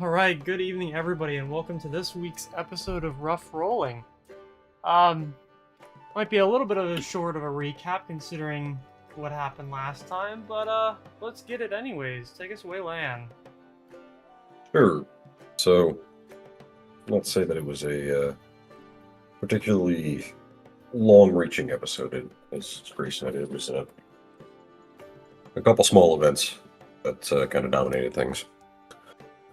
Alright, good evening everybody and welcome to this week's episode of Rough Rolling. Might be a little bit of a short of a recap considering what happened last time, but let's get it anyways. Take us away, Lan. Sure. So, let's say that it was a particularly long-reaching episode. As Grace said, it was a couple small events that kind of dominated things.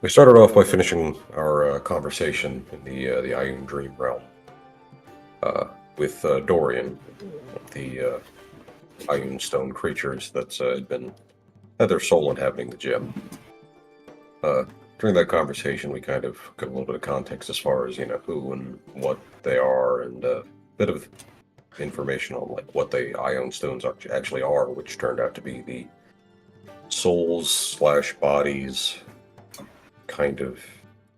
We started off by finishing our conversation in the Ioun Dream realm with Dorian, the Ioun stone creatures that had their soul inhabiting the gem. During that conversation, we kind of got a little bit of context as far as who and what they are, and a bit of information on like what the Ioun stones actually are, which turned out to be the souls slash bodies, kind of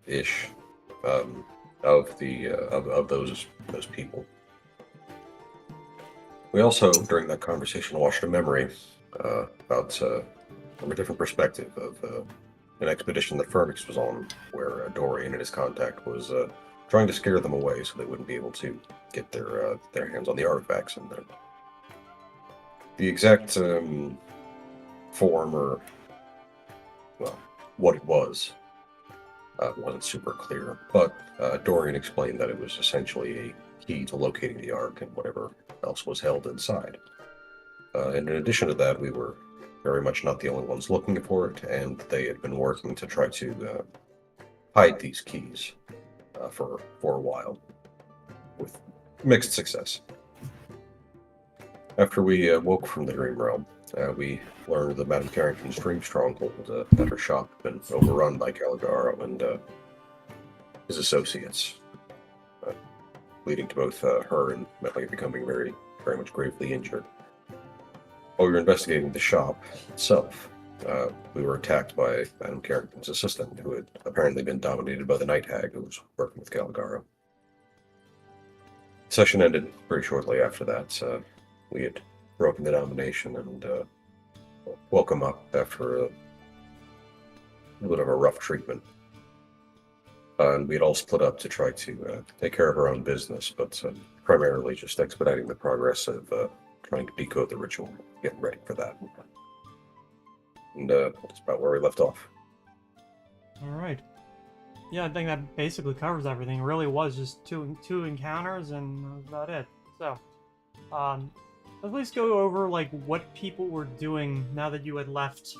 ish, of those people. We also, during that conversation, watched a memory about from a different perspective of an expedition that Fermix was on, where Dorian and his contact was trying to scare them away so they wouldn't be able to get their hands on the artifacts. And the exact form, or well, what it was, wasn't super clear. But Dorian explained that it was essentially a key to locating the Ark and whatever else was held inside. And in addition to that, we were very much not the only ones looking for it, and they had been working to try to hide these keys for a while, with mixed success. After we woke from the dream realm, we learned that Madame Carrington's dream stronghold, that her shop had been overrun by Caligaro and his associates, leading to both her and Metley becoming very, very much gravely injured. While we were investigating the shop itself, we were attacked by Madame Carrington's assistant, who had apparently been dominated by the Night Hag who was working with Caligaro. The session ended very shortly after that. We had broken the domination and woke him up after a little bit of a rough treatment. And we had all split up to try to take care of our own business, but primarily just expediting the progress of trying to decode the ritual, getting ready for that. And that's about where we left off. Alright. Yeah, I think that basically covers everything. It really was just two encounters and that was about it. So, let's at least go over like what people were doing now that you had left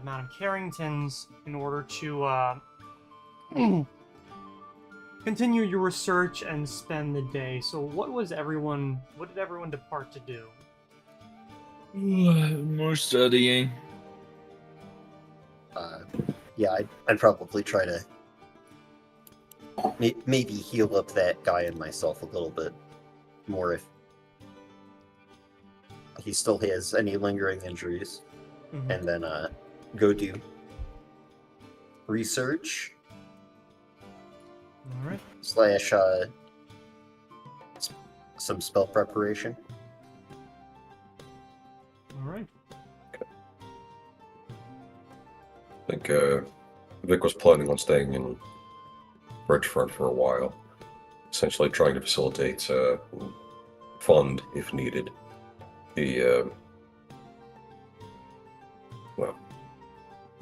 Madame Carrington's in order to continue your research and spend the day. So what did everyone depart to do? More studying. Yeah, I'd probably try to maybe heal up that guy and myself a little bit more if he still has any lingering injuries. Mm-hmm. And then go do research. Alright. Slash some spell preparation. Alright. I think Vic was planning on staying in Bridgefront for a while, essentially trying to facilitate, fund, if needed, the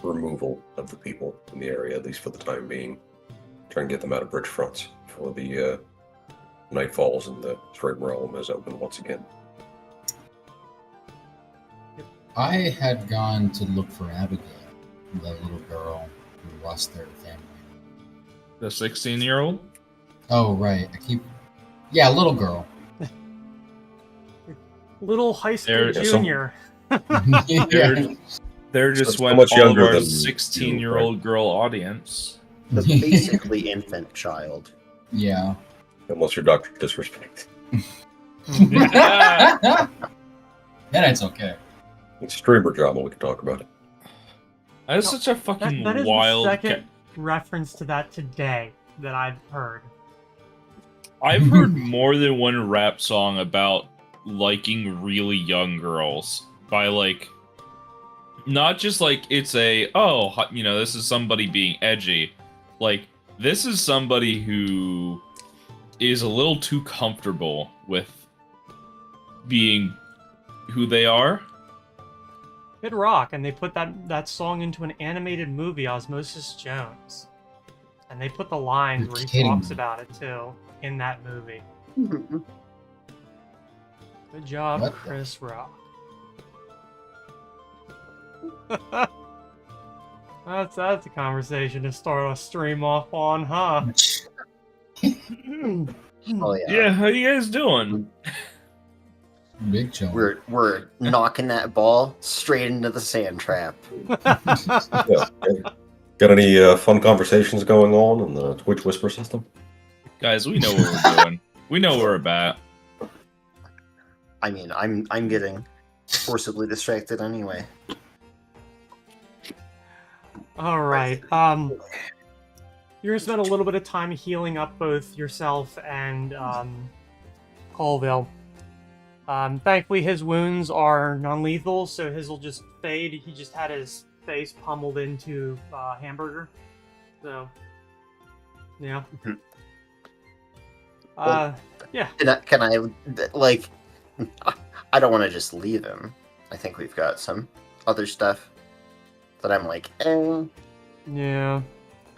removal of the people in the area, at least for the time being. Try and get them out of Bridgefront before the night falls and the Dream Realm is open once again. I had gone to look for Abigail, the little girl who lost their family. The 16-year-old? Oh, right. Yeah, little girl. Little high school There- junior. They're just So what much all of younger our than 16-year-old girl audience. The basically infant child. Yeah. Unless your doctor disrespect. Then it's okay. It's streamer drama, we can talk about it. That's such a fucking That is wild... the second reference to that today that I've heard. I've heard more than one rap song about liking really young girls by like not just like it's a, oh, you know, this is somebody being edgy, Like, this is somebody who is a little too comfortable with being who they are. Kid Rock, and they put that song into an animated movie, Osmosis Jones. And they put the lines You're where he kidding talks me. about it, too, in that movie. Good job, What the- Chris Rock. That's a conversation to start a stream off on, huh? Oh yeah. Yeah, how you guys doing? Big chill. We're knocking that ball straight into the sand trap. Yeah. Got any fun conversations going on in the Twitch Whisper system? Guys, we know what we're doing. We know where we're at. I mean, I'm getting forcibly distracted anyway. All right. You're gonna spend a little bit of time healing up both yourself and Colville. Thankfully, his wounds are non-lethal, so his will just fade. He just had his face pummeled into hamburger. So, yeah. Yeah. Can I like? I don't want to just leave him. I think we've got some other stuff that I'm like, Yeah.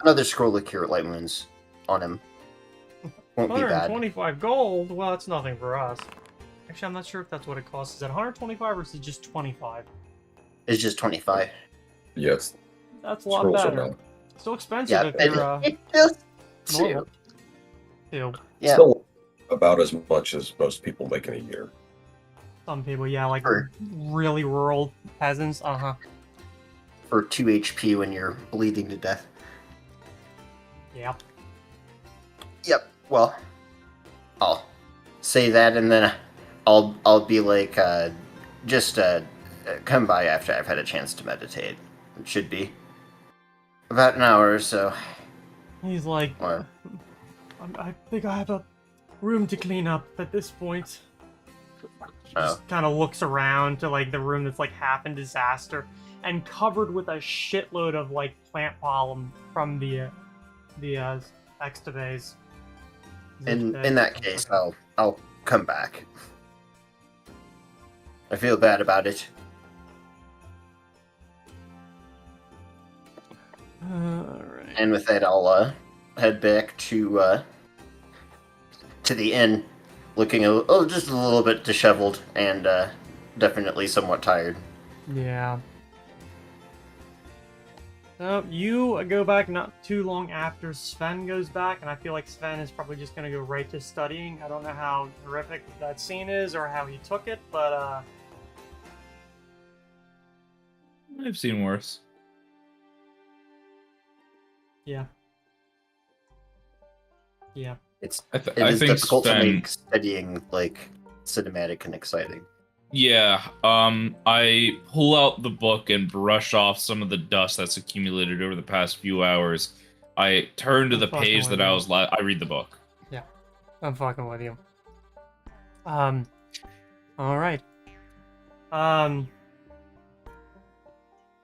another scroll of cure light wounds on him. Won't be bad. 125 gold. Well, that's nothing for us. Actually, I'm not sure if that's what it costs. Is it 125 or is it just 25? It's just 25. Yes. That's a lot Scrolls are better. not. Still expensive Yeah, if you're it just normal. Too. yeah. Still about as much as most people make in a year. Some people, yeah, like Sure. really rural peasants. For 2 HP when you're bleeding to death. Yeah. Yep. Well, I'll say that, and then I'll be like, just come by after I've had a chance to meditate. It should be about an hour or so. He's like, Or I think I have a room to clean up at this point. Oh. Just kind of looks around to like the room that's like half in disaster and covered with a shitload of like plant pollen from the extavaes. in that case, I'll come back. I feel bad about it. Alright. And with that, I'll head back to the inn, looking just a little bit disheveled and definitely somewhat tired. Yeah. So you go back not too long after Sven goes back, and I feel like Sven is probably just gonna go right to studying. I don't know how horrific that scene is or how he took it, but I've seen worse. yeah. Yeah. It I is think difficult to Sven. make studying like cinematic and exciting. Yeah, I pull out the book and brush off some of the dust that's accumulated over the past few hours. I turn to I'm the fucking page with that I you. was I read the book. I'm fucking with you. Alright.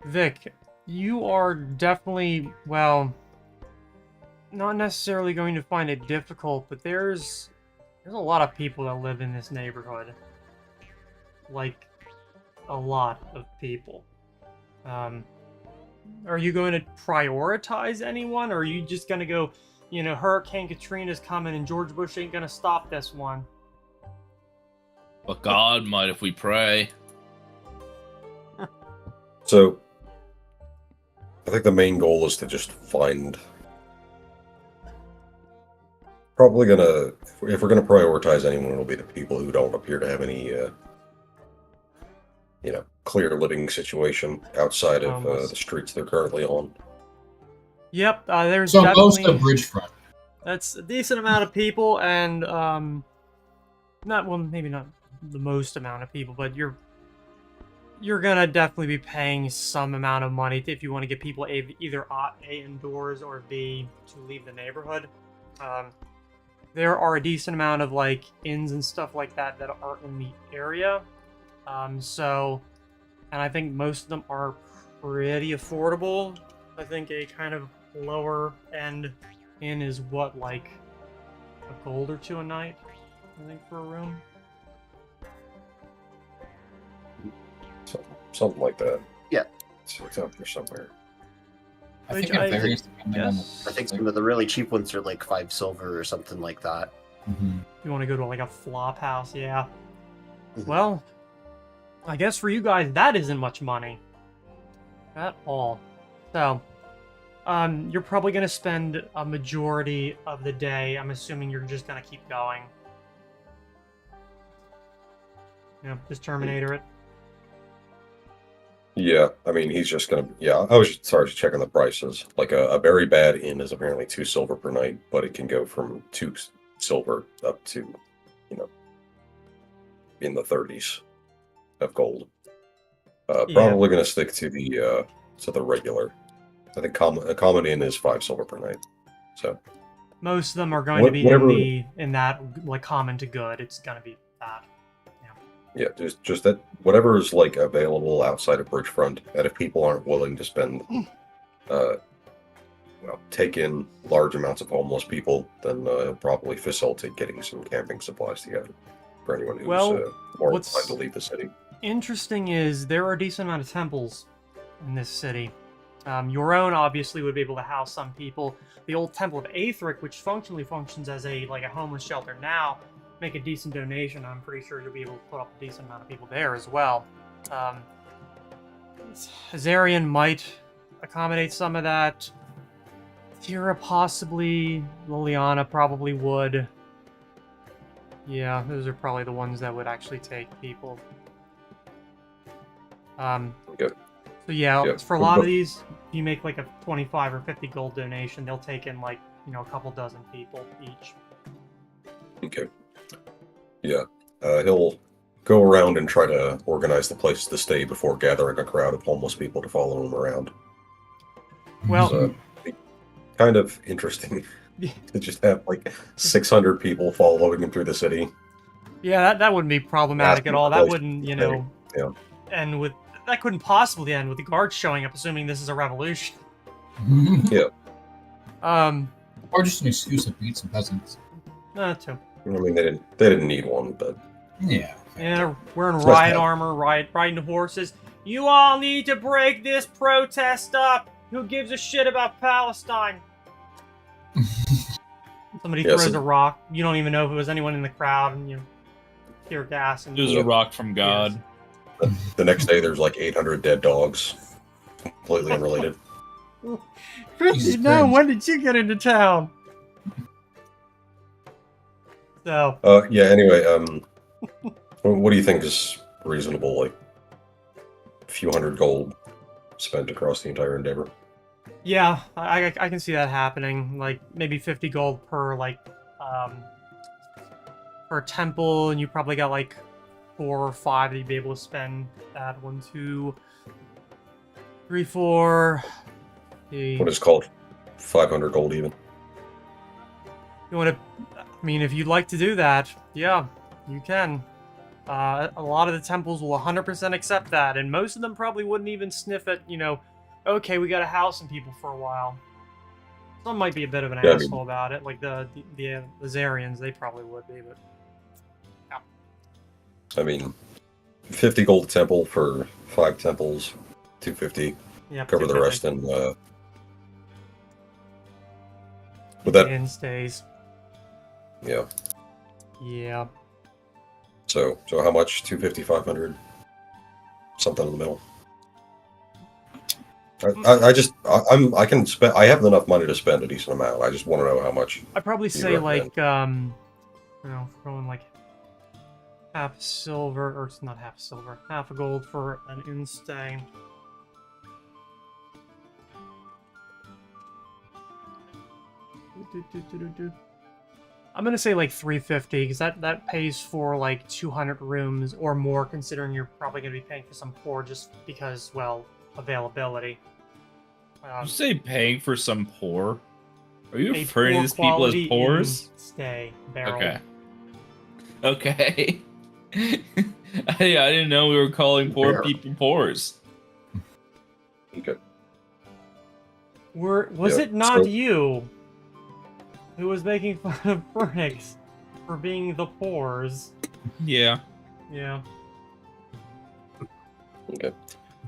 Vic, you are definitely, well, not necessarily going to find it difficult, but there's a lot of people that live in this neighborhood. Like, a lot of people. Are you going to prioritize anyone, or are you just gonna go, you know, Hurricane Katrina's coming and George Bush ain't gonna stop this one? But God might if we pray. So, I think the main goal is to just find. Probably gonna, if we're gonna prioritize anyone, it'll be the people who don't appear to have any, clear living situation outside of Almost. the streets they're currently on. Yep, there's So most definitely of Bridgefront. that's a decent amount of people, and maybe not the most amount of people, but you're gonna definitely be paying some amount of money if you want to get people either A, indoors, or B, to leave the neighborhood. There are a decent amount of like inns and stuff like that that are in the area. And I think most of them are pretty affordable. I think a kind of lower end inn is what, like a gold or two a night, I think, for a room. Something like that. Yeah. It's out there somewhere. I Which think I it varies depending on Yes. I think some of the really cheap ones are like 5 silver or something like that. Mhm. You want to go to like a flop house, yeah. Mhm. Well, I guess for you guys that isn't much money at all. So, you're probably gonna spend a majority of the day. I'm assuming you're just gonna keep going. You know, just Terminator it. Yeah, I mean, he's just gonna. Yeah, I was sorry checking the prices. Like a very bad inn is apparently 2 silver per night, but it can go from 2 silver up to, you know, in the 30s of gold. Yeah. Probably gonna stick to the regular. I think a common inn is 5 silver per night. So Most of them are going to be whatever. in that like common to good. It's gonna be that. Yeah, just that whatever is like available outside of Bridgefront, and if people aren't willing to spend, uh, take in large amounts of homeless people, then he'll probably facilitate getting some camping supplies together for anyone who's Well, more what's- inclined to leave the city. Interesting is there are a decent amount of temples in this city. Your own obviously would be able to house some people. The old Temple of Aetheric, which functionally functions as a homeless shelter now, make a decent donation. I'm pretty sure you'll be able to put up a decent amount of people there as well. Azarian might accommodate some of that. Tira possibly. Liliana probably would. Yeah, those are probably the ones that would actually take people. Okay. So yeah, Yeah. for a lot of these, if you make like a 25 or 50 gold donation, they'll take in like, a couple dozen people each. Okay. Yeah. He'll go around and try to organize the place to stay before gathering a crowd of homeless people to follow him around. Well, So, kind of interesting to just have like 600 people following him through the city. yeah, that wouldn't be problematic at all. That Place wouldn't, Yeah. end with that couldn't possibly end with the guards showing up, assuming this is a revolution. Yeah. Or just an excuse to beat some peasants. Too. I mean, they didn't need one, but Yeah. Yeah, wearing It's riot nice. armor, riding horses. You all need to break this protest up. Who gives a shit about Palestine? Somebody Yeah, throws so- a rock. You don't even know if it was anyone in the crowd, and you tear gas and It was a rock from God. the next day there's like 800 dead dogs. Completely unrelated. Jesus No, Christ. when did you get into town? So, Yeah, anyway, what do you think is reasonable, like a few hundred gold spent across the entire endeavor? yeah, I can see that happening. Like, maybe 50 gold per, per temple, and you probably got, 4 or 5 that you'd be able to spend that. 1, 2, 3, 4. What is called 500 gold even? You want to... I mean, if you'd like to do that, yeah, you can. A lot of the temples will 100% accept that, and most of them probably wouldn't even sniff at, okay, we gotta house some people for a while. Some might be a bit of an Yeah, I mean- asshole about it, like the Zarians, they probably would be, but... I mean, 50 gold a temple for 5 temples, 250. Yeah, Cover the 250. rest in. With that, Inn stays. yeah. Yeah. So how much? 250, 500? Something in the middle. I can spend. I have enough money to spend a decent amount. I just want to know how much. I'd probably You say, recommend. throwing half silver, or it's not half silver, half a gold for an inn stay. I'm gonna say 350 because that pays for 200 rooms or more, considering you're probably gonna be paying for some poor just because, well, availability. You say paying for some poor? Are you A referring to poor these people as quality poors? inn stay barrel. Okay. Okay. I didn't know we were calling poor Fair. people poors. Okay. Was Yeah, it not so- you who was making fun of Phoenix for being the pores? Yeah. Yeah. Okay.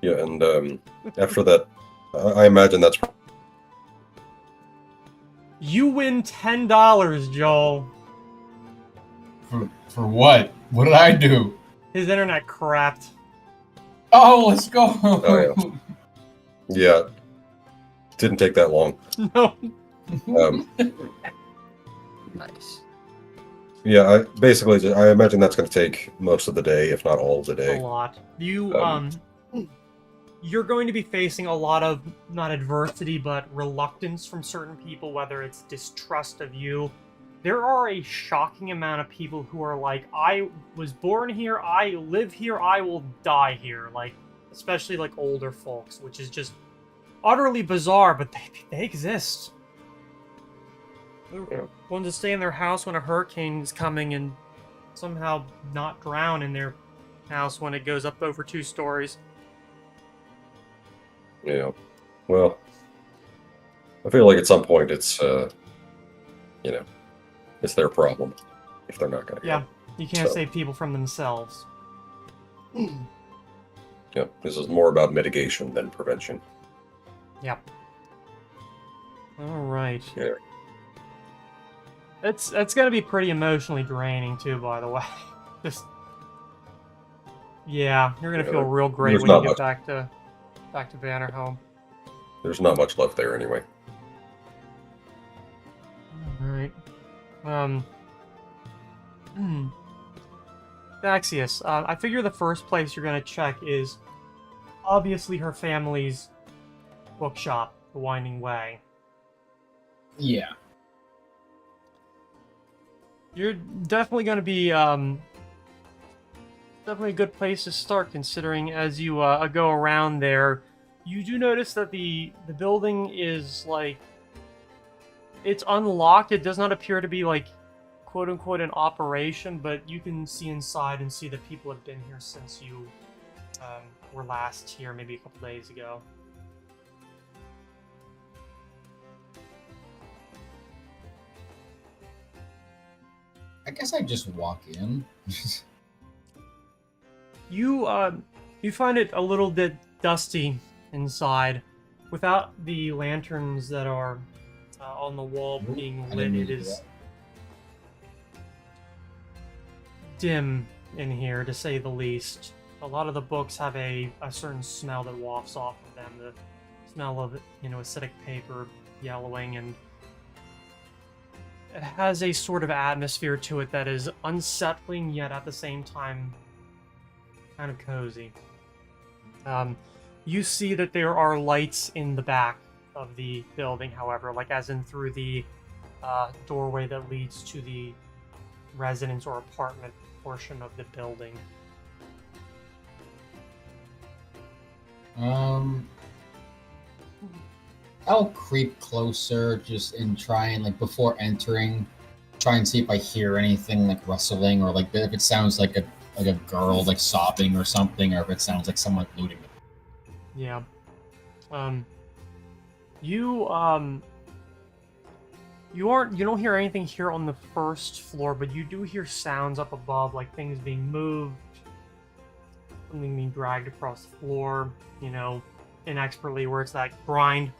Yeah, and after that, I imagine that's You win $10, Joel. For what? What did I do? His internet crapped. Oh, let's go. Oh, yeah. Didn't take that long. No. Um, Nice. yeah, I imagine that's going to take most of the day, if not all of the A day. lot. You're going to be facing a lot of not adversity but reluctance from certain people, whether it's distrust of you. There are a shocking amount of people who are like, I was born here, I live here, I will die here. Like, especially like older folks, which is just utterly bizarre, but they exist. Yeah. Ones to stay in their house when a hurricane is coming and somehow not drown in their house when it goes up over 2 stories. Yeah. Well, I feel like at some point it's it's their problem if they're not going to. Yeah, you can't So- save people from themselves. Yeah. This is more about mitigation than prevention. Yep. All right. Yeah. It's gonna be pretty emotionally draining too, by the way. Just yeah, you're gonna Yeah, feel real great there's when you not get much. back to Banner Home. There's not much left there anyway. All right. Daxius, I figure the first place you're gonna check is obviously her family's bookshop, The Winding Way. Yeah. You're definitely going to be definitely a good place to start, considering as you go around there, you do notice that the building is like it's unlocked. It does not appear to be like quote unquote in operation, but you can see inside and see that people have been here since you were last here, maybe a couple days ago. I guess I just walk in. You find it a little bit dusty inside. Without the lanterns that are on the wall Ooh, being I lit, didn't it do is that. dim in here, to say the least. A lot of the books have a certain smell that wafts off of them. The smell of, acidic paper yellowing, and it has a sort of atmosphere to it that is unsettling, yet at the same time kind of cozy. You see that there are lights in the back of the building, however, like as in through the doorway that leads to the residence or apartment portion of the building. I'll creep closer just and try and like before entering, try and see if I hear anything like rustling or like if it sounds like a girl like sobbing or something, or if it sounds like someone looting. Yeah. You don't hear anything here on the first floor, but you do hear sounds up above, like things being moved, something being dragged across the floor, inexpertly, where it's that grind.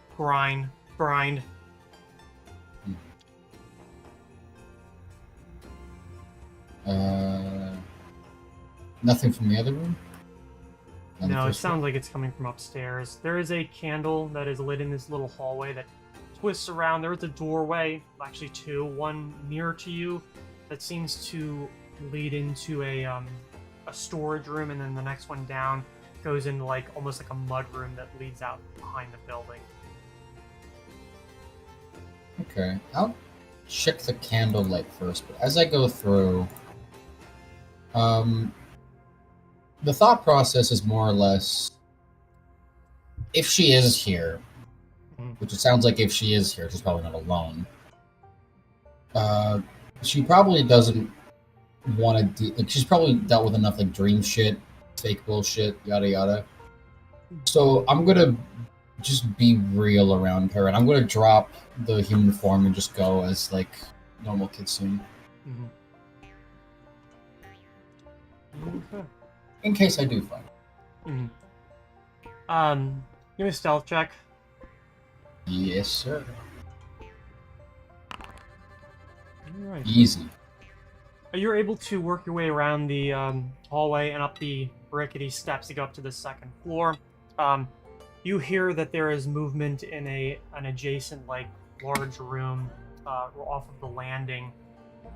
Nothing from the other room? On the No, it first floor? sounds like it's coming from upstairs. There is a candle that is lit in this little hallway that twists around. There is a doorway, actually two, one near to you that seems to lead into a storage room, and then the next one down goes into like almost like a mud room that leads out behind the building. Okay, I'll check the candlelight first, but as I go through, the thought process is more or less, if she is here, which it sounds like if she is here, she's probably not alone. She probably doesn't want to like she's probably dealt with enough like dream shit, fake bullshit, yada yada. So I'm gonna just be real around her, and I'm gonna drop the human form and just go as like normal Kitsune, Mhm. Okay. in case I do find it. Mhm. Give me a stealth check. Yes, sir. Alright. Easy. You're able to work your way around the hallway and up the rickety steps to go up to the second floor. You hear that there is movement in an adjacent, like, large room off of the landing,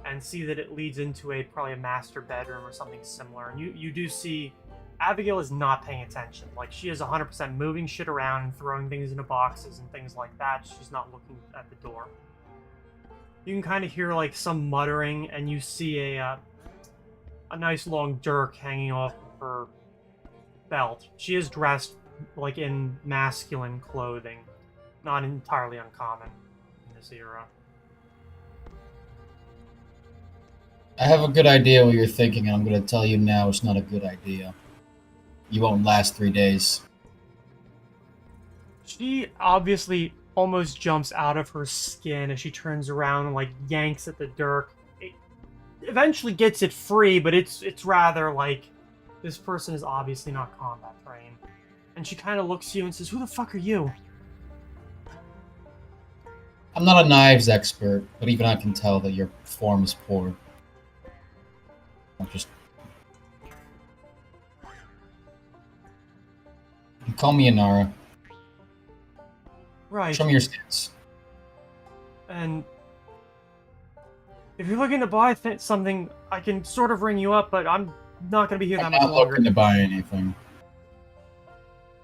and see that it leads into probably a master bedroom or something similar. And you do see Abigail is not paying attention. Like, she is 100% moving shit around and throwing things into boxes and things like that. She's not looking at the door. You can kind of hear like some muttering, and you see a nice long dirk hanging off of her belt. She is dressed like in masculine clothing, not entirely uncommon in this era. I have a good idea what you're thinking, and I'm gonna tell you now it's not a good idea. You won't last 3 days. She obviously almost jumps out of her skin as she turns around and like yanks at the dirk. It eventually gets it free, but it's rather like this person is obviously not combat trained. And she kind of looks at you and says, "Who the fuck are you?" I'm not a knives expert, but even I can tell that your form is poor. I'll just... You call me Inara. Right. Show me your stance. And if you're looking to buy something, I can sort of ring you up, but I'm not going to be here that I'm much not longer. looking to buy anything.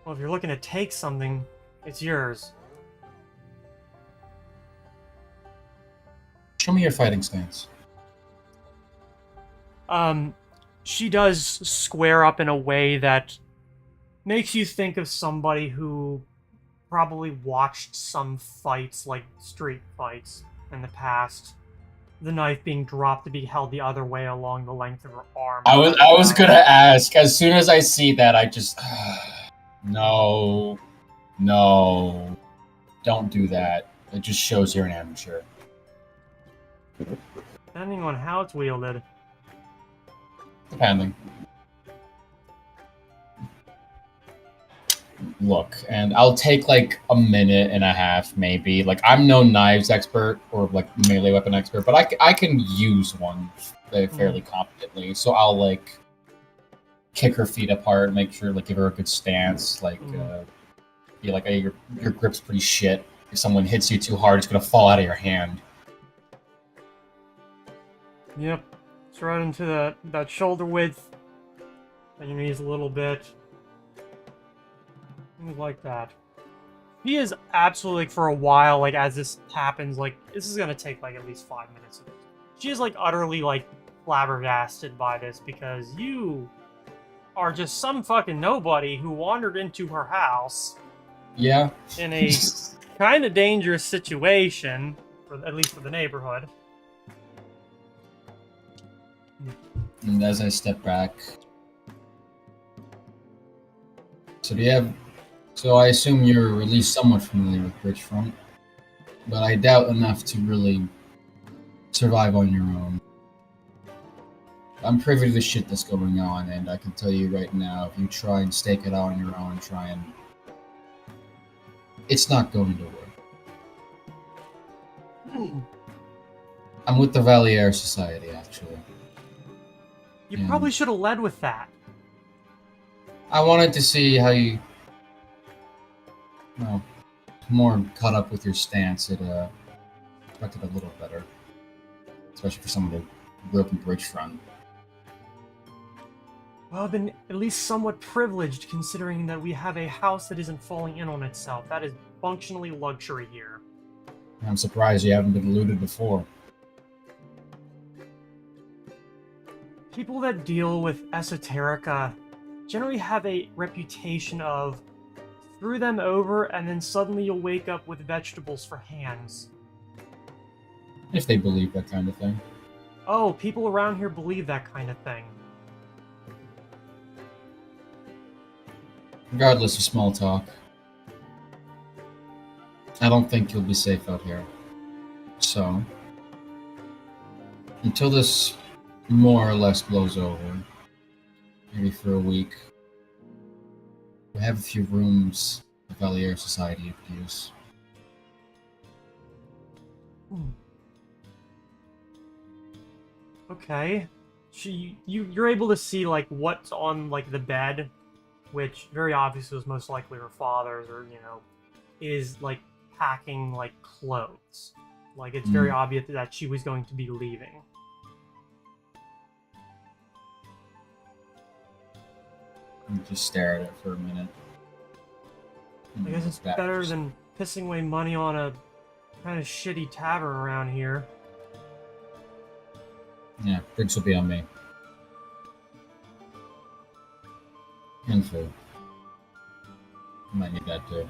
Well, if you're looking to take something, it's yours. Show me your fighting stance. She does square up in a way that makes you think of somebody who probably watched some fights, like street fights, in the past. The knife being dropped to be held the other way along the length of her arm. I was gonna ask. As soon as I see that, I just... No. No. Don't do that. It just shows you're an amateur. Depending on how it's wielded. Depending. Look, and I'll take like a minute and a half, maybe. Like, I'm no knives expert or like melee weapon expert, but I can use one fairly competently. So I'll like kick her feet apart, make sure like give her a good stance, like be like, hey, your grip's pretty shit. If someone hits you too hard, it's gonna fall out of your hand. Yep. It's right into that shoulder width. And your knees a little bit. Things like that. He is absolutely, like, for a while, like, as this happens, like, this is gonna take, like, at least 5 minutes. She is, like, utterly, like, flabbergasted by this, because you are just some fucking nobody who wandered into her house. Yeah. In a kind of dangerous situation, at least for the neighborhood. And as I step back, so do you have? So I assume you're at least somewhat familiar with Bridgefront, but I doubt enough to really survive on your own. I'm privy to the shit that's going on, and I can tell you right now, if you try and stake it out on your own, it's not going to work. I'm with the Valier Society, actually. You probably should have led with that. I wanted to see how you... Well, more caught up with your stance. It expected a little better. Especially for someone who grew up in Bridgefront. Well, I've been at least somewhat privileged, considering that we have a house that isn't falling in on itself. That is functionally luxury here. I'm surprised you haven't been looted before. People that deal with esoterica generally have a reputation of screw them over and then suddenly you'll wake up with vegetables for hands. If they believe that kind of thing. Oh, people around here believe that kind of thing. Regardless of small talk. I don't think you'll be safe out here. So, until this more or less blows over, maybe for a week, we have a few rooms the Valier Society could use. Hmm. Okay. You're able to see like what's on like the bed, which very obviously was most likely her father's, or is like packing like clothes. Like it's very obvious that she was going to be leaving. And just stare at it for a minute. I guess it's better than pissing away money on a kind of shitty tavern around here. Yeah, drinks will be on me. And food. Might need that too.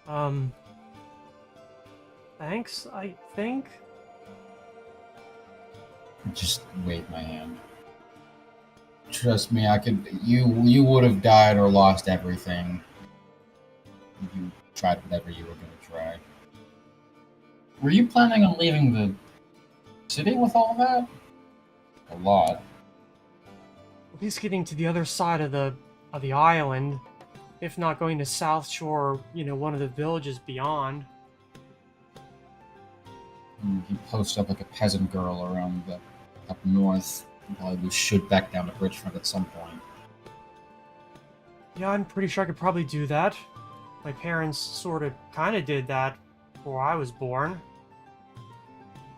Okay. Thanks, I think. Just wave my hand. Trust me, I could. You would have died or lost everything. You tried whatever you were gonna try. Were you planning on leaving the city with all that? A lot. At least getting to the other side of the island, if not going to South Shore, one of the villages beyond. And he posts up like a peasant girl around up north. And probably shoot back down the bridge front at some point. Yeah, I'm pretty sure I could probably do that. My parents sort of kind of did that before I was born.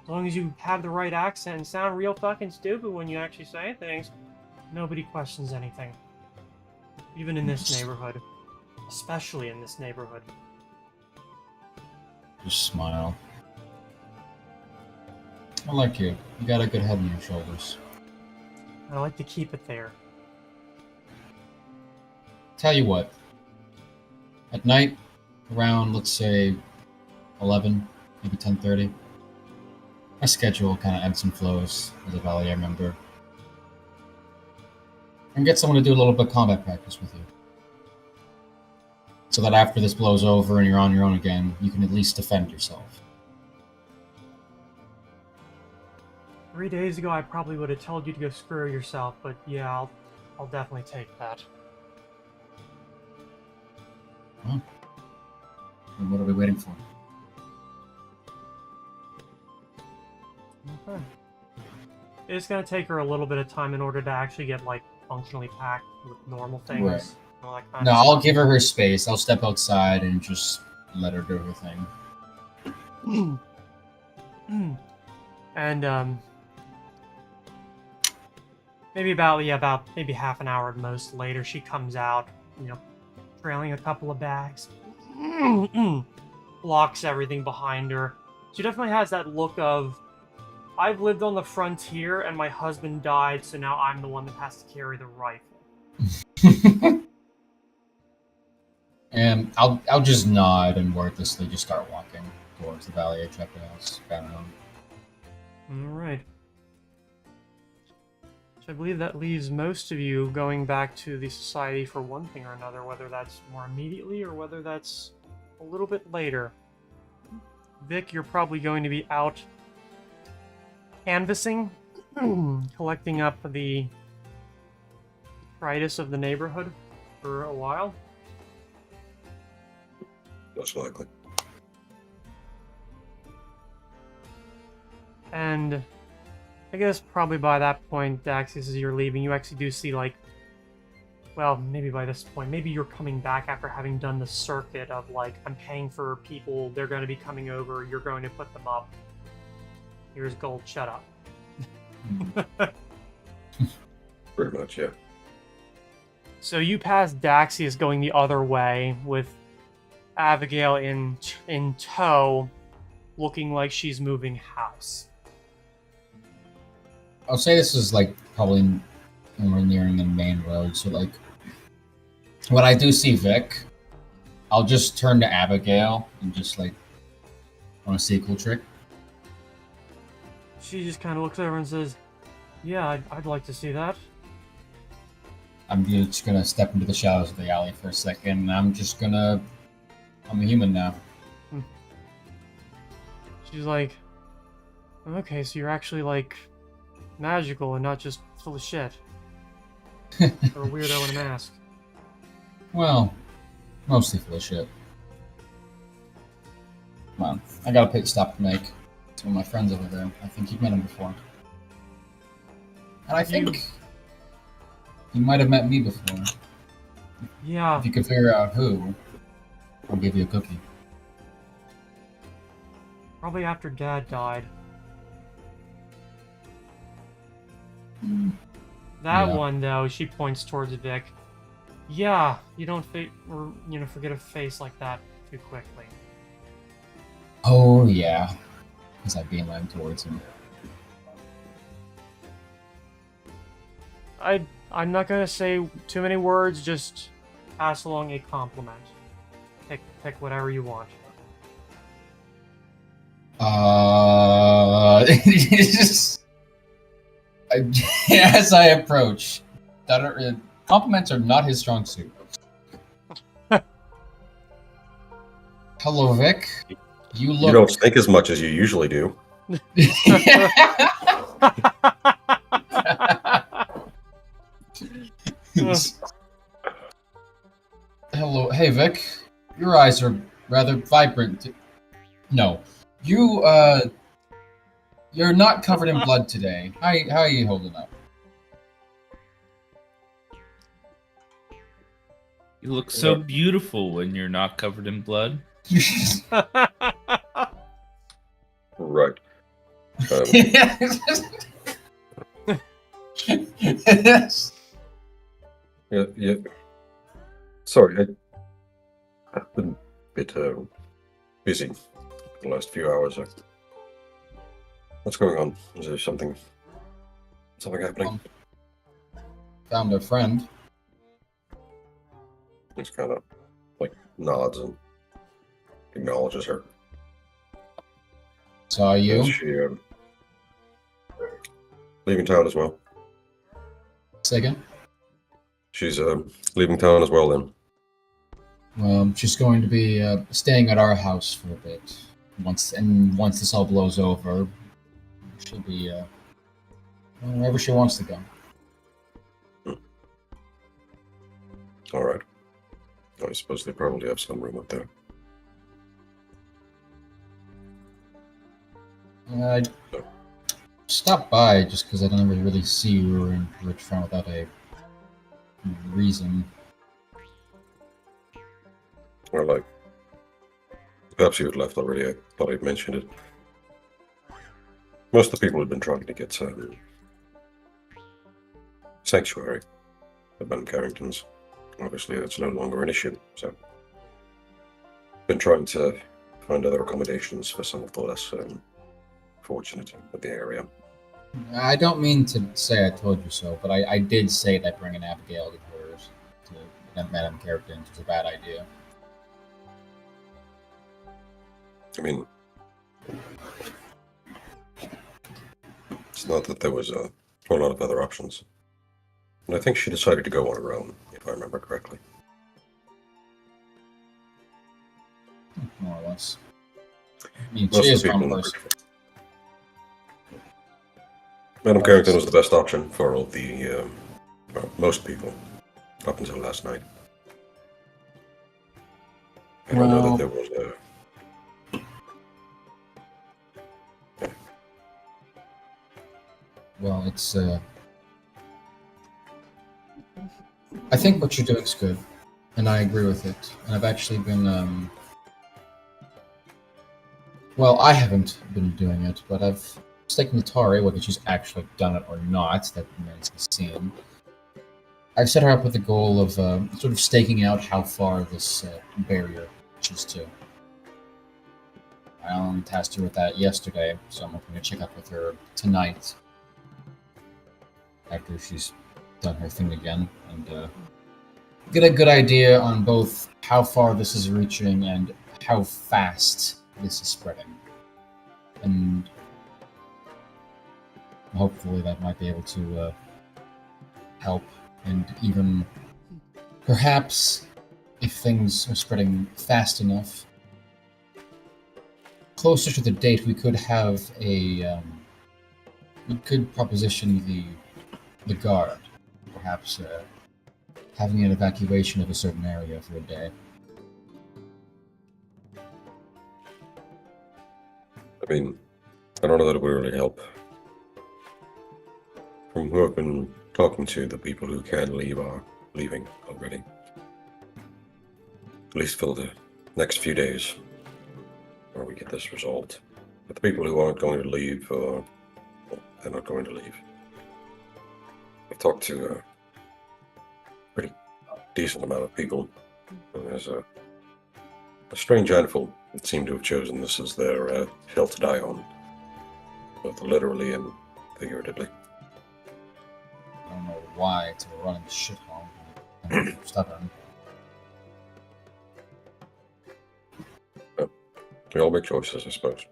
As long as you have the right accent and sound real fucking stupid when you actually say things, nobody questions anything. Even in this neighborhood. Especially in this neighborhood. Just smile. I like you. You got a good head on your shoulders. I like to keep it there. Tell you what. At night, around, let's say, 11, maybe 10:30, my schedule kind of ebbs and flows as a Valier member. And get someone to do a little bit of combat practice with you. So that after this blows over and you're on your own again, you can at least defend yourself. 3 days ago, I probably would have told you to go screw yourself, but yeah, I'll definitely take that. Well, then what are we waiting for? Okay. It's gonna take her a little bit of time in order to actually get, like, functionally packed with normal things. Right. And all that kind No, of I'll stuff. give her space. I'll step outside and just let her do her thing. And, maybe about maybe half an hour at most later, she comes out, trailing a couple of bags. Blocks everything behind her. She definitely has that look of, I've lived on the frontier and my husband died, so now I'm the one that has to carry the rifle. And I'll just nod and wordlessly just start walking towards the Valley of Checkhouse. Alright. So I believe that leaves most of you going back to the society for one thing or another, whether that's more immediately or whether that's a little bit later. Vic, you're probably going to be out canvassing, collecting up the detritus of the neighborhood for a while. Most likely. And I guess probably by that point, Daxius, as you're leaving, you actually do see, like, well, maybe by this point, maybe you're coming back after having done the circuit of, like, I'm paying for people, they're going to be coming over, you're going to put them up. Here's gold, shut up. Pretty much, yeah. So you pass Daxius going the other way with Abigail in tow, looking like she's moving house. I'll say this is like probably when we're nearing the main road. So like, when I do see Vic, I'll just turn to Abigail and just like, want to see a cool trick? She just kind of looks over and says, yeah, I'd like to see that. I'm just gonna step into the shadows of the alley for a second, and I'm a human now. She's like, okay, so you're actually like magical and not just full of shit. Or a weirdo in a mask. Well, mostly full of shit. Come on, I got a pit stop to make. It's one of my friends over there. I think you've met him before. And I think you might have met me before. Yeah. If you could figure out who, I'll give you a cookie. Probably after Dad died. That Yeah. one, though, she points towards Vic. Yeah, you don't forget a face like that too quickly. Oh, yeah. As I beeline towards him. I'm not gonna say too many words, just pass along a compliment. Pick whatever you want. As I approach, compliments are not his strong suit. Hello, Vic. You You don't look. stink as much as you usually do. Hello, hey Vic. Your eyes are rather vibrant. No, you're not covered in blood today. How are you holding up? You look so beautiful when you're not covered in blood. Right. Yes. Yeah. Sorry, I've been a bit busy the last few hours. What's going on? Is there something happening? Found a friend. It's kind of like nods and acknowledges her. Saw you. Is she leaving town as well? Second. She's leaving town as well then. She's going to be staying at our house for a bit. Once this all blows over, she'll be wherever she wants to go. All right. I suppose they probably have some room up there. I stopped by just because I don't ever really see you or encourage friend without a reason. Or like, perhaps you had left already. I thought I'd mentioned it. Most of the people had been trying to get sanctuary at Ben Carrington's. Obviously, that's no longer an issue, so been trying to find other accommodations for some of the less fortunate of the area. I don't mean to say I told you so, but I did say that bringing Abigail to hers to Madame Carrington's was a bad idea. I mean, it's not that there was a whole lot of other options. And I think she decided to go on her own, if I remember correctly. More or less. I mean, Most she of is the her own people person. Madame Carrington was the best option for all the, most people, up until last night. I don't know that there was a... Well, it's I think what you're doing is good, and I agree with it. And I've actually been well, I haven't been doing it, but I've taken to Tari, whether she's actually done it or not, that remains to be seen. I've set her up with the goal of sort of staking out how far this barrier reaches to. I only tasked her with that yesterday, so I'm hoping to check up with her tonight after she's done her thing again, and get a good idea on both how far this is reaching and how fast this is spreading. And hopefully that might be able to help And even perhaps if things are spreading fast enough, closer to the date, we could have we could proposition the guard, perhaps having an evacuation of a certain area for a day. I mean, I don't know that it would really help. From who I've been talking to, the people who can leave are leaving already. At least for the next few days, where we get this resolved. But the people who aren't going to leave, well, they're not going to leave. I've talked to a pretty decent amount of people, and there's a strange handful that seem to have chosen this as their hill to die on, both literally and figuratively. I don't know why it's a running shithole. I'm stubborn. We all make choices, I suppose.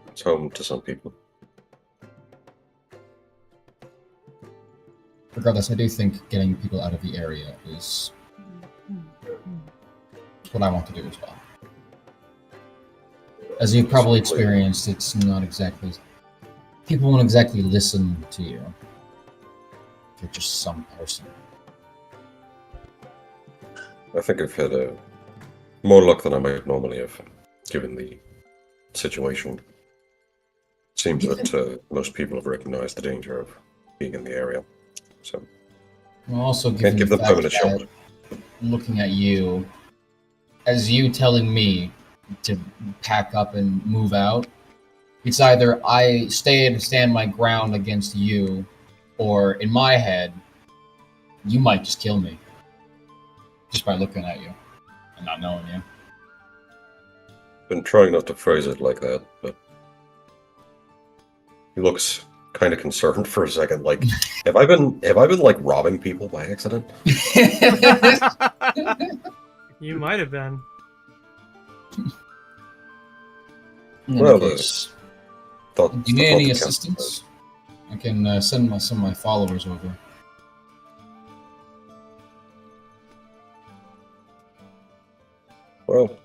It's home to some people. Regardless, I do think getting people out of the area is what I want to do as well. As you've probably experienced, it's not exactly... People won't exactly listen to you. You're just some person. I think I've had more luck than I might normally have, given the situation. It seems that most people have recognized the danger of being in the area. So, Well, also can't given give the them fact permanent that shelter. looking at you, as you telling me to pack up and move out, it's either I stay and stand my ground against you, or in my head, you might just kill me. Just by looking at you and not knowing you. Been trying not to phrase it like that, but he looks kind of concerned for a second. Like, have I been like robbing people by accident? You might have been. In Well, any case, Thought, do you need thought any that assistance? I can send some of my followers over. Well,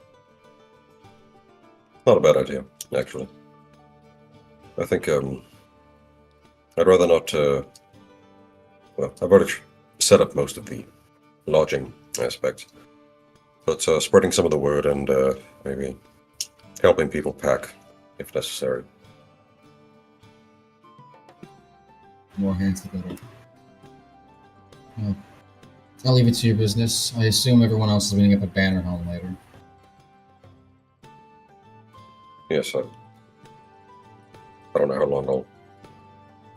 not a bad idea, actually. I think I'd rather not. Well, I've already set up most of the lodging aspects, but spreading some of the word and maybe helping people pack if necessary. More hands the better. Well, I'll leave it to your business. I assume everyone else is meeting up at Banner Home later. Yes, I don't know how long I'll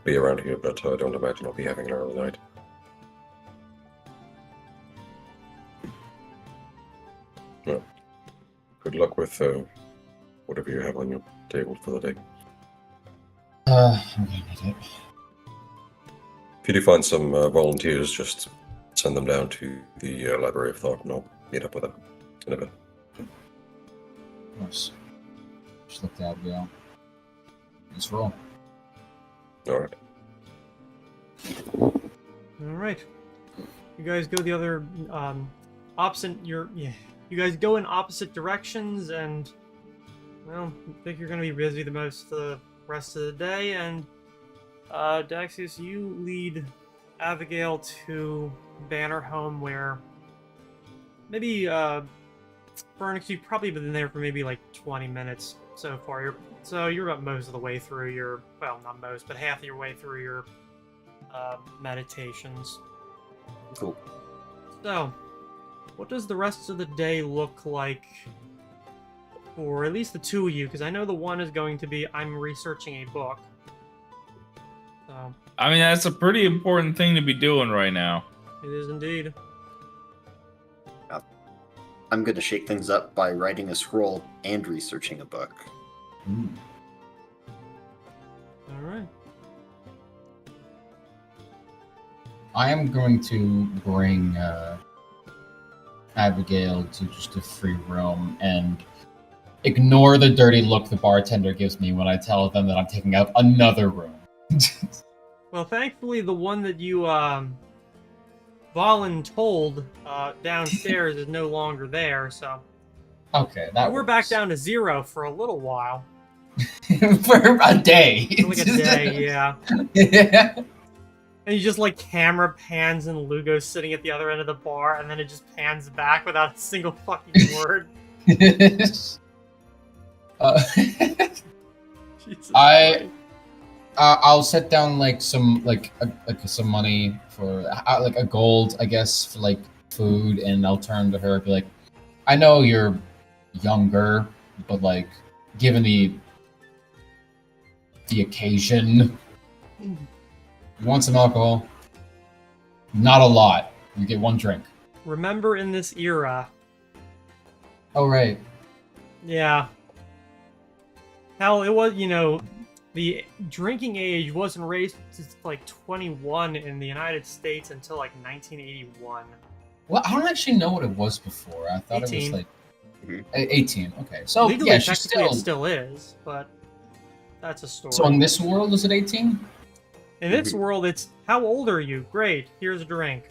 be around here, but I don't imagine I'll be having an early night. Well, good luck with whatever you have on your table for the day. I'm gonna need it. If you do find some volunteers, just send them down to the Library of Thought, and I'll meet up with them in a bit. Of course. Just looked out, yeah. Let's roll. All right. All right. You guys go the other opposite. You guys go in opposite directions, and well, I think you're going to be busy the most of the rest of the day. And Daxius, you lead Abigail to Banner Home, where maybe Bernix, you've probably been there for maybe like 20 minutes so far. You're about most of the way through your, well, not most, but half of your way through your meditations. Cool. So, what does the rest of the day look like for at least the two of you? Because I know the one is going to be, I'm researching a book. So, I mean, that's a pretty important thing to be doing right now. it is indeed. I'm going to shake things up by writing a scroll and researching a book. Ooh. Alright. I am going to bring Abigail to just a free room and ignore the dirty look the bartender gives me when I tell them that I'm taking out another room. Well, thankfully, the one that you voluntold downstairs is no longer there, so Okay, that we're back works. down to 0 for a little while. For a day. For like a day, yeah. Yeah. And you just like camera pans and Lugo's sitting at the other end of the bar, and then it just pans back without a single fucking word. Jesus I- Christ. I'll set down like some some money for like a gold, I guess, for like food, and I'll turn to her and be like, I know you're younger, but like given the occasion, you want some alcohol? Not a lot. You get one drink. Remember in this era, Oh right. yeah. Hell, it was, the drinking age wasn't raised to like 21 in the United States until like 1981. Well, I don't actually know what it was before. I thought it 18. was like Mhm. 18. Okay, so Legally, yeah, she's technically, still. it still is, but that's a story. So in this world, is it 18? In this world, it's how old are you? Great, here's a drink.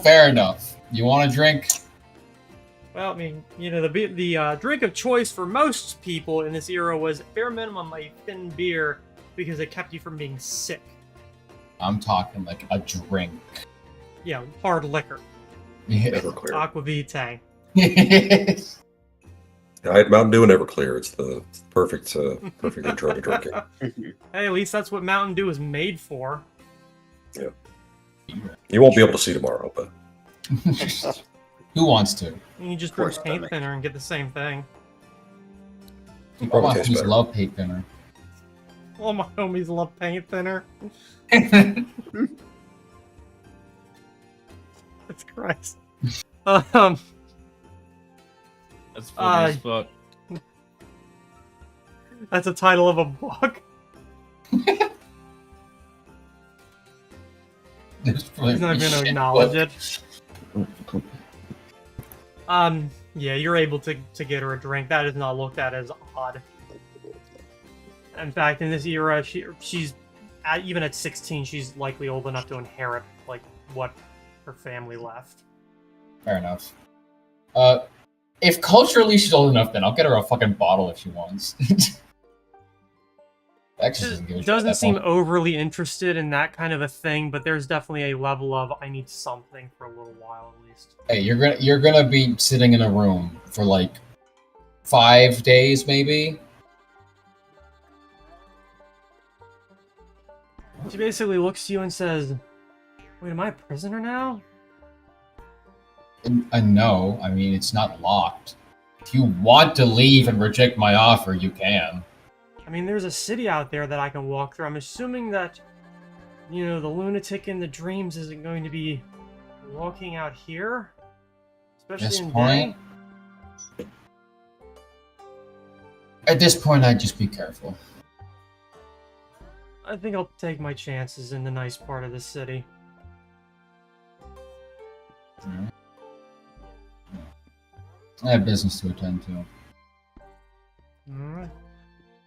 Fair enough. You want a drink? Well, I mean, the drink of choice for most people in this era was bare minimum a thin beer because it kept you from being sick. I'm talking like a drink. Yeah, hard liquor, Yeah. Everclear. aquavitae. I had Mountain Dew and Everclear. It's the perfect, perfect intro to drinking. Hey, at least that's what Mountain Dew is made for. You won't be able to see tomorrow, but Who wants to? You can just Of drink course, paint stomach. thinner and get the same thing. All my tastes homies better. love paint thinner. All my homies love paint thinner. That's Christ. That's funny as fuck. That's a title of a book. There's He's not even gonna acknowledge it. Yeah, you're able to get her a drink. That is not looked at as odd. In fact, in this era, she's even at 16, she's likely old enough to inherit like what her family left. Fair enough. If culturally she's old enough, then I'll get her a fucking bottle if she wants. Actually, doesn't give a shit at Doesn't that seem point. overly interested in that kind of a thing, but there's definitely a level of I need something for a little while at least. Hey, you're gonna be sitting in a room for like 5 days, maybe. She basically looks to you and says, "Wait, am I a prisoner now?" And no, I mean it's not locked. If you want to leave and reject my offer, you can. I mean, there's a city out there that I can walk through. I'm assuming that, the lunatic in the dreams isn't going to be walking out here, especially This in point, day. at this point, I'd just be careful. I think I'll take my chances in the nice part of the city. Alright. I have business to attend to. All right.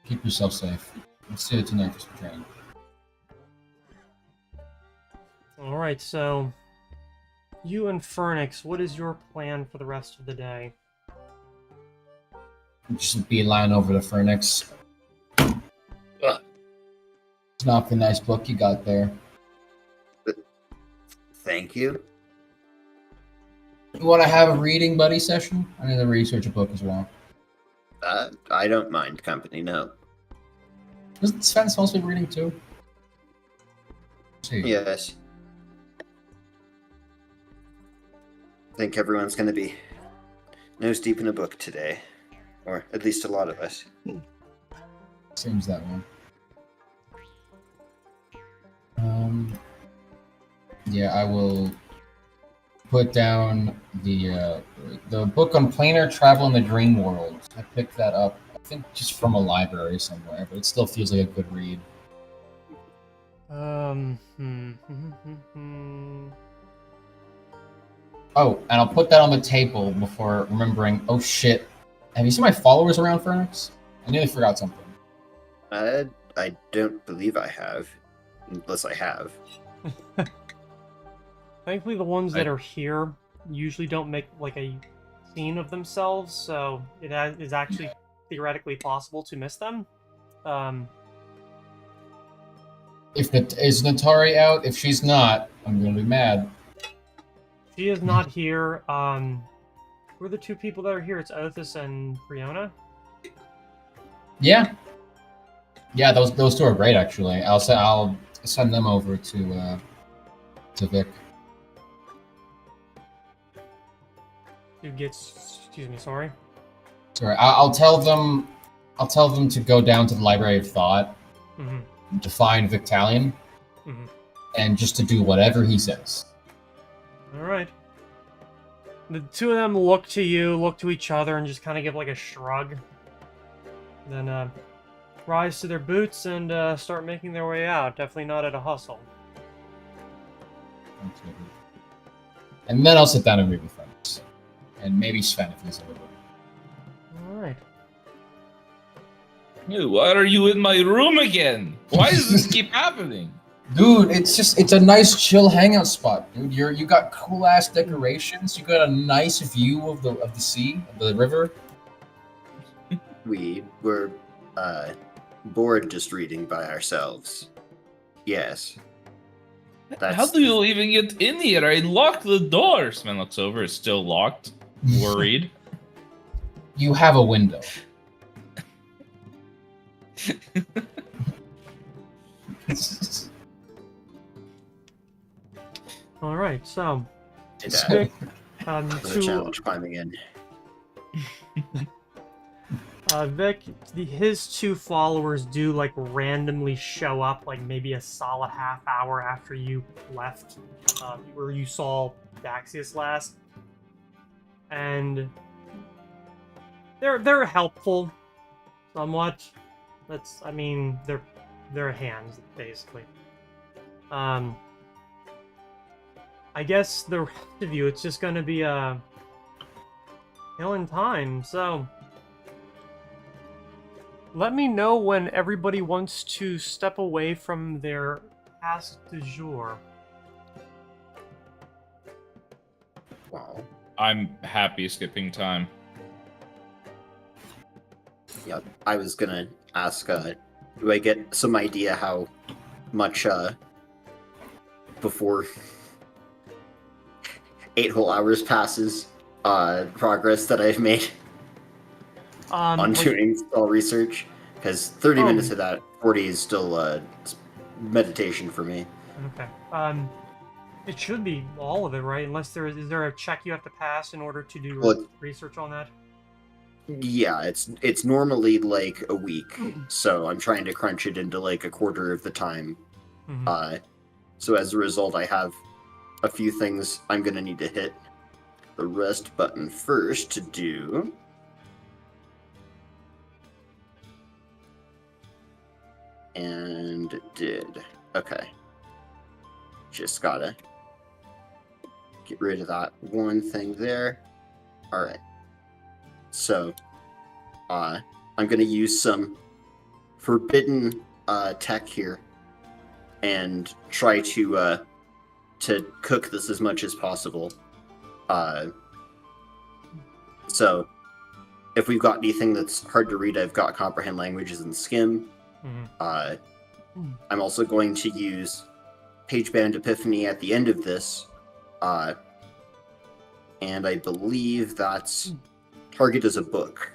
Keep yourself safe. Let's see you tonight for some training. All right. So, you and Fernix, what is your plan for the rest of the day? Just beeline over to Fernix. It's not the nice book you got there. Thank you. You want to have a reading buddy session? I need to research a book as well. I don't mind company, no. Isn't Sven supposed to be reading too? See. Yes. I think everyone's going to be nose deep in a book today. Or at least a lot of us. Seems that way. Yeah, I will put down the book on planar travel in the dream world. I picked that up, I think, just from a library somewhere, but it still feels like a good read. Oh, and I'll put that on the table before remembering. Oh shit! Have you seen my followers around, Fernix? I nearly forgot something. I don't believe I have. unless I have. Thankfully, the ones that are here usually don't make like a scene of themselves, so is actually theoretically possible to miss them. Is Natari out? If she's not, I'm gonna be mad. She is not here. Who are the two people that are here? It's Othis and Briona. Yeah. Yeah, those two are great actually. I'll send them over to Vic. Who gets? Excuse me. Sorry. Sorry, I'll tell them. I'll tell them to go down to the Library of Thought Mm-hmm. to find Victalion, Mm-hmm. and just to do whatever he says. All right. The two of them look to you, look to each other, and just kind of give like a shrug. Then rise to their boots and start making their way out. Definitely not at a hustle. Okay. And then I'll sit down and read with friends, and maybe Sven if he's available. All right. Hey, why are you in my room again? Why does this keep happening? Dude, it's a nice chill hangout spot, dude. You got cool ass decorations. You got a nice view of the sea, of the river. We were bored just reading by ourselves. Yes. How do you even get in here? I locked the door. Sven looks over. It's still locked. Worried. You have a window. All right. So, It, Vic, was a challenge climbing in. Vic, his two followers do like randomly show up, like maybe a solid half hour after you left, where you saw Daxius last, and they're helpful, somewhat. I mean, they're hands basically. I guess the rest of you, it's just gonna be killing time, so. Let me know when everybody wants to step away from their task du jour. Wow. I'm happy skipping time. Yeah, I was gonna ask, do I get some idea how much, before 8 whole hours passes, progress that I've made on doing spell research? Because 30 minutes of that, 40 is still, meditation for me. Okay. It should be all of it, right? Unless is there a check you have to pass in order to do research on that? Yeah, it's normally like a week, so I'm trying to crunch it into like a quarter of the time. Mm-hmm. So as a result, I have a few things I'm gonna need to hit the rest button first to do. And it did. Okay. Just gotta get rid of that one thing there. Alright. So, I'm gonna use some forbidden tech here and try to cook this as much as possible. So, if we've got anything that's hard to read, I've got comprehend languages and skim. Mm-hmm. I'm also going to use Pageband Epiphany at the end of this, and I believe that's target as a book.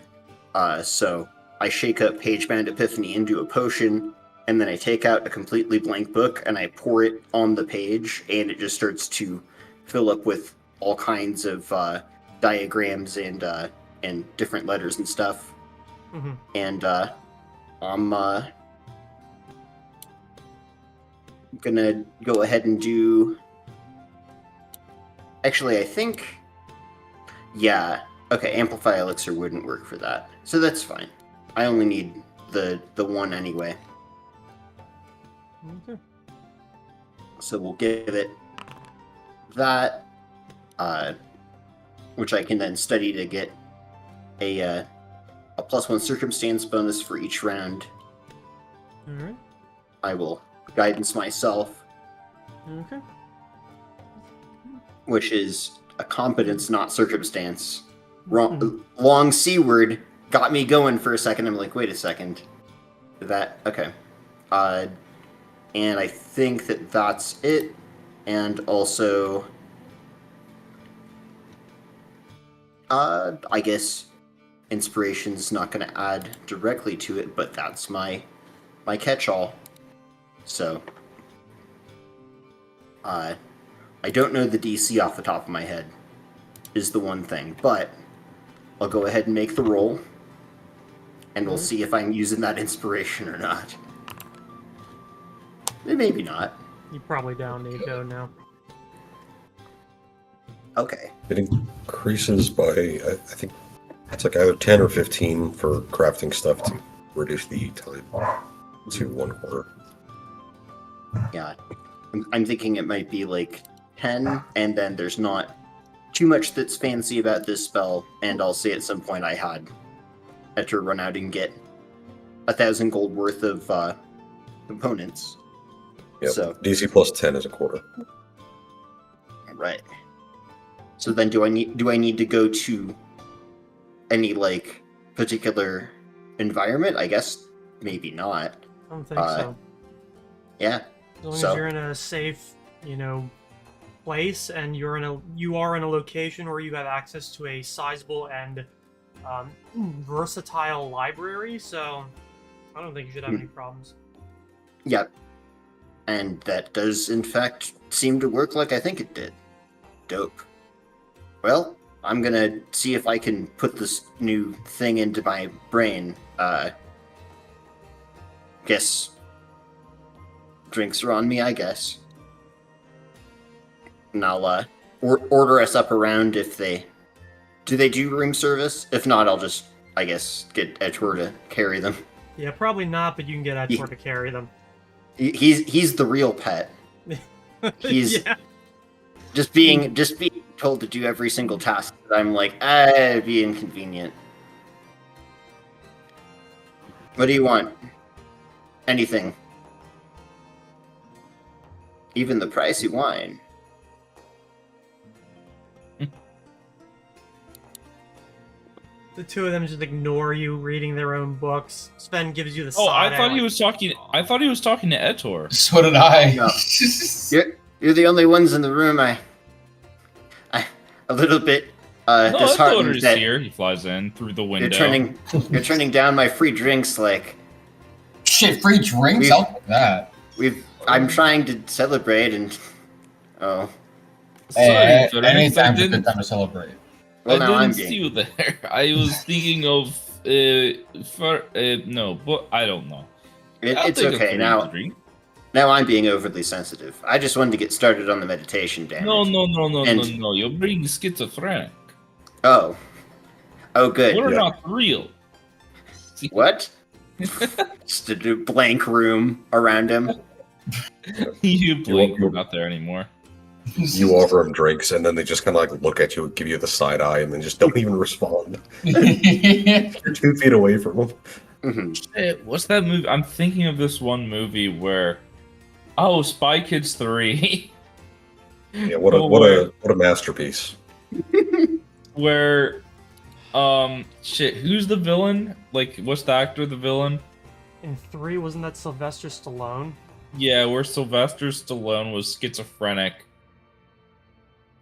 So I shake up Pageband Epiphany into a potion, and then I take out a completely blank book and I pour it on the page, and it just starts to fill up with all kinds of diagrams and different letters and stuff. Mm-hmm. And I'm gonna go ahead and do. Actually, I think. Yeah. Okay, Amplify Elixir wouldn't work for that, so that's fine. I only need the one anyway. Okay. So we'll give it that, which I can then study to get a +1 circumstance bonus for each round. All right. I will guidance myself, Okay. which is a competence, not circumstance. Long C word got me going for a second. I'm like, wait a second. That okay. And I think that's it. And also, I guess inspiration's not going to add directly to it, but that's my catch-all. So, I don't know the DC off the top of my head, is the one thing, but I'll go ahead and make the roll, and we'll see if I'm using that inspiration or not. Maybe not. You probably down Nico now. Okay. It increases by, I think, it's like either 10 or 15 for crafting stuff to reduce the time to 1/4. Yeah. I'm thinking it might be like 10, and then there's not too much that's fancy about this spell, and I'll say at some point I had to run out and get 1,000 gold worth of components. Yep. So, DC plus 10 is 1/4. right. So then do I need to go to any like particular environment? I guess maybe not. I don't think so. Yeah. As long So- as you're in a safe, place, and you are in a location where you have access to a sizable and versatile library, so I don't think you should have any problems. Yep. And that does in fact seem to work like I think it did. Dope. Well, I'm gonna see if I can put this new thing into my brain. Guess drinks are on me, I guess. And I'll order us up around if they do room service. If not, I'll just, I guess, get Edgeworth to carry them. Yeah, probably not, but you can get Edgeworth to carry them. He's the real pet. He's yeah. just being told to do every single task that I'm like, it'd be inconvenient. What do you want? Anything. Even the pricey wine. The two of them just ignore you, reading their own books. Sven gives you the Oh, side I thought eye, he was talking. I thought he was talking to Etor. So did I. No. You're the only ones in the room. I a little bit No, disheartened Etor is that here. He flies in through the window. you're turning down my free drinks. Like Shit, free drinks? We've- I'll take that. I'm trying to celebrate, and Sorry, Hey, Ferenc, I anytime's a good didn't. time to celebrate. well, I now didn't I'm see being. you there. I was thinking of no, but I don't know. I'll It's take a okay free now. drink. Now I'm being overly sensitive. I just wanted to get started on the meditation damage. No, And- no. You're being schizophrenic. Oh, good. We're Yeah. not real. See? What? Just a blank room around him. You blink. you- We're not there anymore. You offer them drinks, and then they just kind of like look at you, give you the side eye, and then just don't even respond. You're 2 feet away from them. hmm Shit, what's that movie? I'm thinking of this one movie where, Spy Kids 3, Yeah, what a masterpiece. where, who's the villain? Like, what's the actor, the villain? In 3, wasn't that Sylvester Stallone? Yeah, where Sylvester Stallone was schizophrenic.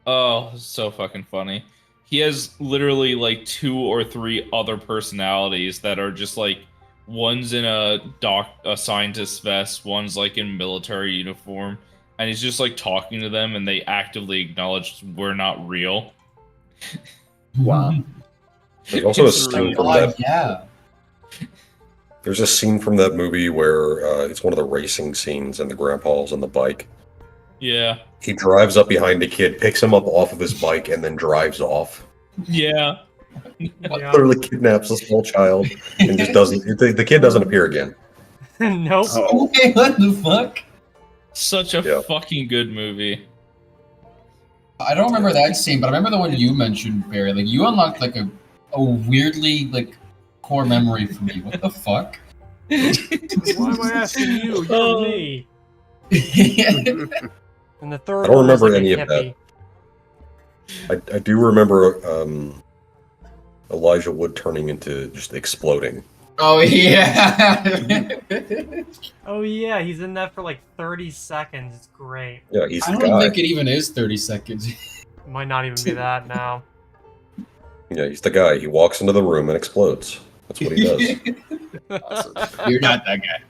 Oh, so fucking funny. He has literally like 2 or 3 other personalities that are just like, one's in a scientist vest, one's like in military uniform, and he's just like talking to them, and they actively acknowledge we're not real. Wow. There's also a It's scene really from God, that. yeah. There's a scene from that movie where it's one of the racing scenes, and the grandpa's on the bike. Yeah. He drives up behind a kid, picks him up off of his bike, and then drives off. Yeah. Yeah. Literally kidnaps a small child and just doesn't. The kid doesn't appear again. Nope. Oh, Okay, what the fuck? Such a Yeah. fucking good movie. I don't remember that scene, but I remember the one you mentioned, Barry. Like, you unlocked, like, a weirdly, like, core memory for me. What the fuck? Why am I asking you? You're me. And the third I don't one was remember like any a of that. hippie. I do remember Elijah Wood turning into just exploding. Oh yeah. Oh yeah, he's in that for like 30 seconds. It's great. Yeah, he's I the don't guy. think it even is 30 seconds. It might not even be that now. Yeah, he's the guy. He walks into the room and explodes. That's what he does. Awesome. You're not that guy.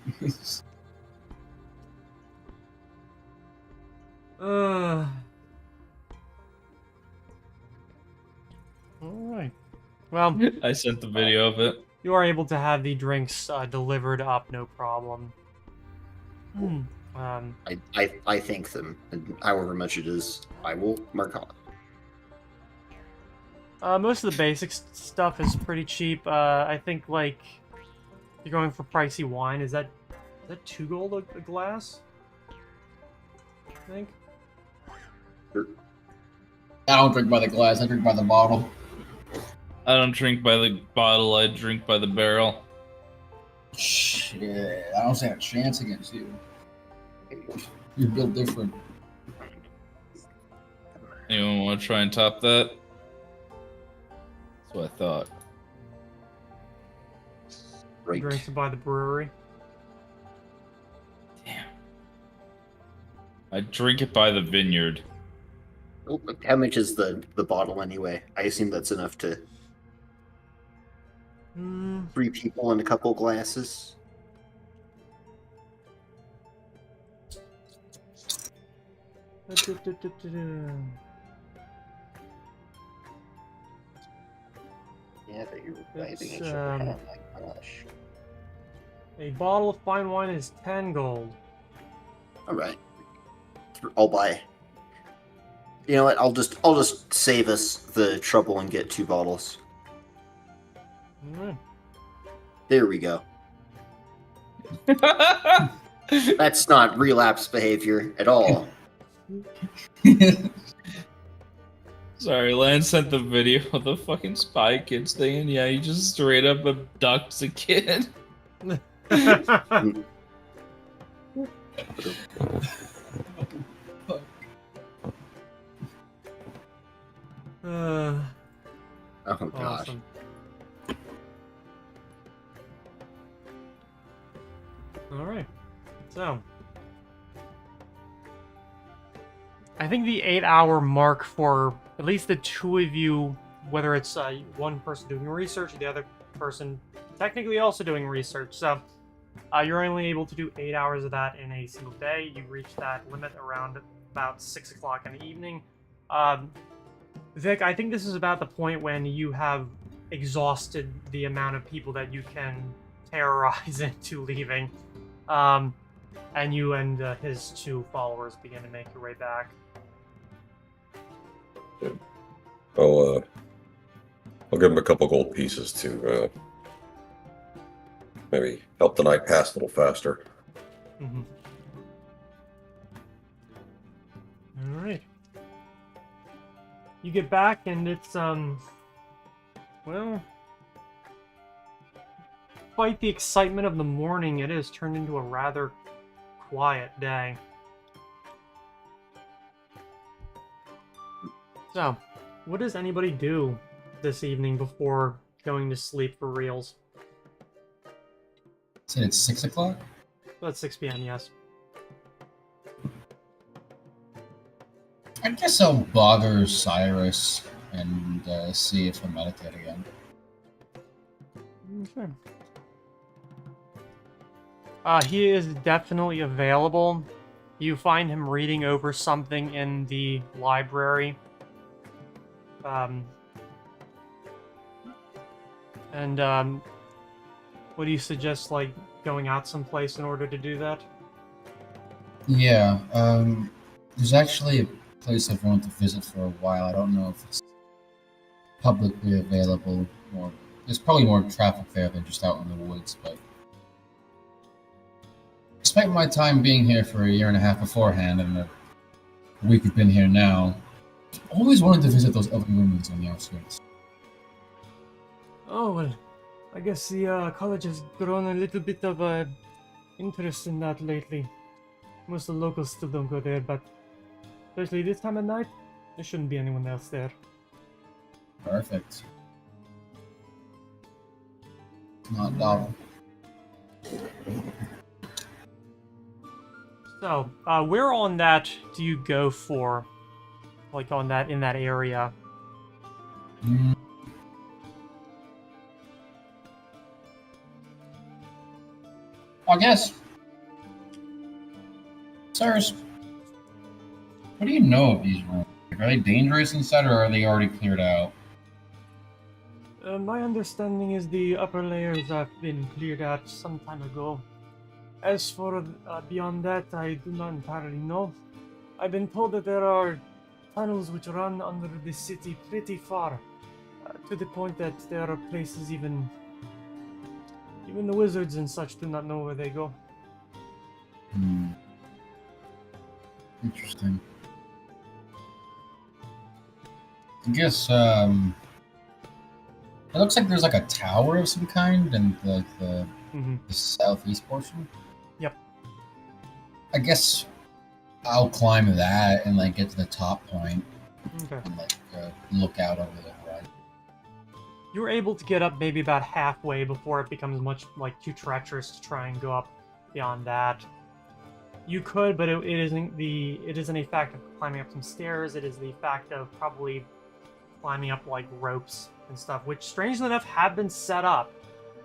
Alright. Well, I sent the video of it. you are able to have the drinks delivered up, no problem. I thank them, and however much it is, I will mark off. Most of the basic stuff is pretty cheap. I think, like, you're going for pricey wine. Is that 2 gold a glass? I think. I don't drink by the glass, I drink by the bottle. I don't drink by the bottle, I drink by the barrel. Shit, I don't stand a chance against you. You're built different. Anyone want to try and top that? That's what I thought. Right. Drinks by the brewery. Damn. I drink it by the vineyard. Oh, how much is the bottle anyway? I assume that's enough to 3 people and a couple glasses. Yeah, but you're writing It's, it. Oh my gosh. A bottle of fine wine is 10 gold. All right. I'll buy. You know what? I'll just save us the trouble and get 2 bottles. Alright. There we go. That's not relapse behavior at all. Sorry, Lance sent the video of the fucking Spy Kids thing, and yeah, he just straight up abducts a kid. Oh gosh. Awesome. Alright. So. I think the 8-hour mark for at least the 2 of you, whether it's one person doing research or the other person technically also doing research. So you're only able to do 8 hours of that in a single day. You reach that limit around about 6 o'clock in the evening. Vic, I think this is about the point when you have exhausted the amount of people that you can terrorize into leaving. And you and his 2 followers begin to make your way back. I'll give him a couple gold pieces to maybe help the night pass a little faster. Mm-hmm. Alright. You get back and it's, well, despite the excitement of the morning, it has turned into a rather quiet day. So, what does anybody do this evening before going to sleep for reals? Said it's 6 o'clock? That's 6 p.m., yes. I guess I'll bother Cyrus and see if he'll meditate again. Okay. He is definitely available. You find him reading over something in the library. What do you suggest, like, going out someplace in order to do that? Yeah, there's actually a place I've wanted to visit for a while. I don't know if it's publicly available, or there's probably more traffic there than just out in the woods, but despite my time being here for a year and a half beforehand and a week I've been here now, I've always wanted to visit those other ruins on the outskirts. Oh, well, I guess the college has grown a little bit of interest in that lately. Most of the locals still don't go there, but especially this time of night, there shouldn't be anyone else there. Perfect. Not novel. So, where on that do you go for? Like on that, in that area? I guess. Sirs, what do you know of these rooms? Like, are they dangerous inside, or are they already cleared out? My understanding is the upper layers have been cleared out some time ago. As for beyond that, I do not entirely know. I've been told that there are tunnels which run under the city pretty far, to the point that there are places even the wizards and such do not know where they go. Interesting. I guess, it looks like there's like a tower of some kind in the southeast portion. Yep. I guess I'll climb that and like get to the top point Okay. and like look out over the horizon. You were able to get up maybe about halfway before it becomes much like too treacherous to try and go up beyond that. You could, but it isn't a fact of climbing up some stairs. It is the fact of probably climbing up like ropes and stuff, which strangely enough have been set up.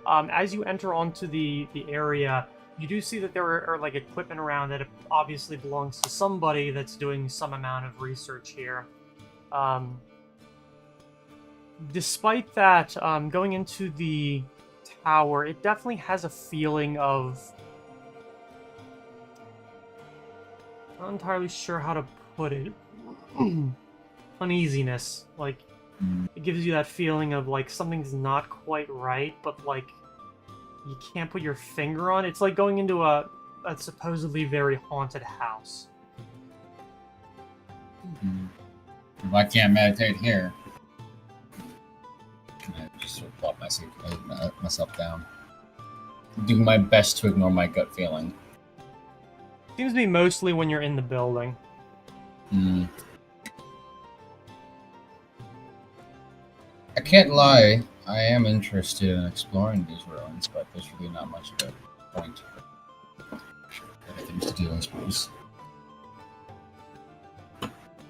As you enter onto the area, you do see that there are like equipment around that obviously belongs to somebody that's doing some amount of research here. Despite that, going into the tower, it definitely has a feeling of... I'm not entirely sure how to put it. Uneasiness. Like, it gives you that feeling of, like, something's not quite right, but, like, you can't put your finger on it. It's like going into a supposedly very haunted house. If I can't meditate here, I just sort of plop myself down. Doing my best to ignore my gut feeling. Seems to be mostly when you're in the building. I can't lie, I am interested in exploring these ruins, but there's really not much of a point. Other things to do, I suppose.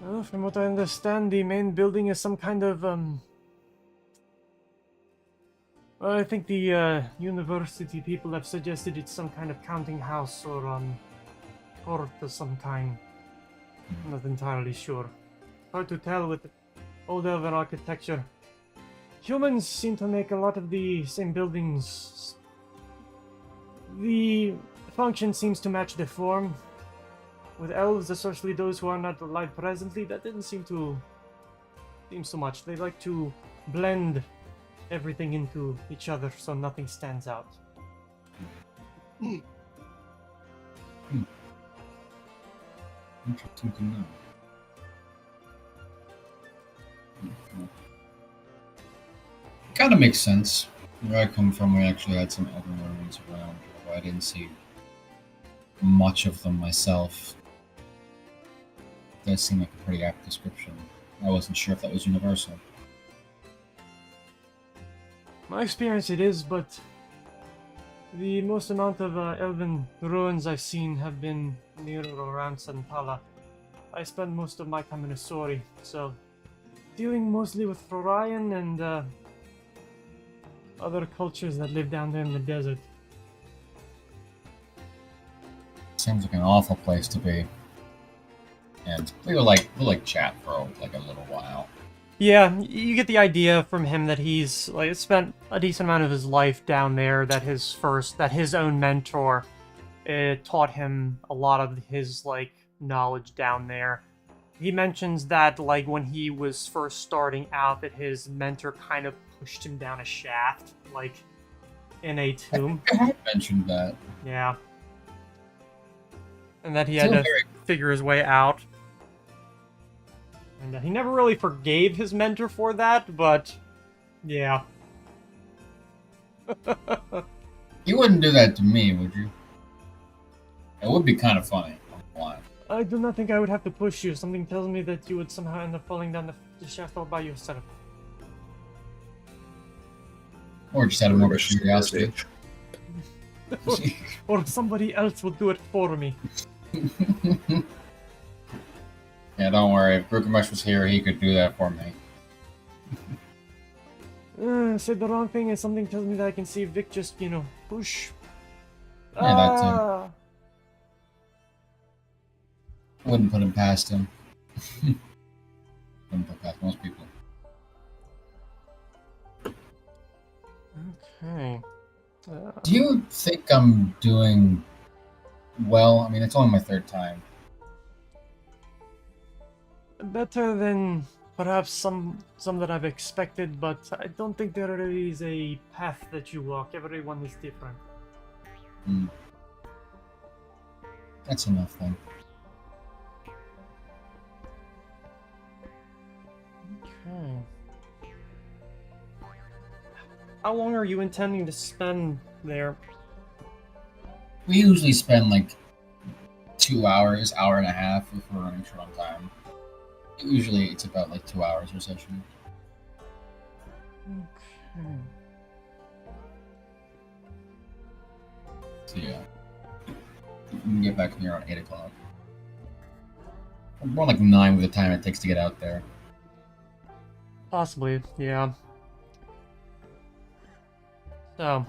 Well, from what I understand, the main building is some kind of, well, I think the, university people have suggested it's some kind of counting house or, court of some kind. I'm not entirely sure. Hard to tell with old elven architecture. Humans seem to make a lot of the same buildings. The function seems to match the form. With elves, especially those who are not alive presently, that didn't seem so much. They like to blend everything into each other so nothing stands out. Interesting to know. Kind of makes sense. Where I come from, we actually had some elven ruins around, although I didn't see much of them myself. It does seem like a pretty apt description. I wasn't sure if that was universal. My experience it is, but the most amount of elven ruins I've seen have been near or around Santala. I spend most of my time in Asori, so dealing mostly with Florian and other cultures that live down there in the desert. Seems like an awful place to be. And we'll chat for like a little while. Yeah, you get the idea from him that he's like spent a decent amount of his life down there. That his own mentor taught him a lot of his like knowledge down there. He mentions that like when he was first starting out, that his mentor kind of pushed him down a shaft, like in a tomb. I had mentioned that. Yeah, and that he had to figure his way out. And he never really forgave his mentor for that, but yeah. You wouldn't do that to me, would you? It would be kind of funny. I do not think I would have to push you. Something tells me that you would somehow end up falling down the shaft all by yourself. Or just out of more curiosity. Or somebody else will do it for me. Yeah, don't worry. If Gilgamesh was here, he could do that for me. Said the wrong thing and something tells me that I can see Vic just, push. Yeah, that too. Wouldn't put him past him. Wouldn't put past most people. Okay. Do you think I'm doing well? I mean, it's only my third time. Better than perhaps some that I've expected, but I don't think there is a path that you walk. Everyone is different. That's enough then. Okay. How long are you intending to spend there? We usually spend like 2 hours, hour and a half if we're running short on time. Usually it's about like 2 hours per session. Okay. So yeah. We can get back here around 8 o'clock. More like 9 with the time it takes to get out there. Possibly, yeah. So.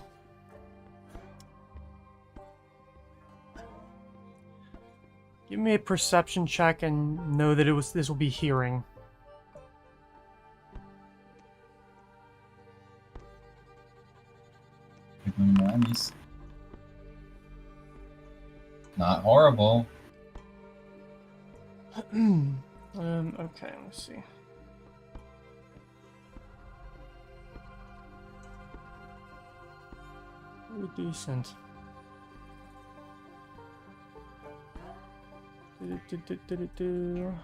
Give me a perception check and know that this will be hearing. Not horrible. Okay, let's see. Pretty decent. Do.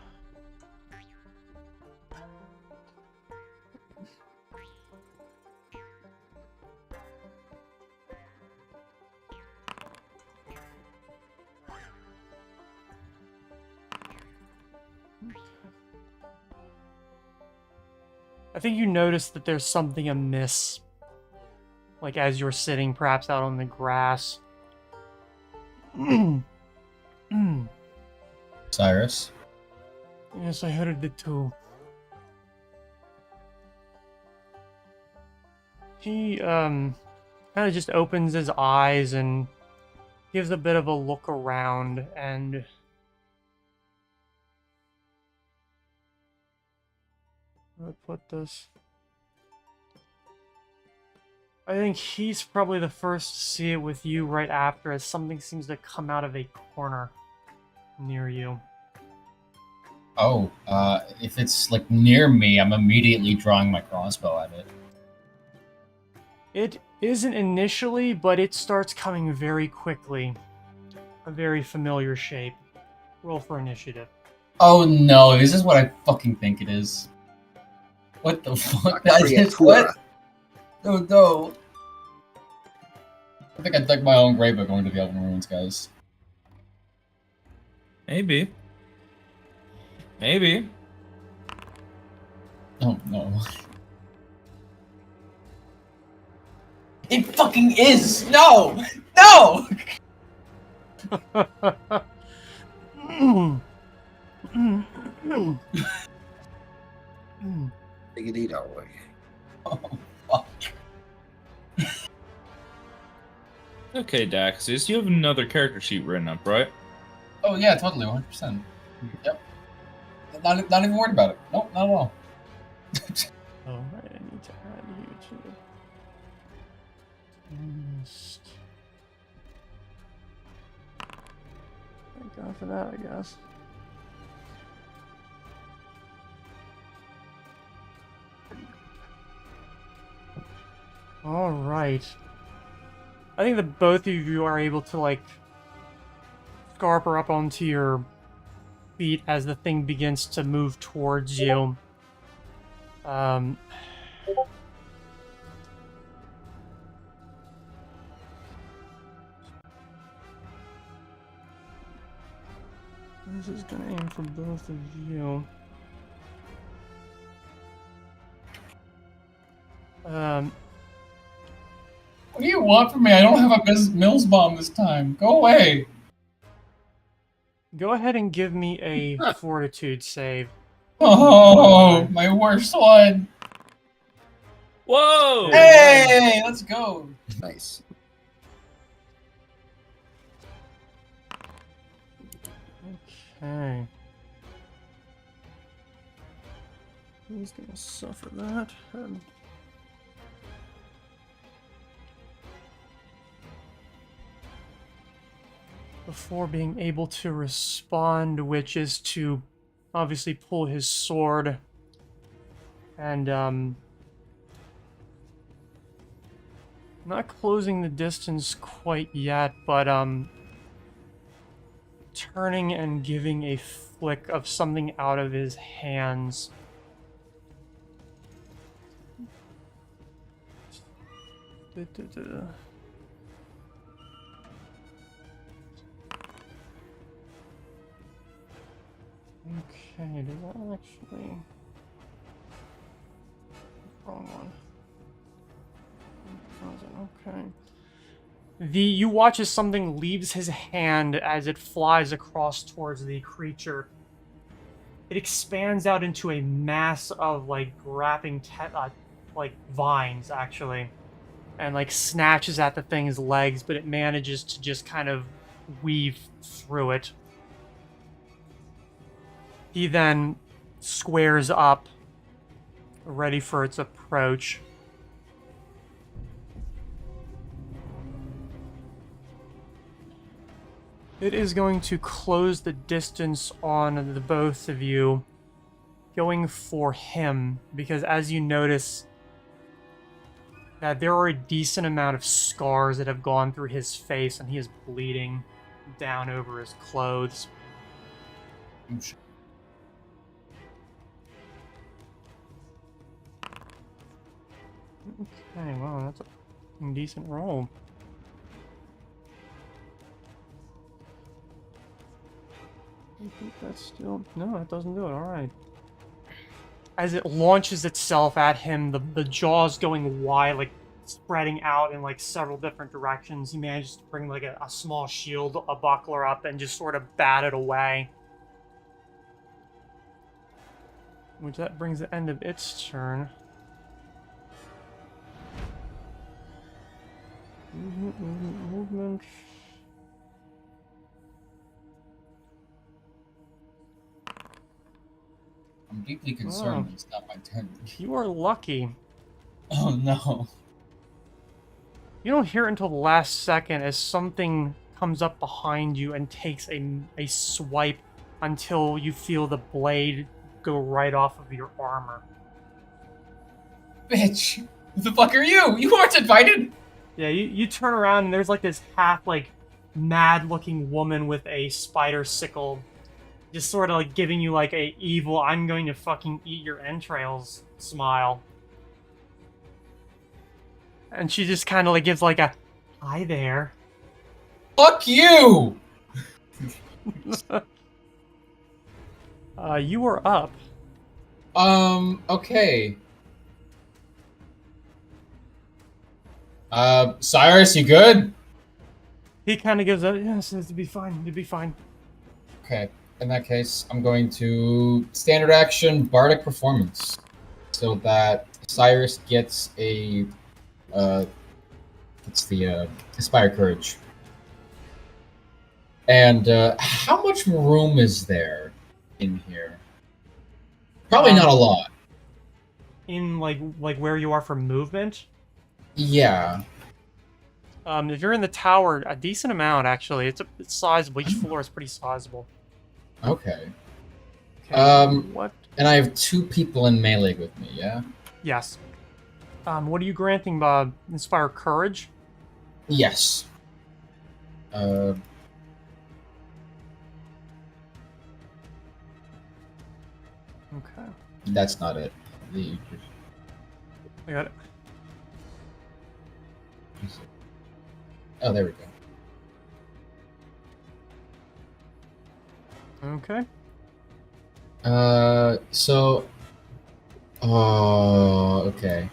I think you notice that there's something amiss. Like as you're sitting perhaps out on the grass. Cyrus? Yes, I heard it too. He, kind of just opens his eyes and gives a bit of a look around and... Where do I put this? I think he's probably the first to see it with you right after, as something seems to come out of a corner near you. Oh, if it's like near me, I'm immediately drawing my crossbow at it. It isn't initially, but it starts coming very quickly. A very familiar shape. Roll for initiative. Oh no, this is what I fucking think it is. What the fuck? I just, what? Oh no. I think I dug my own grave by going to the Elven Ruins, guys. Maybe. Maybe. Oh no. It fucking is! No! No! Take it eat our way. Oh, fuck. Okay, Daxis, you have another character sheet written up, right? Oh yeah, totally, 100%. Yep. Not even worried about it. Nope, not at all. Alright, I need to add you to the list. Thank God for that, I guess. Alright. I think that both of you are able to, like, scarper up onto your feet as the thing begins to move towards you. This is gonna aim for both of you. What do you want from me? I don't have a Mills bomb this time. Go away. Go ahead and give me a fortitude save. Oh, my worst one. Whoa! Hey, let's go. Nice. Okay. Who's gonna suffer that? Before being able to respond, which is to obviously pull his sword and not closing the distance quite yet, but turning and giving a flick of something out of his hands. Okay, did that actually... Wrong one. Okay. You watch as something leaves his hand as it flies across towards the creature. It expands out into a mass of like wrapping like vines actually, and like snatches at the thing's legs, but it manages to just kind of weave through it. He then squares up, ready for its approach. It is going to close the distance on the both of you, going for him, because as you notice that there are a decent amount of scars that have gone through his face, and he is bleeding down over his clothes. Okay, wow, that's a decent roll. I think that's still... No, that doesn't do it. Alright. As it launches itself at him, the jaws going wide, like, spreading out in, like, several different directions. He manages to bring, like, a small shield, a buckler up, and just sort of bat it away. Which that brings the end of its turn. Movement. I'm deeply concerned Wow. that it's not my turn. You are lucky. Oh no. You don't hear it until the last second as something comes up behind you and takes a swipe until you feel the blade go right off of your armor. Bitch! Who the fuck are you? You weren't invited! Yeah, you turn around and there's like this half like mad looking woman with a spider sickle just sort of like giving you like a evil I'm going to fucking eat your entrails smile. And she just kind of like gives like a hi there. Fuck you! You are up. Okay. Cyrus, you good? He kind of gives a yes, to be fine, to be fine. Okay. In that case, I'm going to standard action bardic performance, so that Cyrus gets a inspire courage. And how much room is there in here? Probably not a lot. In like where you are for movement. Yeah. If you're in the tower, a decent amount actually. It's sizable. Each floor is pretty sizable. Okay. Okay, what? And I have 2 people in melee with me, yeah? Yes. What are you granting, Inspire Courage? Yes. Okay. That's not it. I got it. Oh, there we go. Okay. So. Oh, okay.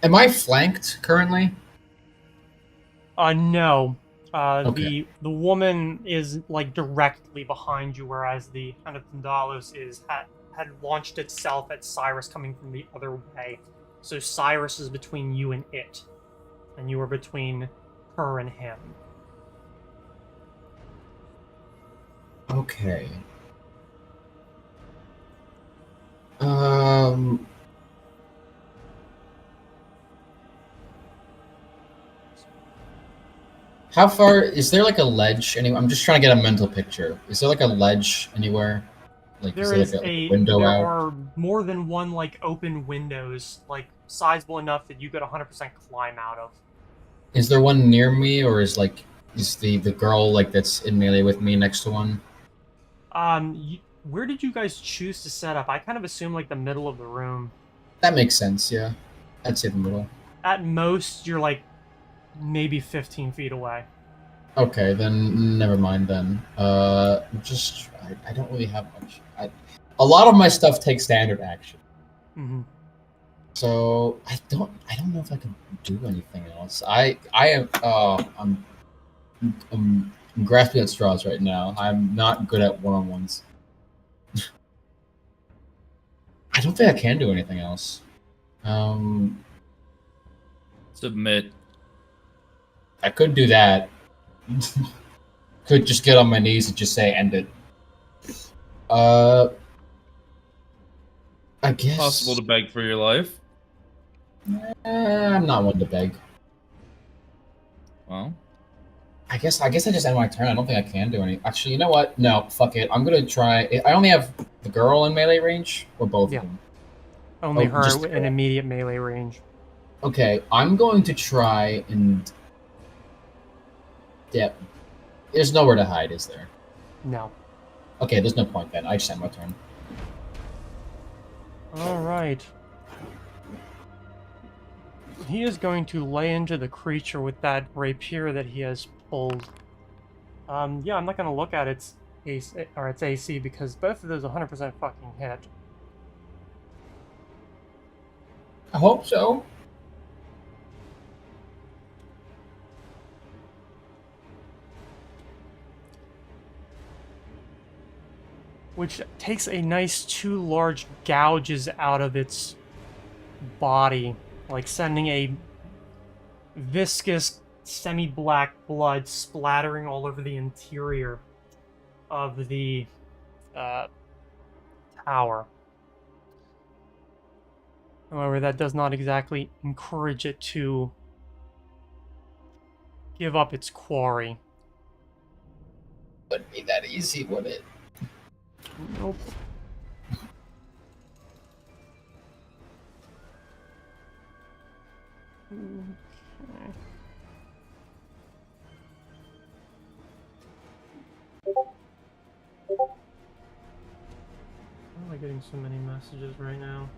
Am I flanked currently? No. Okay. The woman is like directly behind you, whereas the kind of Thandalos is had launched itself at Cyrus coming from the other way. So Cyrus is between you and it, and you are between her and him. Okay. Um. How far is there like a ledge? I'm just trying to get a mental picture. Is there like a ledge anywhere? Like, is There there like is a a window there out? are more than one like open windows, like sizable enough that you could 100% climb out of. Is there one near me, or is the girl like that's in melee with me next to one? Where did you guys choose to set up? I kind of assume like the middle of the room. That makes sense. Yeah, I'd say the middle. At most, you're like maybe 15 feet away. Okay, then never mind. Then just I don't really have much. A lot of my stuff takes standard action, Mm-hmm. so I don't know if I can do anything else. I am I'm grasping at straws right now. I'm not good at one-on-ones. I don't think I can do anything else. Um, Submit. I could do that. Could just get on my knees and just say end it. Uh, I Possible guess to beg for your life. I'm not one to beg. Well, I guess I just end my turn. I don't think I can do any. Actually, you know what? No, fuck it. I'm gonna try. I only have the girl in melee range, or both of Yeah, them. only Oh, just her the in girl. immediate melee range. Okay, I'm going to try and. Yeah, there's nowhere to hide, is there? No. Okay, there's no point then. I just end my turn. All right. He is going to lay into the creature with that rapier that he has pulled. Yeah, I'm not gonna look at its AC, or its AC because both of those 100% fucking hit. I hope so. Which takes a nice 2 large gouges out of its body, like sending a viscous, semi-black blood splattering all over the interior of the uh, tower. However, that does not exactly encourage it to give up its quarry. Wouldn't be that easy, would it? Nope. Okay. Why am I getting so many messages right now?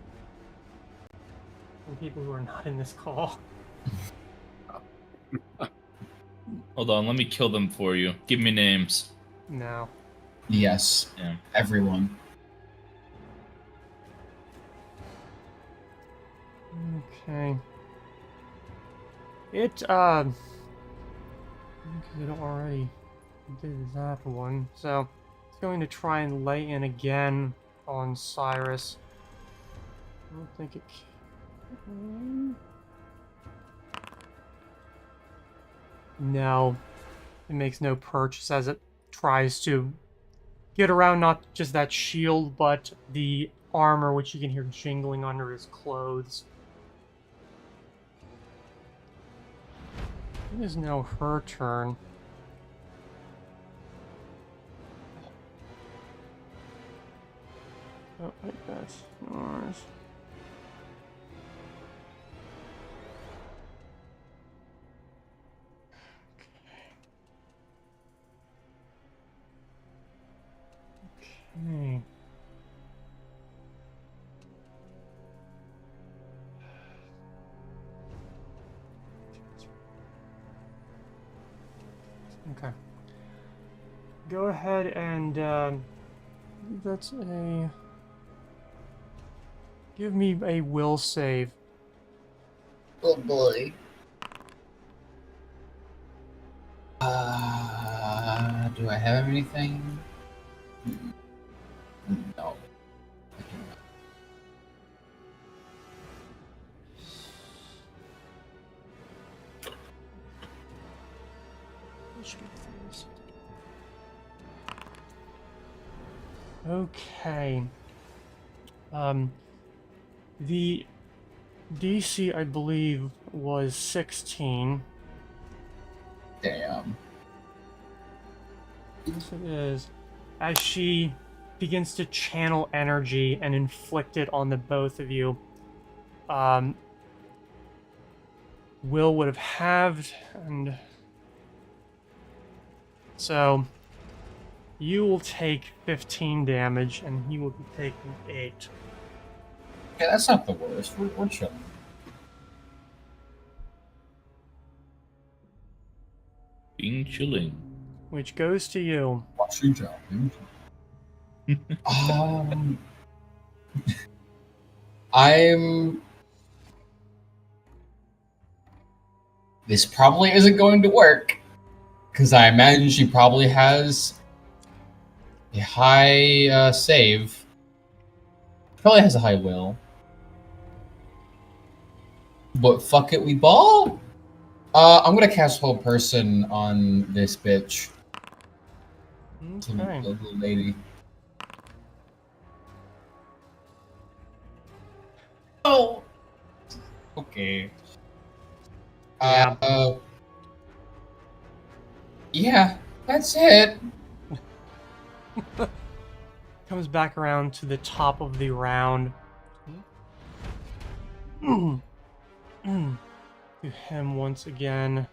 From people who are not in this call. hold on. Let me kill them for you. Give me names. No. Yes, Yeah. everyone. Okay. It already did that one, so it's going to try and lay in again on Cyrus. I don't think it can. No, it makes no purchase as it tries to get around not just that shield, but the armor, which you can hear jingling under his clothes. It is now her turn. Oh, wait, that's yours. Okay. Okay. Go ahead and that's a. Give me a will save. Oh boy. Do I have anything? No. I do not. Okay. The DC, I believe, was 16. Damn. Yes, it is. As she begins to channel energy and inflict it on the both of you, Will would have halved, and so you will take 15 damage, and he will be taking 8. Okay, that's not the worst. We're chilling. Being chilling. Which goes to you. Watching job. I'm. This probably isn't going to work because I imagine she probably has a high save. Probably has a high will. But fuck it, we ball. I'm gonna cast Whole Person on this bitch. Okay. Little lady. Oh. Okay. Yeah. Yeah, that's it. Comes back around to the top of the round. To him once again.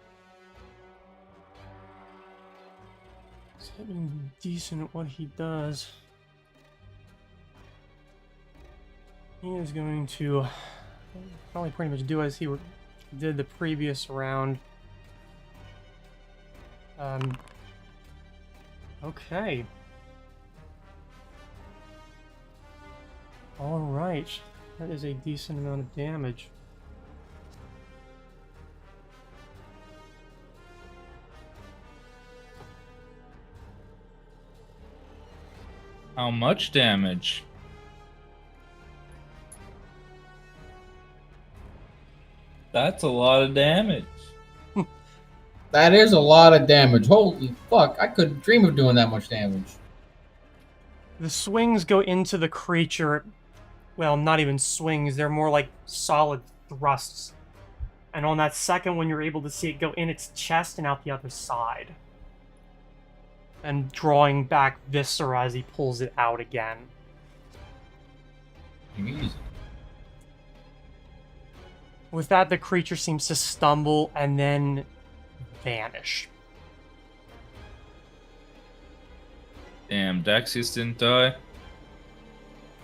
He's getting decent at what he does. He is going to probably pretty much do as he did the previous round. Okay. All right. That is a decent amount of damage. How much damage? That's a lot of damage. That is a lot of damage. Holy fuck, I couldn't dream of doing that much damage. The swings go into the creature. Well, not even swings. They're more like solid thrusts. And on that second one, you're able to see it go in its chest and out the other side. And drawing back viscera as he pulls it out again. Easy. With that, the creature seems to stumble and then vanish. Damn, Daxius didn't die.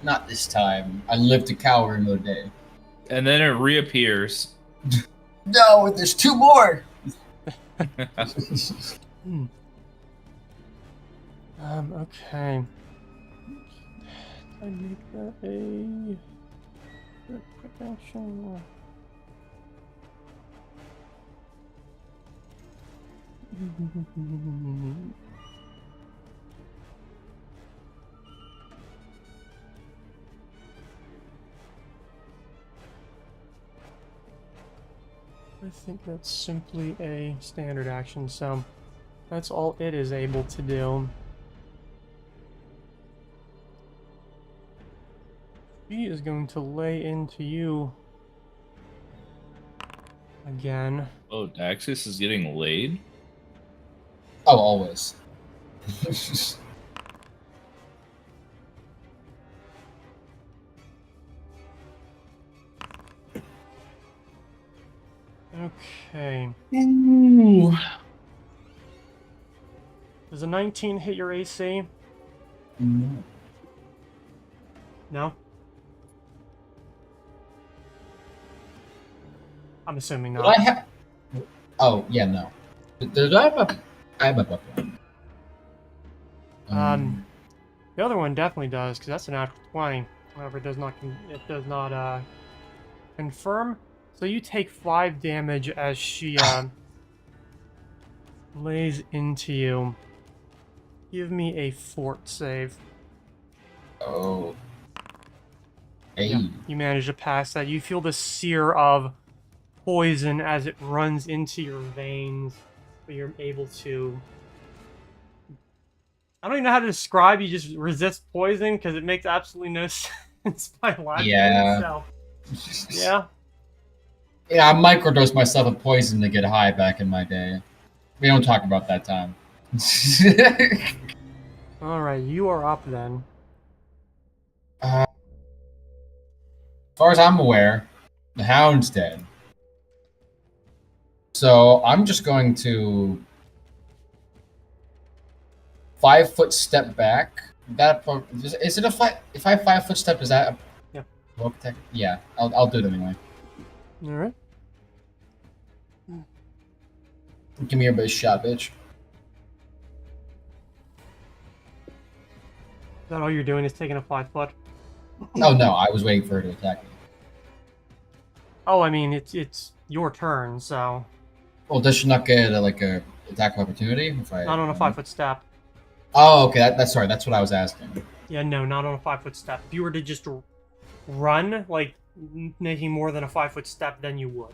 Not this time. I live to cower another day. And then it reappears. No, there's two more. Okay. I make that a quick action. I think that's simply a standard action, so that's all it is able to do. He is going to lay into you again. Oh, Daxius is getting laid? Oh, always. Okay. Ooh. Does a 19 hit your AC? No. No? I'm assuming Did not. I have? Oh, yeah, no. Did I have a I have a book one. The other one definitely does, because that's an natural 20. However, it does not confirm. So you take 5 damage as she lays into you. Give me a fort save. Oh. Hey. Yeah, you manage to pass that. You feel the sear of poison as it runs into your veins, but you're able to... I don't even know how to describe. You just resist poison because it makes absolutely no sense biologically. Yeah. So, yeah. Yeah, I microdosed myself with poison to get high back in my day. We don't talk about that time. All right, you are up then. As far as I'm aware, the hound's dead. So I'm just going to 5-foot step back. That is it a five? If I 5-foot step, is that a Yeah. Rope tech? Yeah, I'll do it anyway. All right. Give me your best shot, bitch. Is that all you're doing is taking a 5-foot? Oh no, I was waiting for her to attack me. Oh, I mean, it's your turn, so Well, does she not get a attack of opportunity if I? not on a 5-foot step. Oh, okay. That's sorry. That's what I was asking. Yeah, no, not on a 5-foot step. If you were to just run, like making more than a 5-foot step, then you would.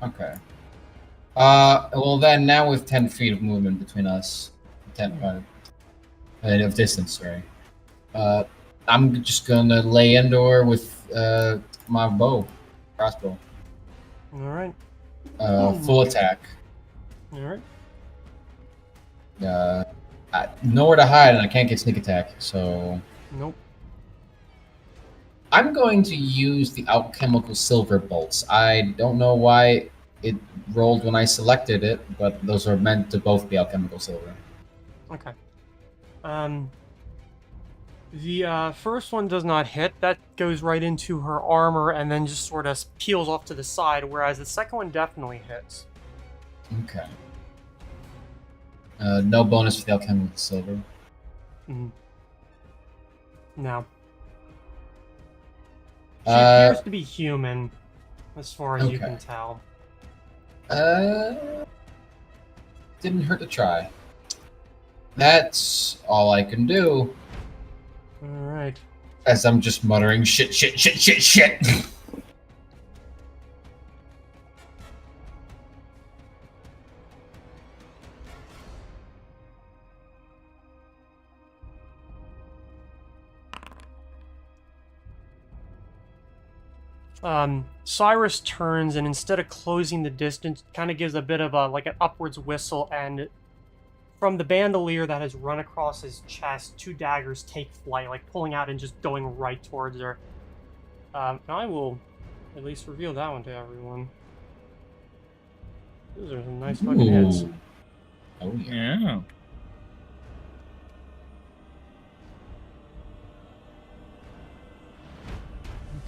Okay. Well then, now with 10 feet of movement between us, 10 of distance, sorry. I'm just gonna lay indoor with my crossbow. All right. Full attack. All right. Nowhere to hide, and I can't get sneak attack, so Nope. I'm going to use the alchemical silver bolts. I don't know why it rolled when I selected it, but those are meant to both be alchemical silver. Okay. The first one does not hit. That goes right into her armor and then just sort of peels off to the side, whereas the second one definitely hits. Okay. No bonus for the alchemical silver. No. She appears to be human, as far as you okay. can tell. Didn't hurt to try. That's all I can do. Alright. As I'm just muttering shit, shit, shit, shit, shit. Cyrus turns and instead of closing the distance, kind of gives a bit of like an upwards whistle, and from the bandolier that has run across his chest, 2 daggers take flight, like pulling out and just going right towards her. I will at least reveal that one to everyone. Those are some nice fucking hits. Oh Yeah.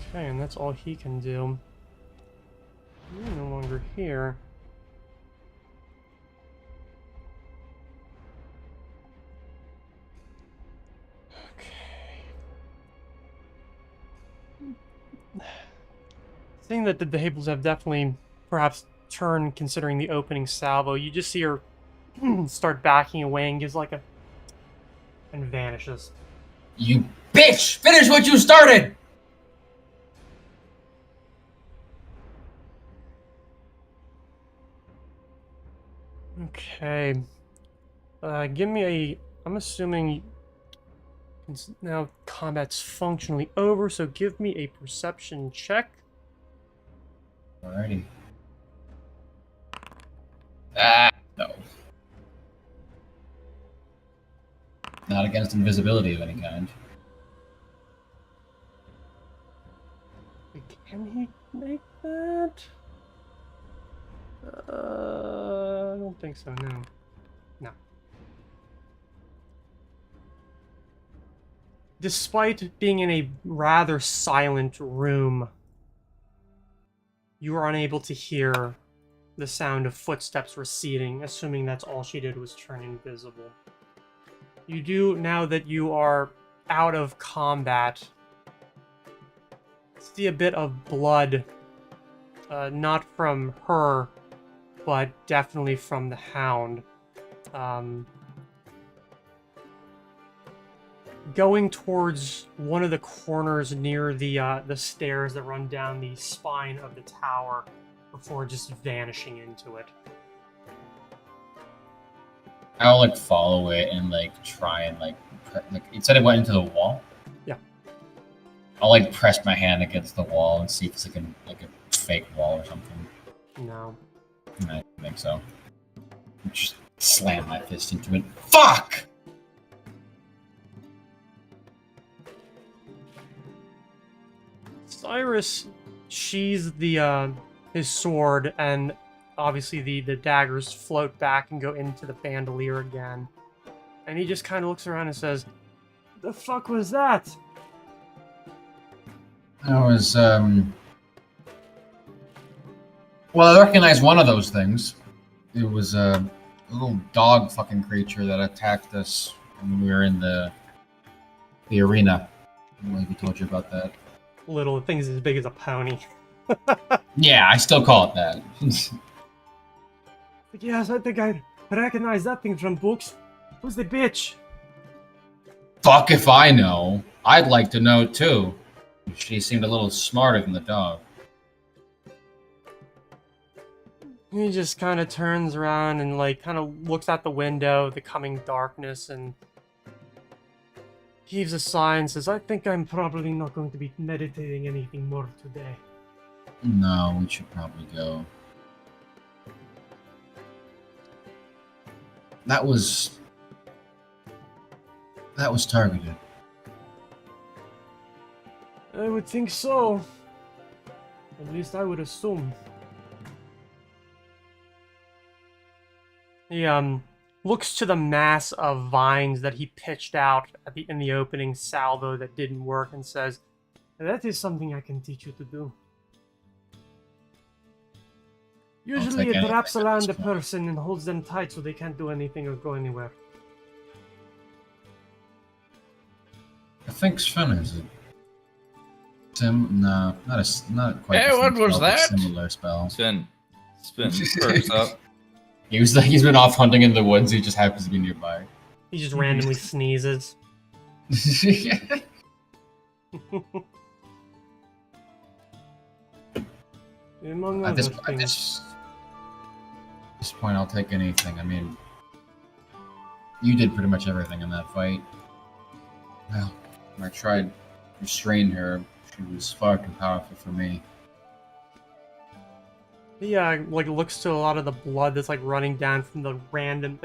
Okay, and that's all he can do. You're no longer here. Okay. Seeing that the tables have definitely perhaps turned considering the opening salvo, you just see her start backing away and gives like a... and vanishes. You bitch! Finish what you started! Okay. Give me a... I'm assuming now combat's functionally over, so give me a perception check. Alrighty. No. Not against invisibility of any kind. Can he make that? I don't think so, no. No. Despite being in a rather silent room, you are unable to hear the sound of footsteps receding, assuming that's all she did was turn invisible. You do, now that you are out of combat, see a bit of blood, not from her, but definitely from the hound. Going towards one of the corners near the stairs that run down the spine of the tower before just vanishing into it. I'll like follow it and like try and like it said it went into the wall. Yeah. I'll like press my hand against the wall and see if it's like a fake wall or something. No. I don't think so. Just slam my fist into it. Fuck! Cyrus sheathes his sword, and obviously the daggers float back and go into the bandolier again. And he just kind of looks around and says, "The fuck was that?" That was well, I recognize one of those things. It was a little dog fucking creature that attacked us when we were in the arena. I don't know if he told you about that. Little things as big as a pony. Yeah, I still call it that. Yes, I think I recognize that thing from books. Who's the bitch? Fuck if I know. I'd like to know too. She seemed a little smarter than the dog. He just kind of turns around and like kind of looks out the window, the coming darkness, and heaves a sigh and says, "I think I'm probably not going to be meditating anything more today." No, we should probably go. That was targeted. I would think so. At least I would assume. He looks to the mass of vines that he pitched out in the opening salvo that didn't work and says, "That is something I can teach you to do. Usually take it wraps anything at around this the point. person and holds them tight so they can't do anything or go anywhere." I think Sven is it. No, not quite. Hey, the same what was spell, but that? Similar spell. Spin perks up. He's been off hunting in the woods. He just happens to be nearby. He just randomly sneezes. Among At other this things. point, I'll take anything. I mean, you did pretty much everything in that fight. Well, when I tried to restrain her, she was far too powerful for me. Yeah, like looks to a lot of the blood that's like running down from the random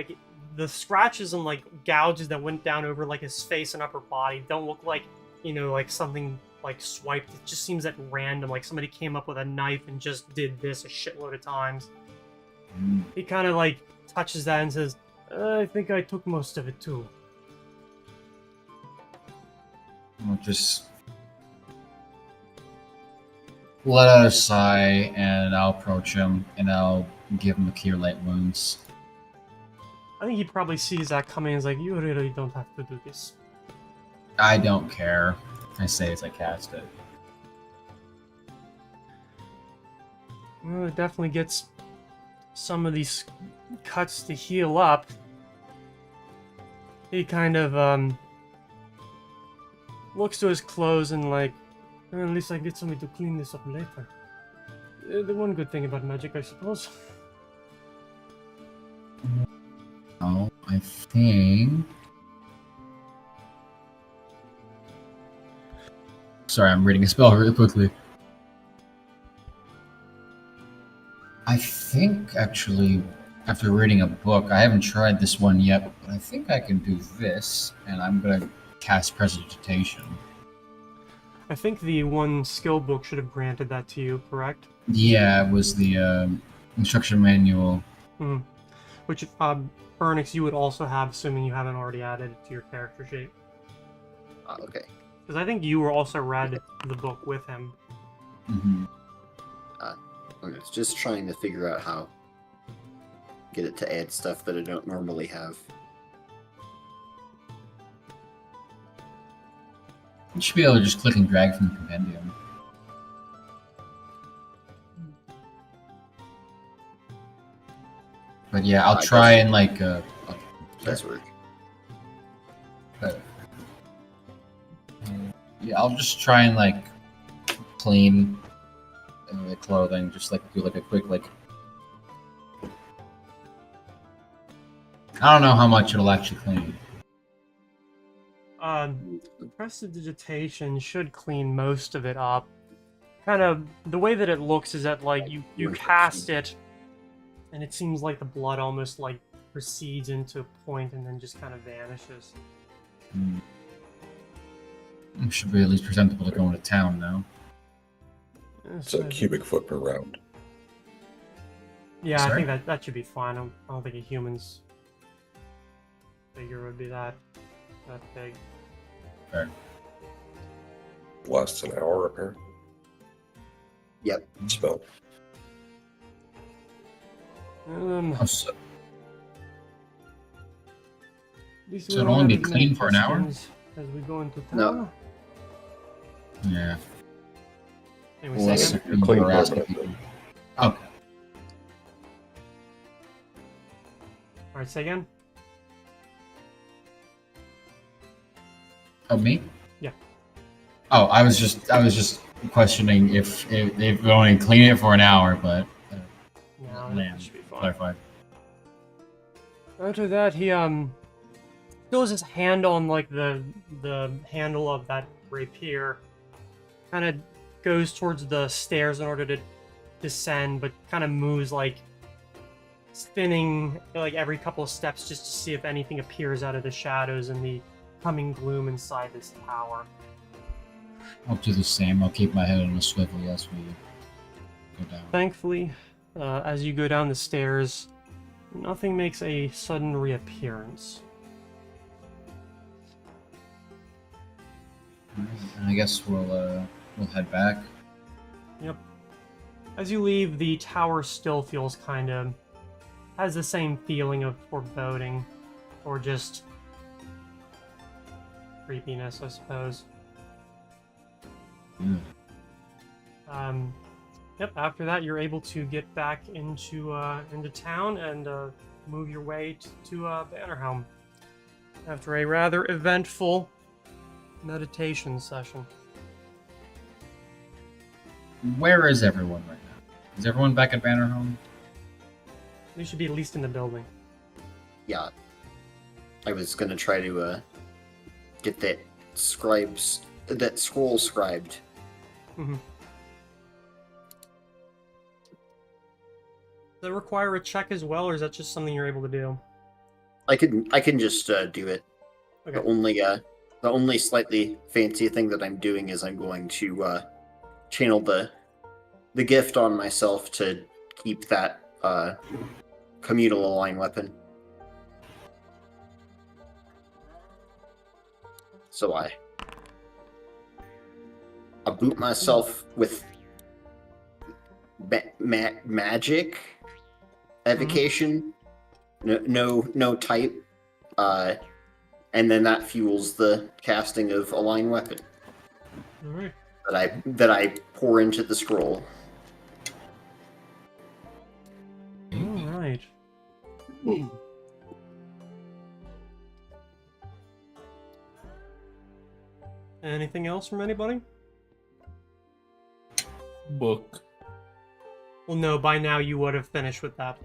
the scratches and like gouges that went down over like his face and upper body don't look like, you know, like something like swiped. It just seems at random, like somebody came up with a knife and just did this a shitload of times. Mm. He kind of like touches that and says, "I think I took most of it too." I'll just let out a sigh, and I'll approach him, and I'll give him the cure light wounds. I think he probably sees that coming and is like, "You really don't have to do this." I don't care. I say as I cast it. Well, it definitely gets some of these cuts to heal up. He kind of looks to his clothes and like, "Well, at least I get somebody to clean this up later." The one good thing about magic, I suppose. Oh, I think. Sorry, I'm reading a spell really quickly. I think, actually, after reading a book, I haven't tried this one yet, but I think I can do this, and I'm gonna cast Prestidigitation. I think the one skill book should have granted that to you, correct? Yeah, it was the instruction manual. Hmm. Which, Burnix, you would also have, assuming you haven't already added it to your character sheet. Okay. Because I think you were also read the book with him. Mm-hmm. I was just trying to figure out how get it to add stuff that I don't normally have. You should be able to just click and drag from the compendium. But yeah, I'll I try guess- and like Does work. yeah, I'll just try and like clean the clothing, just like do like a quick like. I don't know how much it'll actually clean. Prestidigitation should clean most of it up. Kind of the way that it looks is that like you cast it, and it seems like the blood almost like proceeds into a point and then just kind of vanishes. It should be at least presentable to go into town now. It's a cubic foot per round. Yeah, I Sorry? think that should be fine. I don't think a human's figure would be that big. Lasts an hour, apparently. Yep. Spell. Oh, so, At least So we it'll don't only have be as many clean for an hour? questions as we go into town. No. yeah. Anyway, Well, say that's again? Clean harassing permanently. people. Okay. Alright, say again? Oh, me? Yeah. Oh, I was just questioning if we only clean it for an hour, but No, Man, that should be fine. clarified. After that, he throws his hand on like the handle of that rapier, kind of goes towards the stairs in order to descend, but kind of moves like spinning like every couple of steps just to see if anything appears out of the shadows and the coming gloom inside this tower. I'll do the same. I'll keep my head on a swivel as we go down. Thankfully, as you go down the stairs, nothing makes a sudden reappearance. I guess we'll head back. Yep. As you leave, the tower still feels kind of has the same feeling of foreboding, or just creepiness, I suppose. Yep. After that, you're able to get back into town and move your way to Bannerhelm after a rather eventful meditation session. Where is everyone right now? Is everyone back at Bannerhelm? You should be at least in the building. Yeah. I was gonna try to get that scroll scribed. Mm-hmm. Does that require a check as well, or is that just something you're able to do? I can just do it. Okay. The only slightly fancy thing that I'm doing is I'm going to channel the gift on myself to keep that communal align weapon. So I boot myself with magic evocation, no type, and then that fuels the casting of align weapon All right. that I pour into the scroll. All right. Anything else from anybody? Book. Well, no. By now, you would have finished with that.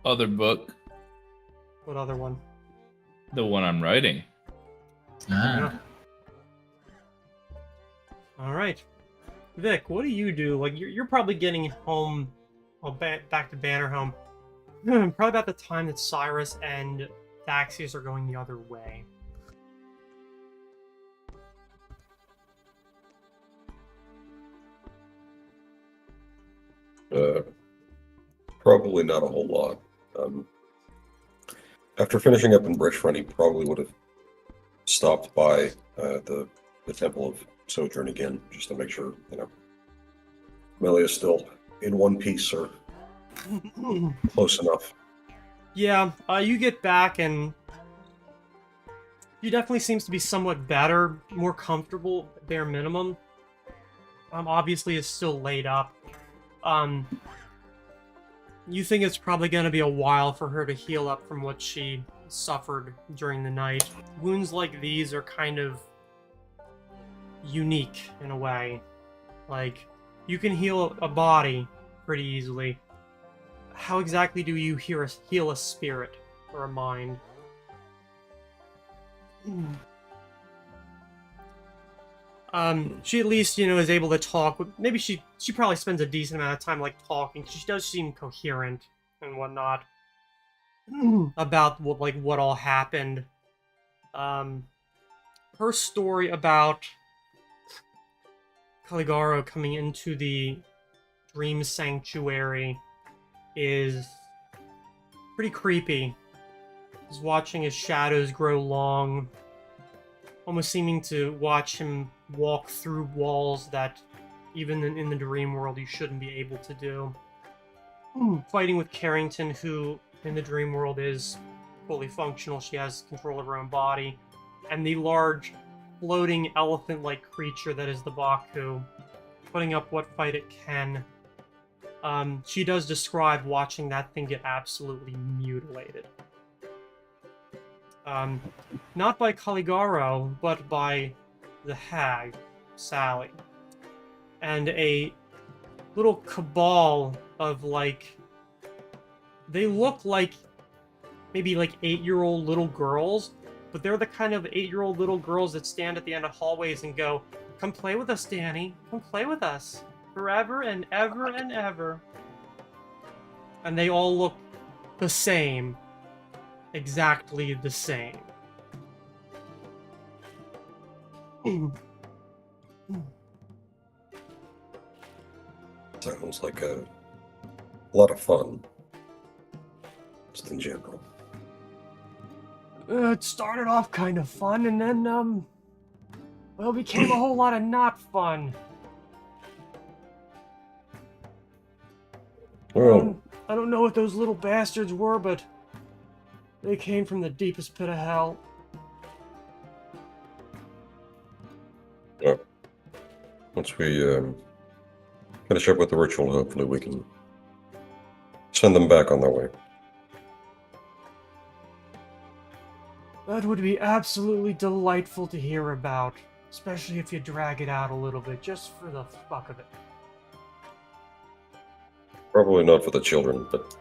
Other book. What other one? The one I'm writing. Ah. All right, Vic. What do you do? Like, you're probably getting home, well, back to Bannerhelm, probably about the time that Cyrus and Thaxius are going the other way. Probably not a whole lot. After finishing up in Bridgefront, he probably would have stopped by the Temple of Sojourn again, just to make sure, Melia's still in one piece or close enough. Yeah, you get back and she definitely seems to be somewhat better, more comfortable, bare minimum. Obviously is still laid up. You think it's probably gonna be a while for her to heal up from what she suffered during the night. Wounds like these are kind of unique in a way. Like, you can heal a body pretty easily. How exactly do you heal a spirit or a mind? She at least, is able to talk. Maybe she probably spends a decent amount of time, like, talking. She does seem coherent and whatnot about what all happened. Her story about Caligaro coming into the Dream Sanctuary is pretty creepy. Just watching his shadows grow long, almost seeming to watch him walk through walls that even in the dream world you shouldn't be able to do. Fighting with Carrington, who in the dream world is fully functional, she has control of her own body, and the large floating elephant-like creature that is the Baku, putting up what fight it can. She does describe watching that thing get absolutely mutilated. Not by Caligaro, but by the hag, Sally. And a little cabal of, they look like maybe 8-year-old little girls, but they're the kind of 8-year-old little girls that stand at the end of hallways and go, "Come play with us, Danny. Come play with us. Forever and ever and ever." And they all look the same. Exactly the same. Sounds like a lot of fun, just in general. It started off kind of fun, and then, well, it became a whole lot of not fun. Well, I don't know what those little bastards were, but they came from the deepest pit of hell. once we finish up with the ritual, hopefully we can send them back on their way. That would be absolutely delightful to hear about, especially if you drag it out a little bit, just for the fuck of it. Probably not for the children, but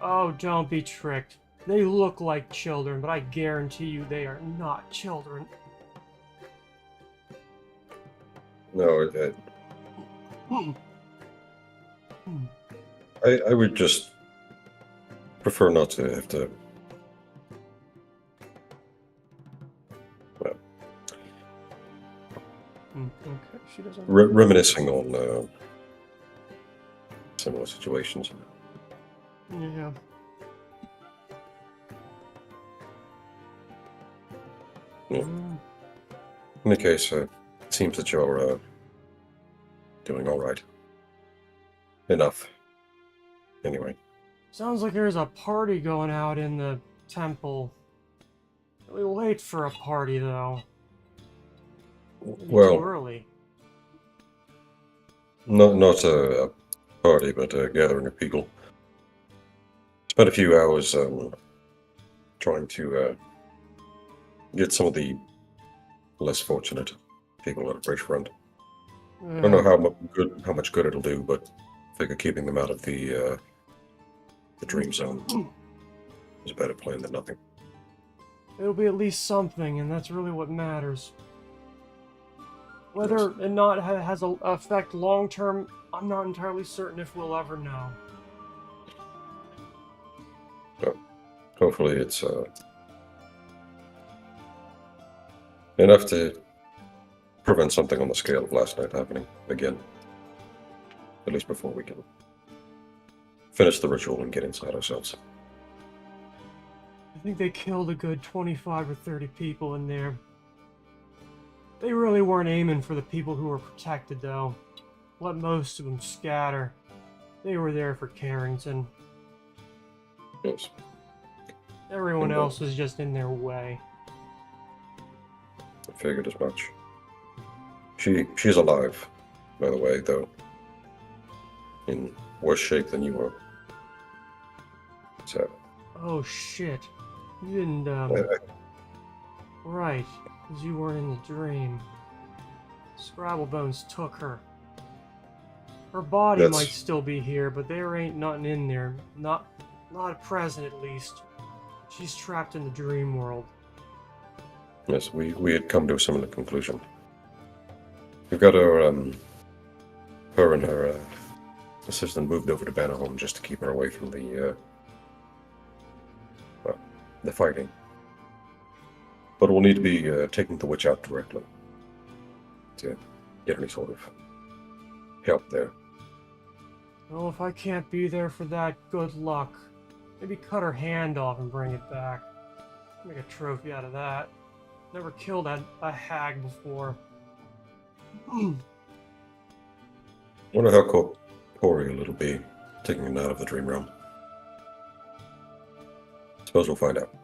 Oh, don't be tricked. They look like children, but I guarantee you they are not children. no, I would just prefer not to have to. Well, Okay, she doesn't. reminiscing on similar situations. Yeah. Yeah. Mm. In any case, it seems that you're doing all right. Enough. Anyway. Sounds like there's a party going out in the temple. Really late for a party, though. Maybe Well, too early. not a party, but a gathering of people. Spent a few hours trying to get some of the less fortunate people out of Bridgefront. I don't know how much good it'll do, but I figure keeping them out of the dream zone is a better plan than nothing. It'll be at least something, and that's really what matters. Whether or not it has an effect long term, I'm not entirely certain if we'll ever know. Hopefully it's enough to prevent something on the scale of last night happening again. At least before we can finish the ritual and get inside ourselves. I think they killed a good 25 or 30 people in there. They really weren't aiming for the people who were protected, though. Let most of them scatter. They were there for Carrington. Yes. Everyone And, else was just in their way. I figured as much. She's alive, by the way, though. In worse shape than you were. So, Oh shit. You didn't, Right, because you weren't in the dream. Scrabblebones took her. Her body That's- might still be here, but there ain't nothing in there. Not at present, at least. She's trapped in the dream world. yes, we had come to a similar conclusion. We've got her and her assistant moved over to Banner Home just to keep her away from the fighting. But we'll need to be taking the witch out directly to get any sort of help there. Well, if I can't be there for that, good luck. Maybe cut her hand off and bring it back. Make a trophy out of that. Never killed a hag before. Wonder how corporeal it'll be, taking him out of the dream realm. Suppose we'll find out.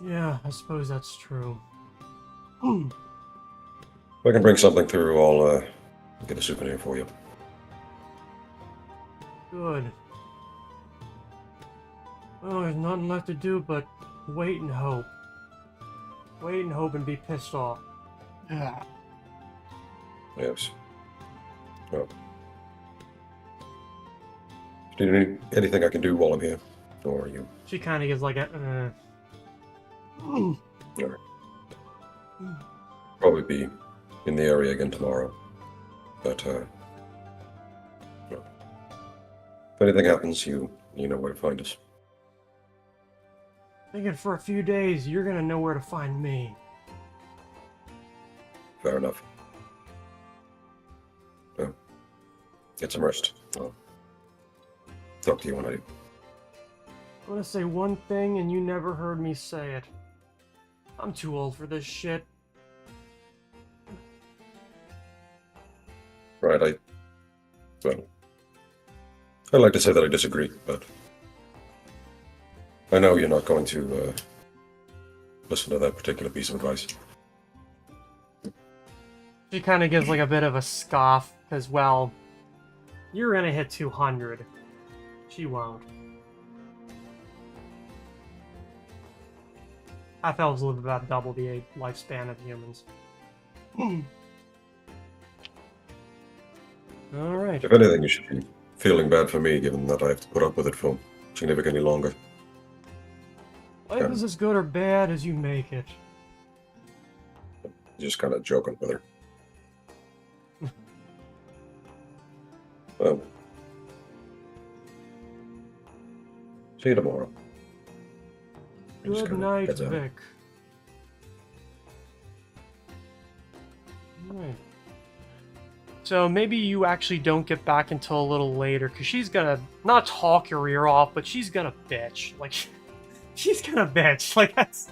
Yeah, I suppose that's true. If I can bring something through, I'll get a souvenir for you. Good. Well, there's nothing left to do but wait and hope. Wait and hope and be pissed off. Yeah. Yes. Well. Do you need anything I can do while I'm here? Or are you? She kind of gives like a. Alright. Probably be in the area again tomorrow. But, well, if anything happens, you know where to find us. Thinking for a few days, you're gonna know where to find me. Fair enough. Well, get some rest. I'll talk to you when I do. I'm gonna say one thing and you never heard me say it. I'm too old for this shit. Right, well, I'd like to say that I disagree, but I know you're not going to listen to that particular piece of advice. She kind of gives like a bit of a scoff, because, well, you're gonna hit 200. She won't. Half-elves live about double the lifespan of humans. Alright. If anything, you should be feeling bad for me, given that I have to put up with it for significantly longer. Life is as good or bad as you make it. Just kind of joking with her. Well, see you tomorrow. Just Good kinda night, heads out. Vic. Alright. So maybe you actually don't get back until a little later, because she's gonna not talk your ear off, but she's gonna bitch. Like, she's gonna bitch. Like, that's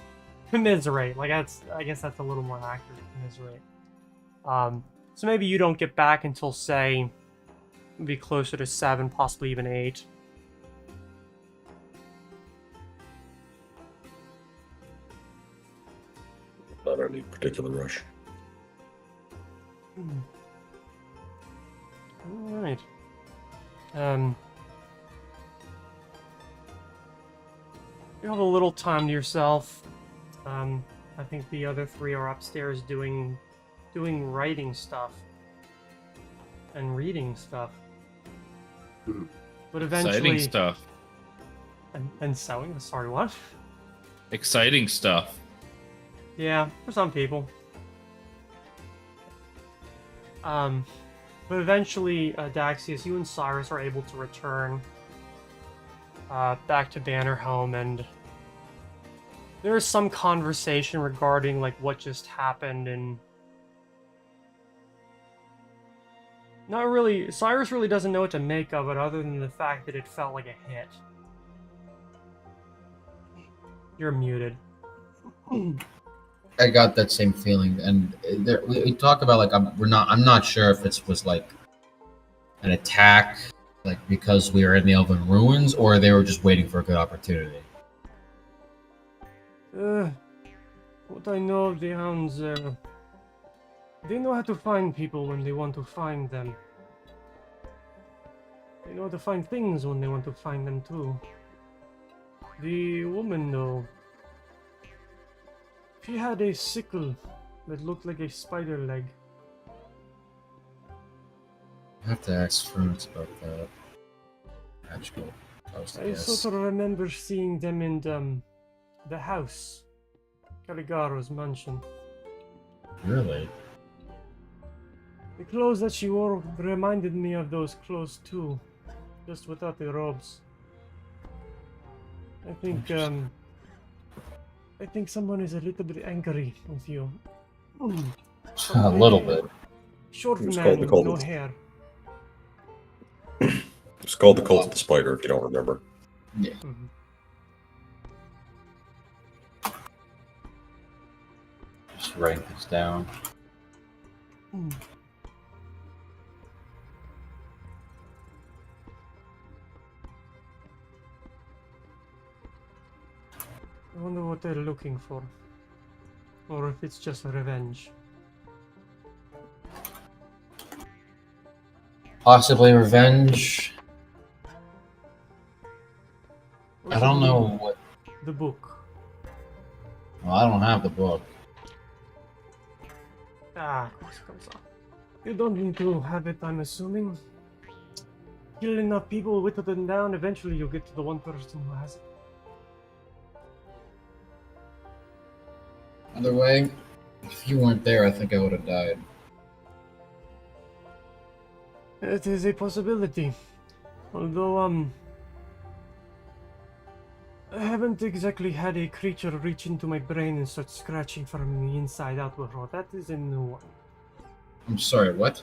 commiserate. Like, I guess that's a little more accurate, commiserate. So maybe you don't get back until, say, maybe closer to 7, possibly even 8. Not any particular rush. Alright. You have a little time to yourself. I think the other 3 are upstairs doing writing stuff. And reading stuff. But eventually... Exciting stuff. And sewing? Sorry, what? Exciting stuff. Yeah, for some people. But eventually, Daxius, you and Cyrus are able to return back to Banner Home, and there is some conversation regarding like what just happened, and not really. Cyrus really doesn't know what to make of it, other than the fact that it felt like a hit. You're muted. I got that same feeling, and we talk about like I'm not sure if it was like an attack Like because we are in the Elven ruins, or they were just waiting for a good opportunity? What I know of the hounds, they know how to find people when they want to find them. They know how to find things when they want to find them too. The woman, though, she had a sickle that looked like a spider leg. I have to ask Fruits about that. Magical post, I I guess. sort of remember seeing them in the house, Caligaro's mansion. Really? The clothes that she wore reminded me of those clothes too, just without the robes. I think someone is a little bit angry with you. A little bit. Short It was man called the with Cult no of the- hair. It's called the Cult of the Spider, if you don't remember. Yeah. Mhm. Just write this down. I wonder what they're looking for. Or if it's just revenge. Possibly revenge. Or I don't should know we- what. The book. Well, I don't have the book. Of course it comes up. You don't need to have it, I'm assuming. Kill enough people, whittle them down, eventually you'll get to the one person who has it. Either way, if you weren't there, I think I would have died. It is a possibility. Although, I haven't exactly had a creature reach into my brain and start scratching from the inside out before. That is a new one. I'm sorry, what?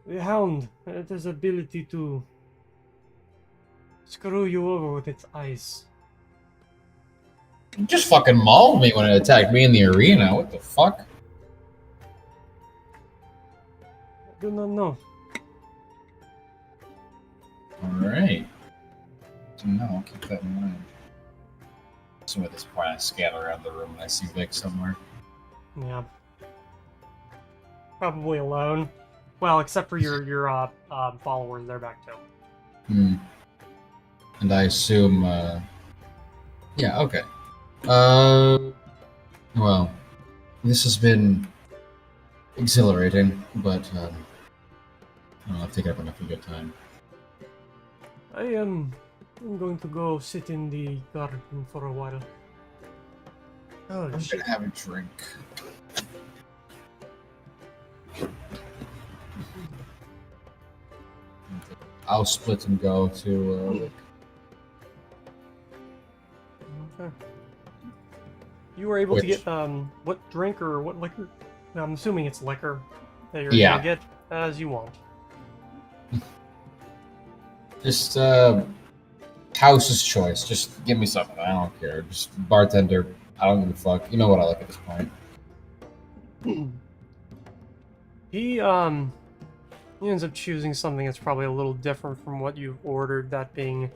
The hound, it has ability to screw you over with its eyes. It just fucking mauled me when it attacked me in the arena. What the fuck? I do not know. Alright. No, I'll keep that in mind. So at this point, I scan around the room and I see Vic somewhere. Yeah. Probably alone. Well, except for your followers, they're back too. Hmm. And I assume, yeah, okay. Well, this has been exhilarating, but, I don't know, I've taken up enough of your time. I'm going to go sit in the garden for a while. Oh, I'm gonna have a drink. I'll split and go to, Vic. okay. You were able to Which- get what drink or what liquor? I'm assuming it's liquor that you're Yeah. gonna get as you want. Just, house's choice. Just give me something. I don't care. Just bartender. I don't give a fuck. You know what I like at this point. He ends up choosing something that's probably a little different from what you've ordered, that being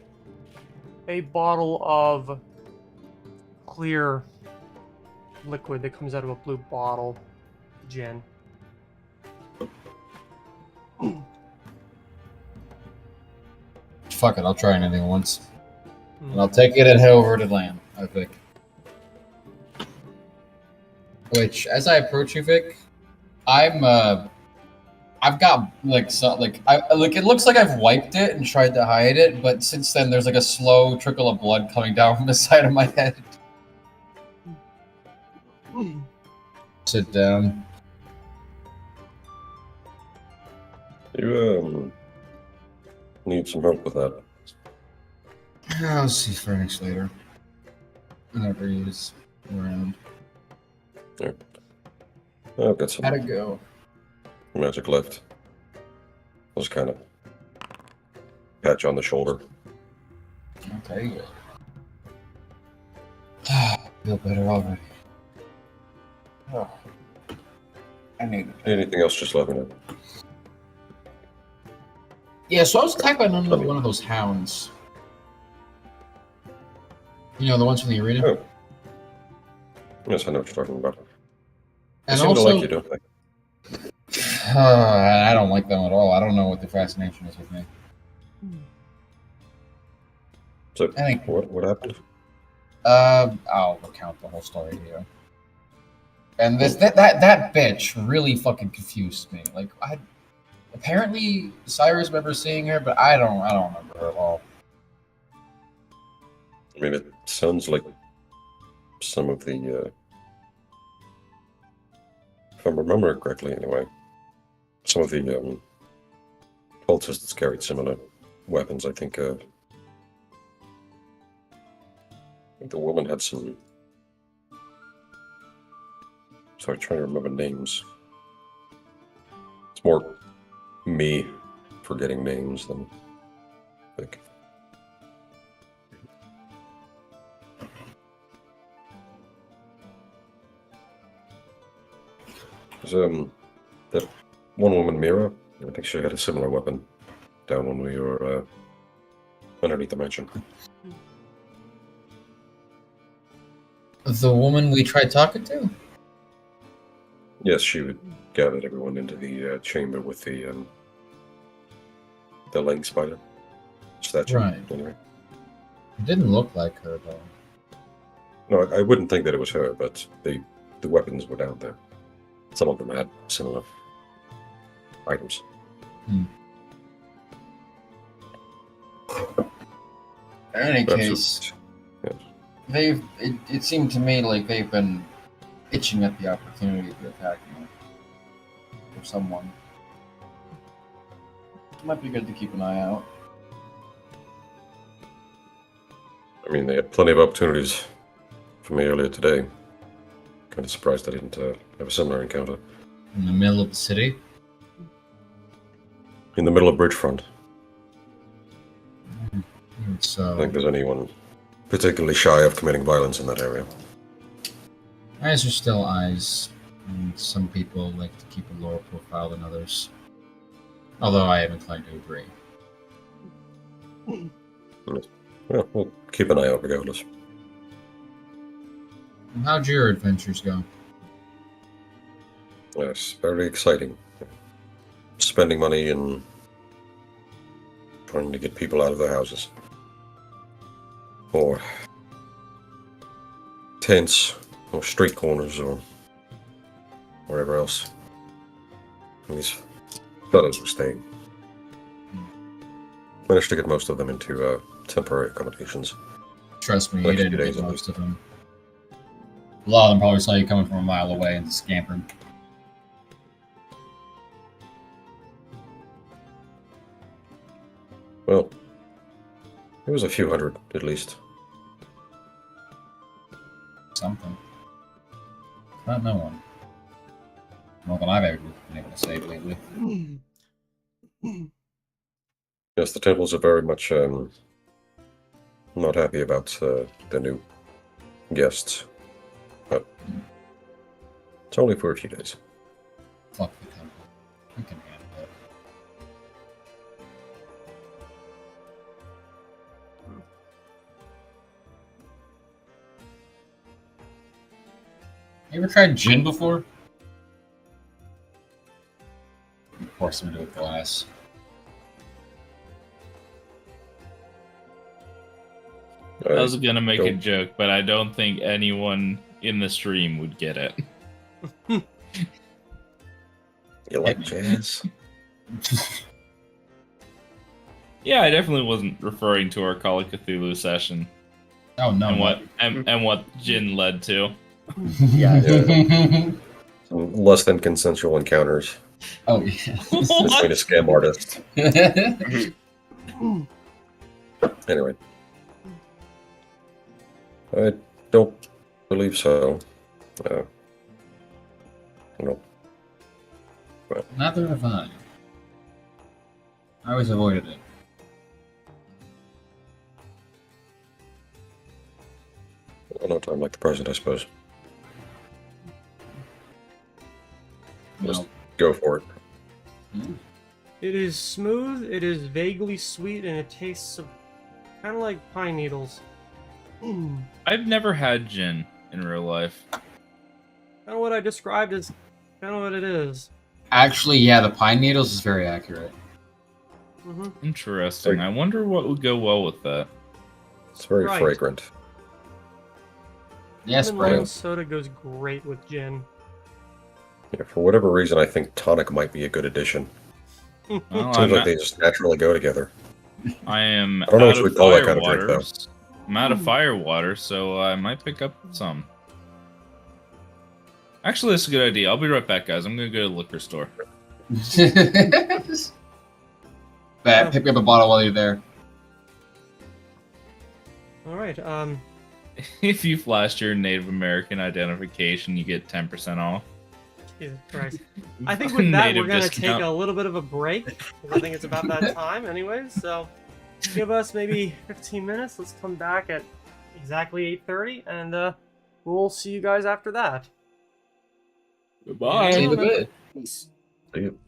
a bottle of clear liquid that comes out of a blue bottle. Gin. Fuck it. I'll try anything once. Hmm. And I'll take it and head over to land. I think. Which, as I approach you, Vic, I've got like it looks like I've wiped it and tried to hide it, but since then there's like a slow trickle of blood coming down from the side of my head. Sit down. You need some help with that. I'll see Phoenix later. Whenever he's around. I've got some How'd it go? magic left. I'll just kind of pat you on the shoulder. Okay, good. Feel better already. Oh. I need it. Anything else, just let me know. Yeah, so I was attacked by one of those hounds. You know, the ones from the arena. Oh. Yes, I know what you're talking about. They And seem also, to like you, don't they? I don't like them at all. I don't know what the fascination is with me. So, I think- what happened? I'll recount the whole story here. And that bitch really fucking confused me. Like, apparently Cyrus remember seeing her, but I don't remember her at all. I mean, it sounds like some of the, if I'm remembering correctly anyway, some of the cultists carried similar weapons. I think the woman had some. Sorry, trying to remember names. It's more me forgetting names than I think. There's that one woman, Mira. I think she had a similar weapon down when we were underneath the mansion. The woman we tried talking to? Yes, she would gather everyone into the chamber with the leng spider statue. Right. Anyway, It didn't look like her though. no, I wouldn't think that it was her, but the weapons were down there. Some of them had similar items. In any That's case, yes. it seemed to me like they've been itching at the opportunity to attack me. Or someone. It might be good to keep an eye out. I mean, they had plenty of opportunities for me earlier today. Kind of surprised I didn't have a similar encounter. In the middle of the city? In the middle of Bridgefront. So, I think there's anyone particularly shy of committing violence in that area. eyes are still eyes, and some people like to keep a lower profile than others. Although I am inclined to agree. Well, we'll keep an eye out regardless. How'd your adventures go? Yes, very exciting. Spending money and trying to get people out of their houses. Or tents, or street corners, or wherever else. And these fellows were staying. Managed to get most of them into temporary accommodations. Trust me, you Like a few didn't days get at most of them. A lot of them probably saw you coming from a mile away and scampered. Well, it was a few hundred, at least. Something. Not no one. More than I've ever been able to save lately. Yes, the temples are very much not happy about the new guests. But it's only for a few days. Fuck the temple. We can handle it. You ever tried gin before? Pour some into a glass. I was gonna make a don't- joke, but I don't think anyone in the stream would get it. You like jazz? Yeah, I definitely wasn't referring to our Call of Cthulhu session Oh no! and what Jin led to. Yeah. Some less than consensual encounters Oh yeah. between a scam artist. Anyway. I don't believe so. No. Neither have I. I always avoided it. No time like the present, I suppose. Just Well, go for it. It is smooth, it is vaguely sweet, and it tastes kind of like pine needles. Kind I've never had gin in real life. of what I described as kind of what it is. Actually, yeah, the pine needles is very accurate. Mm-hmm. Interesting. I wonder what would go well with that. It's very Right. fragrant. Yes, Lemon lime bro. soda goes great with gin. Yeah, for whatever reason, I think tonic might be a good addition. Well, Seems like they just naturally go together. I am I don't know out what you of would call that fire kind of drink, though. waters. I'm out of fire water, so I might pick up some. Actually, that's a good idea. I'll be right back, guys. I'm gonna go to the liquor store. Bet, pick me up a bottle while you're there. All right. If you flashed your Native American identification, you get 10% off. Jesus Christ. I think with that, Native we're going to discount. take a little bit of a break, because I think it's about that time anyways, so give us maybe 15 minutes. Let's come back at exactly 8:30, and we'll see you guys after that. Goodbye. See you in a bit. Peace. See you.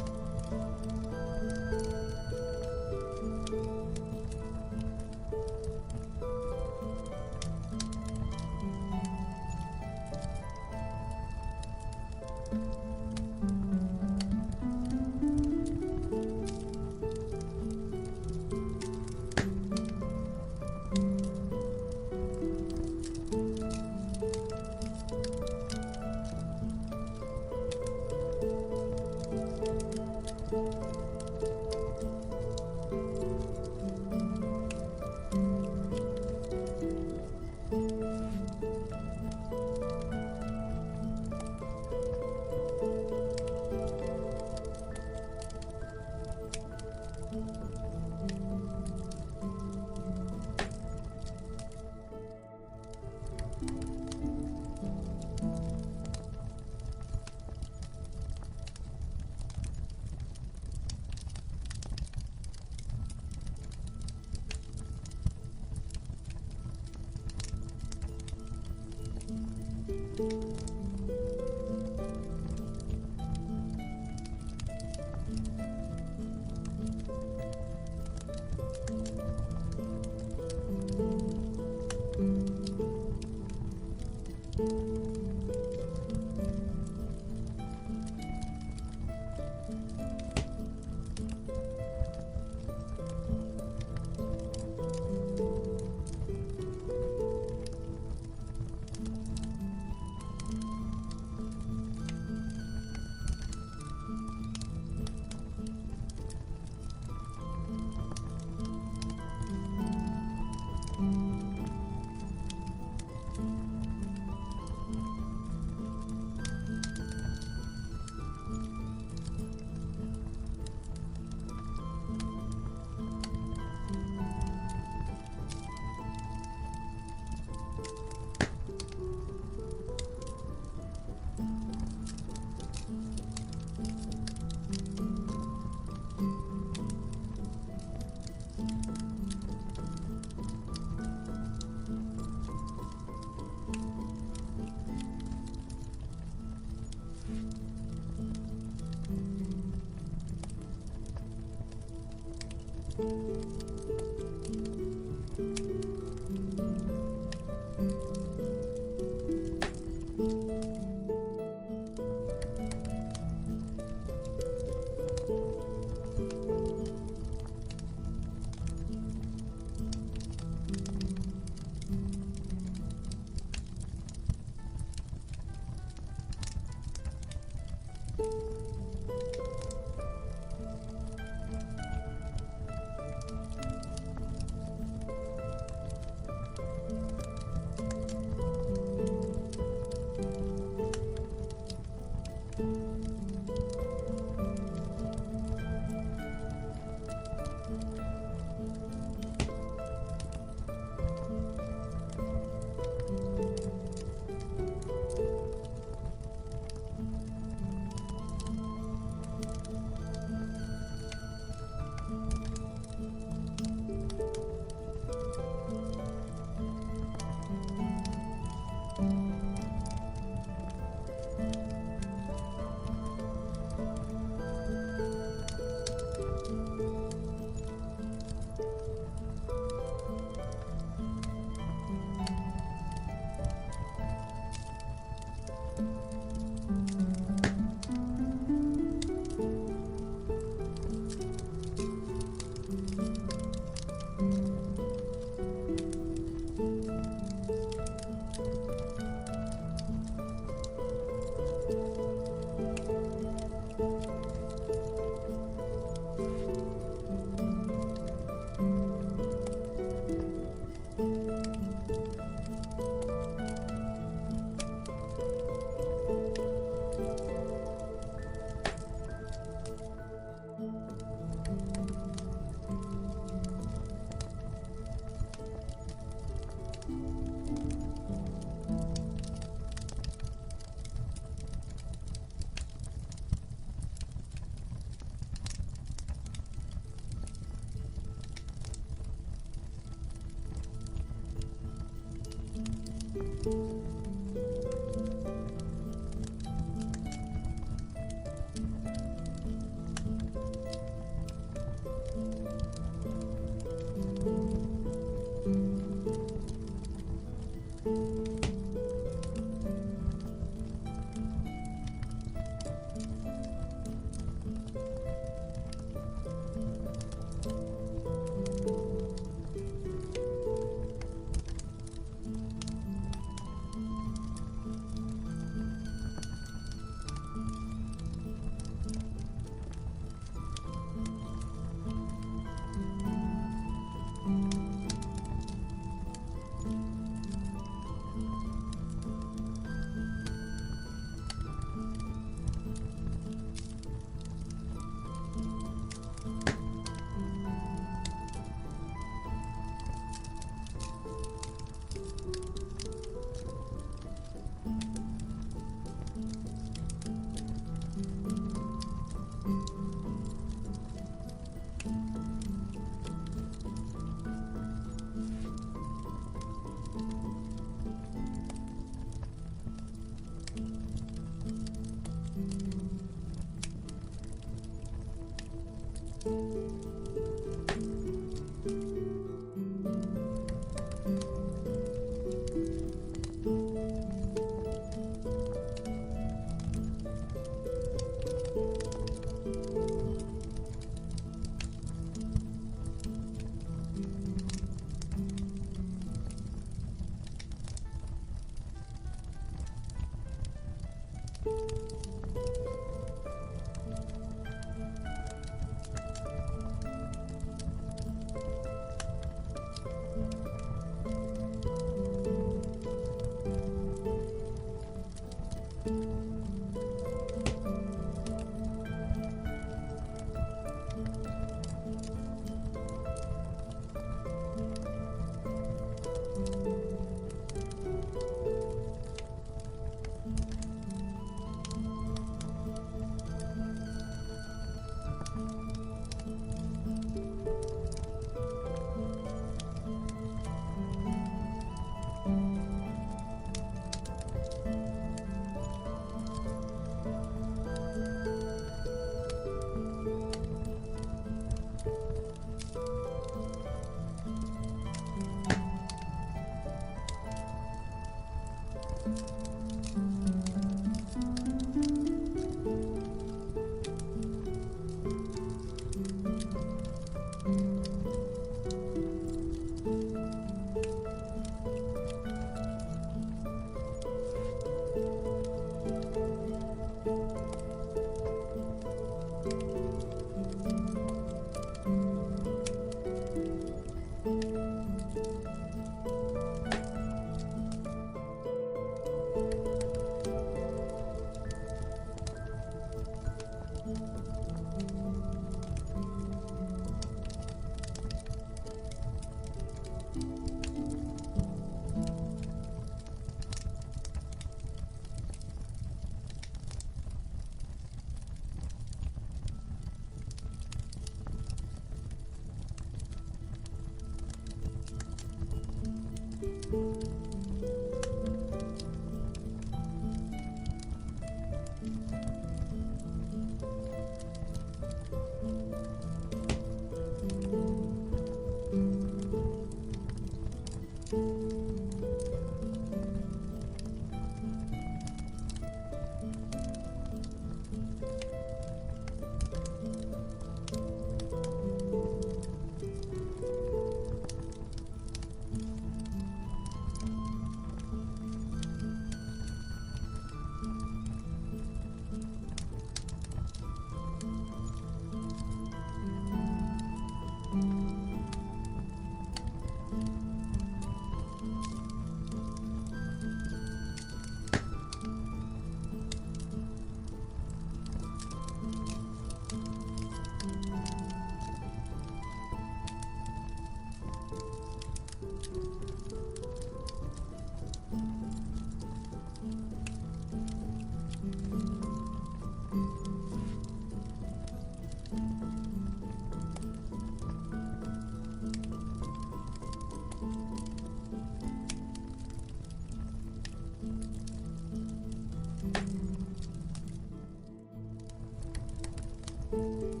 And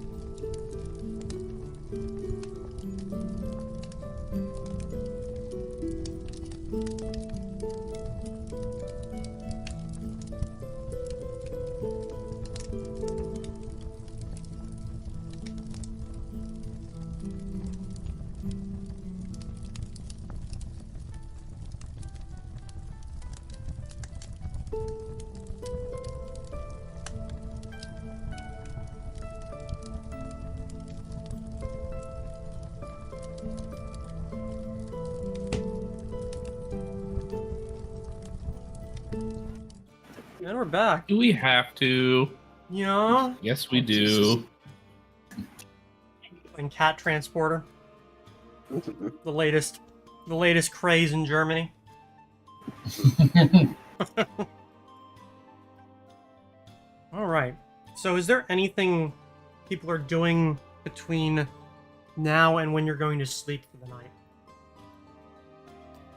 we're back. Do we have to? Yeah. Yes, we do. And cat transporter. The latest craze in Germany. All right. So, is there anything people are doing between now and when you're going to sleep for the night?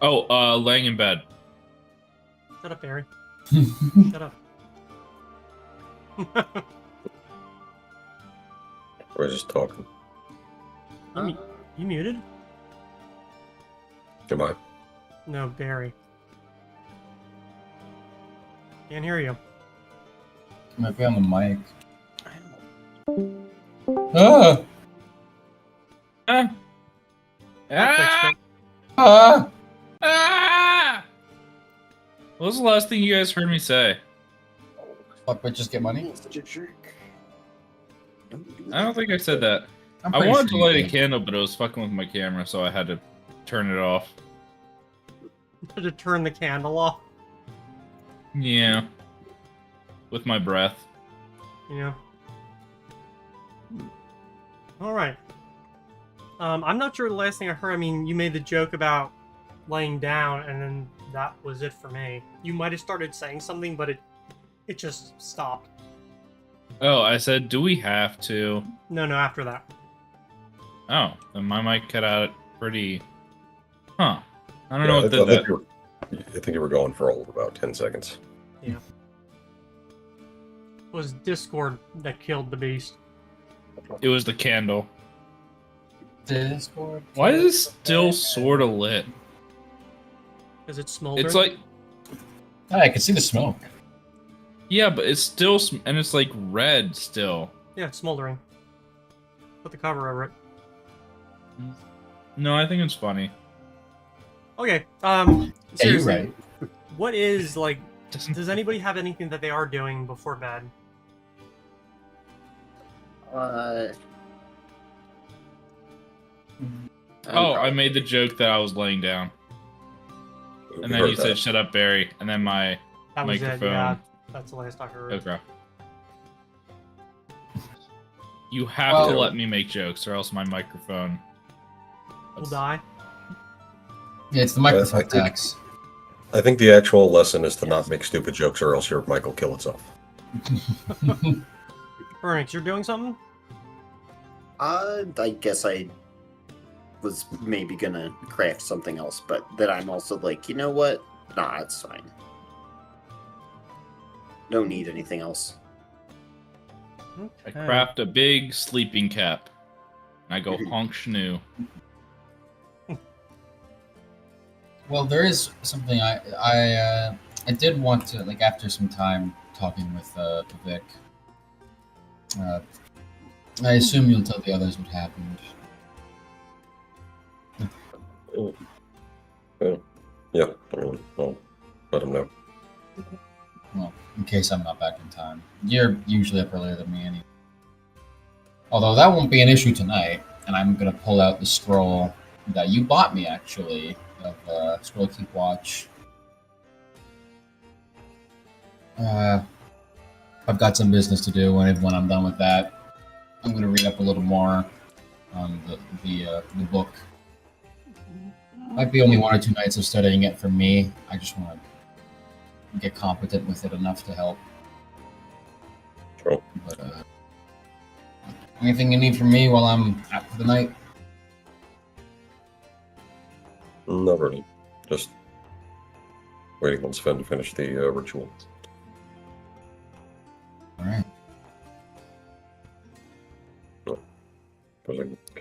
Oh, laying in bed. Shut up, Barry. Shut up. We're just talking. You muted? Am I? No, Barry. Can't hear you. Might be on the mic. Ah! Ah! That fixed Ah! it. Ah! Ah! What was the last thing you guys heard me say? Fuck, but just get money? Such a jerk. I don't think I said that. I'm I pretty wanted sure to you light a did. candle, but it was fucking with my camera, so I had to turn it off. To turn the candle off. Yeah. With my breath. Yeah. All right. I'm not sure the last thing I heard. I mean, you made the joke about laying down, and then that was it for me. You might have started saying something, but it just stopped. Oh, I said, do we have to? No, after that. Oh, then my mic cut out pretty... Huh. I don't Yeah, know what did that. I think you were going for all of about 10 seconds. Yeah. It was Discord that killed the beast. It was the candle. Discord. Why is it still sort of lit? Because it's smoldered. It's like... Ah, I can see the smoke. Yeah, but it's still... And it's like red still. Yeah, it's smoldering. Put the cover over it. No, I think it's funny. Okay, Yeah, you're seriously, right. what is, like, Doesn't- does anybody have anything that they are doing before bed? Oh, I made the joke that I was laying down. And We then heard you said, that. shut up, Barry. And then my That was it, microphone. yeah. That's the last I heard. Okay. You have Well- to let me make jokes, or else my microphone Will die. Yeah, it's the microphone I think- tax. I think the actual lesson is to not make stupid jokes, or else your mic will kill itself. Burnix, you're doing something? I guess I was maybe gonna craft something else, but then I'm also like, you know what? Nah, it's fine. Don't need anything else. I Okay. craft a big sleeping cap. And I go honk schnoo. Well, there is something I did want to, like, after some time talking with Vic. I assume you'll tell the others what happened. Yeah, I mean, I'll let him know. Well, in case I'm not back in time. You're usually up earlier than me anyway. Although that won't be an issue tonight, and I'm gonna pull out the scroll that you bought me, actually, of Scroll Keep Watch. I've got some business to do, and when I'm done with that, I'm gonna read up a little more on the book. Might be only 1 or 2 nights of studying it for me. I just want to get competent with it enough to help. Sure. But anything you need from me while I'm out for the night? Not really. Just waiting on Sven to finish the ritual. All right.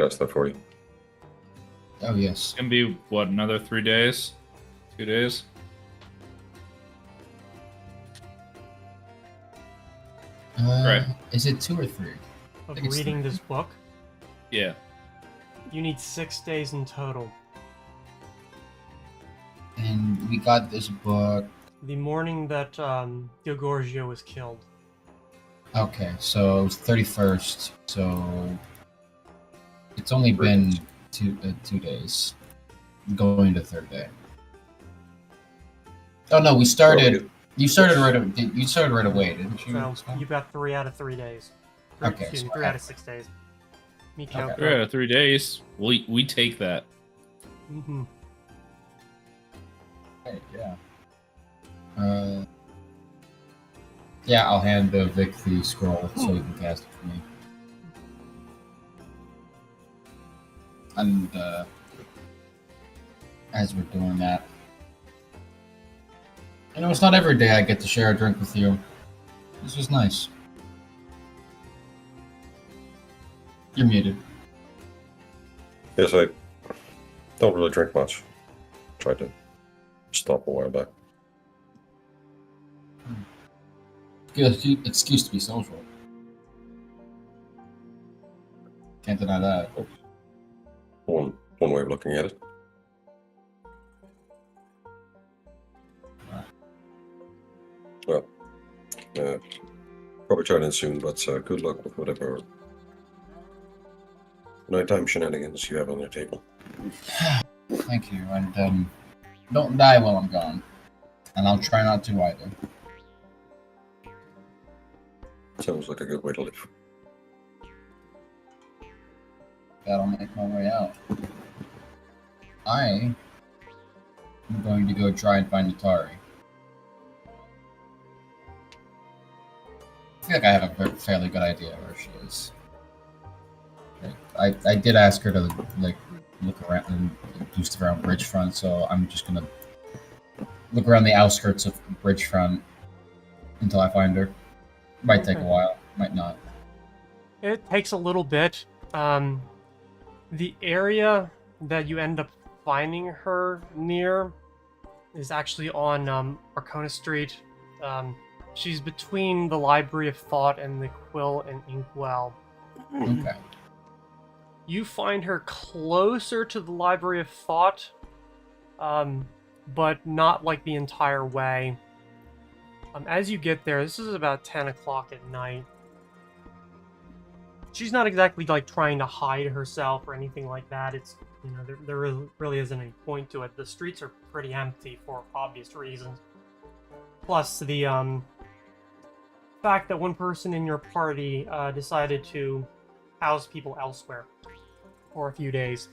cast that for you. Oh yes. It's gonna be what, another 3 days? 2 days? Right. Is it 2 or 3? Of think it's reading 3. this book, Yeah. you need 6 days in total. And we got this book. The morning that Gilgorgio was killed. Okay, so it was 31st. So it's only been 2 days. Going to third day. Oh no, we started. You started right. You started right away, didn't you? So you've got 3 out of 3 days. Okay, Excuse me, so 3 out of 6 days. Mikko. 3 out of 3 days. We take that. Mm-hmm. Okay, yeah. Yeah, I'll hand Vic the scroll so he can cast it for me. And as we're doing that, it's not every day I get to share a drink with you. This was nice. You're muted. Yes, I don't really drink much. Tried to stop a while back. Good excuse to be social. Can't deny that. One way of looking at it. Well, probably trying in soon, but good luck with whatever nighttime shenanigans you have on your table. Thank you, and don't die while I'm gone. And I'll try not to either. Sounds like a good way to live. That'll make my way out. I am going to go try and find Atari. I feel like I have a fairly good idea where she is. I did ask her to look around and do stuff around Bridgefront, so I'm just gonna look around the outskirts of Bridgefront until I find her. Might take a while, might not. It takes a little bit. The area that you end up finding her near is actually on Arcona Street. She's between the Library of Thought and the Quill and Inkwell. Okay. You find her closer to the Library of Thought, but not like the entire way. As you get there, this is about 10 o'clock at night. She's not exactly like trying to hide herself or anything like that. It's, there really isn't any point to it. The streets are pretty empty for obvious reasons. Plus the fact that one person in your party decided to house people elsewhere for a few days.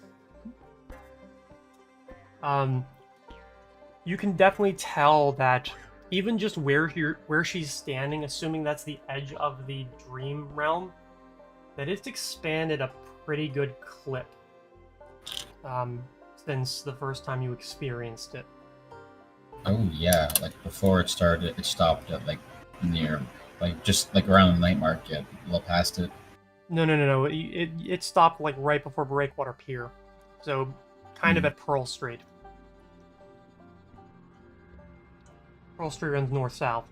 You can definitely tell that even just where she's standing, assuming that's the edge of the dream realm, that it's expanded a pretty good clip since the first time you experienced it. Oh yeah, like before it started, it stopped at near, just around the night market, a little past it. No. It stopped right before Breakwater Pier, so kind of at Pearl Street. Pearl Street runs north-south,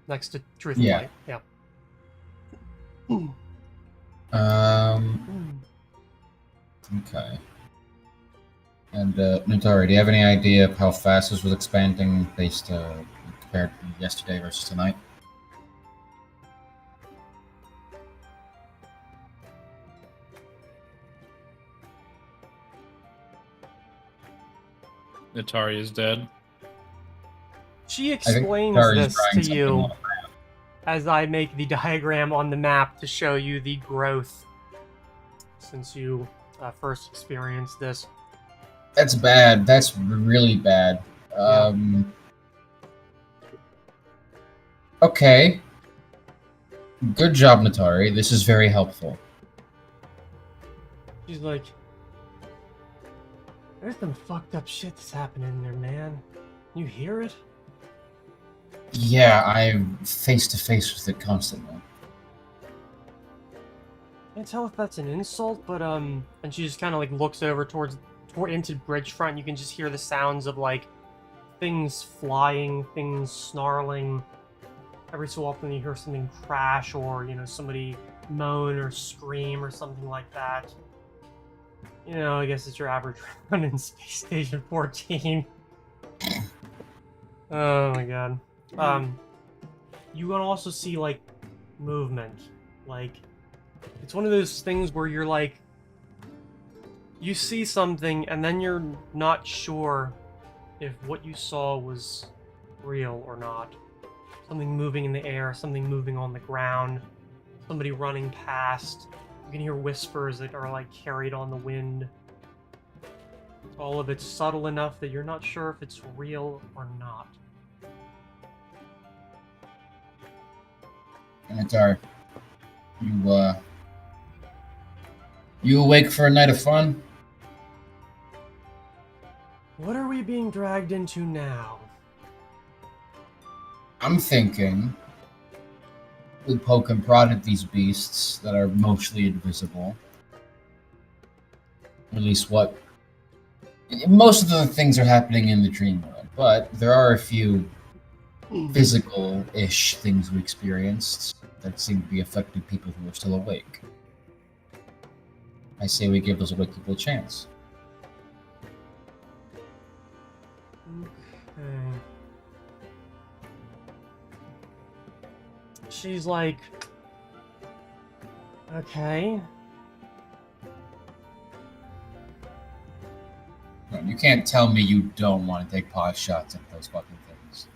next to Truth and Light. Yeah. Okay. And Notari, do you have any idea of how fast this was expanding based compared to yesterday versus tonight? Atari is dead. She explains this to you as I make the diagram on the map to show you the growth since you first experienced this. That's bad. That's really bad. Okay. Good job, Natari. This is very helpful. She's like, there's some fucked up shit that's happening in there, man. You hear it? Yeah, I'm face to face with it constantly. can't tell if that's an insult, but and she just kind of like looks over into Bridgefront. You can just hear the sounds of like things flying, things snarling. Every so often you hear something crash, or somebody moan or scream or something like that. I guess it's your average run in Space Station 14. Oh my god. You can also see like movement. Like, it's one of those things where you're like, you see something and then you're not sure if what you saw was real or not. Something moving in the air, something moving on the ground, somebody running past. You can hear whispers that are like carried on the wind. All of it's subtle enough that you're not sure if it's real or not. Antar, you awake for a night of fun? What are we being dragged into now? I'm thinking we poke and prod at these beasts that are mostly invisible. At least most of the things are happening in the dream world, but there are a few physical-ish things we experienced that seem to be affecting people who are still awake. I say we give those awake people a chance. Okay. She's like, okay. You can't tell me you don't want to take pot shots at those fucking things.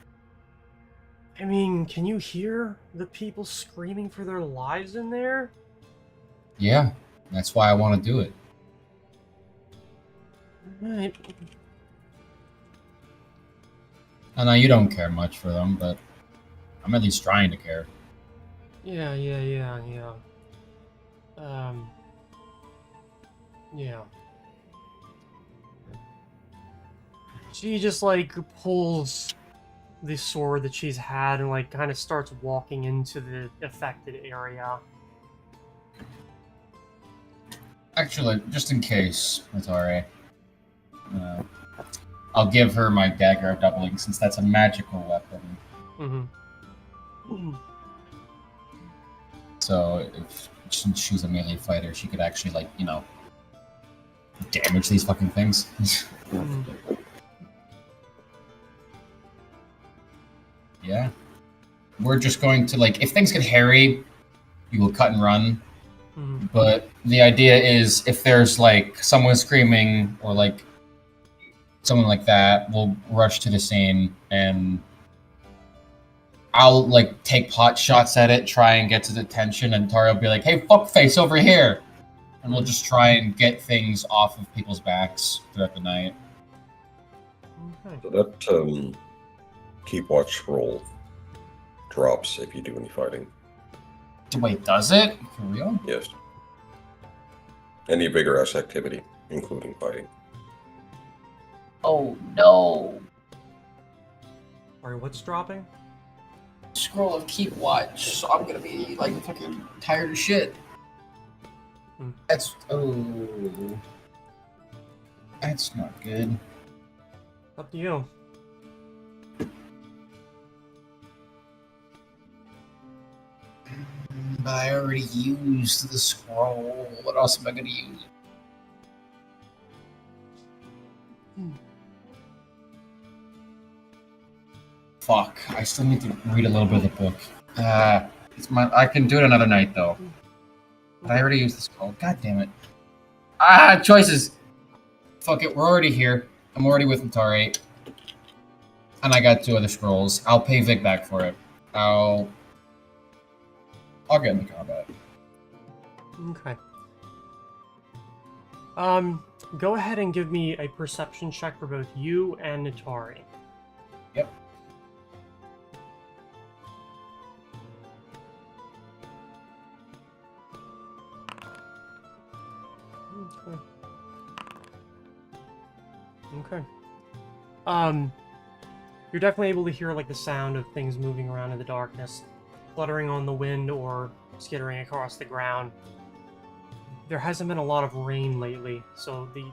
I mean, can you hear the people screaming for their lives in there? Yeah, that's why I want to do it. Right. I know you don't care much for them, but I'm at least trying to care. Yeah. Yeah. She just like pulls the sword that she's had and like kind of starts walking into the affected area. Actually, just in case, Atari, I'll give her my dagger of doubling since that's a magical weapon. Mm-hmm. So since she's a melee fighter, she could actually damage these fucking things. Mm-hmm. Yeah. We're just going to, if things get hairy, we will cut and run. Mm-hmm. But the idea is if there's, someone screaming or, someone like that, we'll rush to the scene and I'll, take pot shots at it, try and get to the attention, and Tari will be like, hey, fuckface, over here! And we'll just try and get things off of people's backs throughout the night. Okay. So that, keep watch roll drops if you do any fighting. Wait, does it? For real? Yes. Any vigorous activity, including fighting. Oh no! Alright, what's dropping? Scroll of keep watch, so I'm gonna be fucking tired as shit. That's that's not good. Up to you. But I already used the scroll. What else am I gonna use? Fuck, I still need to read a little bit of the book. I can do it another night though. But I already used the scroll. God damn it. Choices! Fuck it, we're already here. I'm already with Mutare. And I got 2 other scrolls. I'll pay Vic back for it. I'll get into combat. Okay. Go ahead and give me a perception check for both you and Natari. Yep. Okay. You're definitely able to hear the sound of things moving around in the darkness, fluttering on the wind or skittering across the ground. there hasn't been a lot of rain lately, so the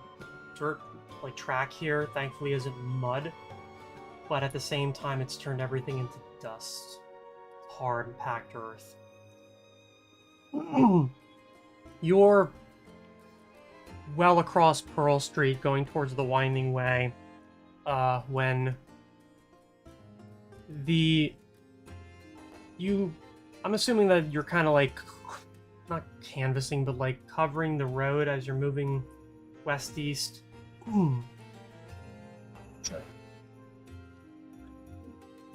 dirt like track here thankfully isn't mud, but at the same time it's turned everything into dust. Hard and packed earth. You're well across Pearl Street going towards the winding way when I'm assuming that you're kind of like not canvassing but like covering the road as you're moving west east. Sure.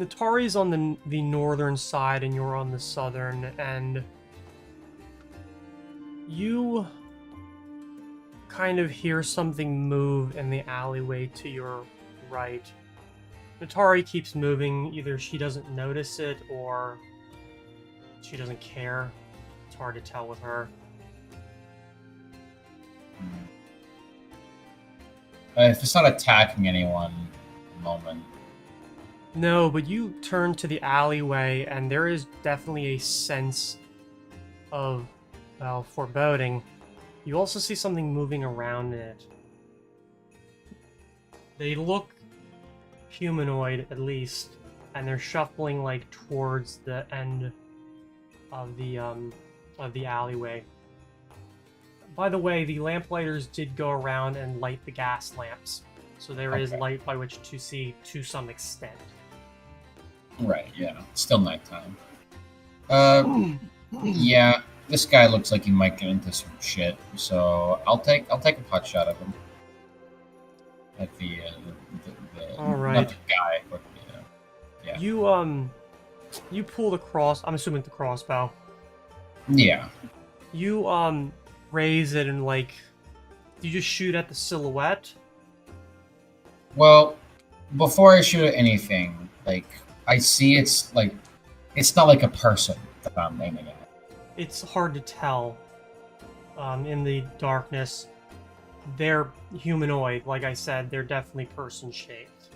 Natari's on the northern side and you're on the southern, and you kind of hear something move in the alleyway to your right. Natari keeps moving. Either she doesn't notice it or she doesn't care. It's hard to tell with her. If it's not attacking anyone at the moment. No, but you turn to the alleyway and there is definitely a sense of, well, foreboding. You also see something moving around in it. They look humanoid, at least, and they're shuffling like towards the end of the alleyway. By the way, the lamplighters did go around and light the gas lamps, so there is Okay. light by which to see to some extent. Right, yeah. Still nighttime. Yeah, this guy looks like he might get into some shit, so I'll take a pot shot at him. At the All right. not the guy, but yeah. You pull the cross. I'm assuming the crossbow. Yeah. You raise it and like, you just shoot at the silhouette. Well, before I shoot at anything, like I see it's not like a person that I'm aiming at. It's hard to tell in the darkness. They're humanoid, like I said. They're definitely person-shaped.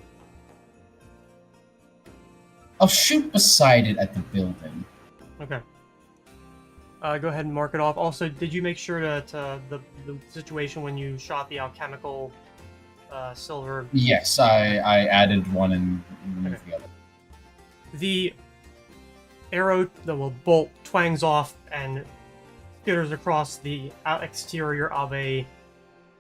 I'll shoot beside it at the building. Okay. Go ahead and mark it off. Also, did you make sure to the situation when you shot the alchemical silver? Yes, I added one and removed the other. The arrow, the bolt, twangs off and skitters across the exterior of a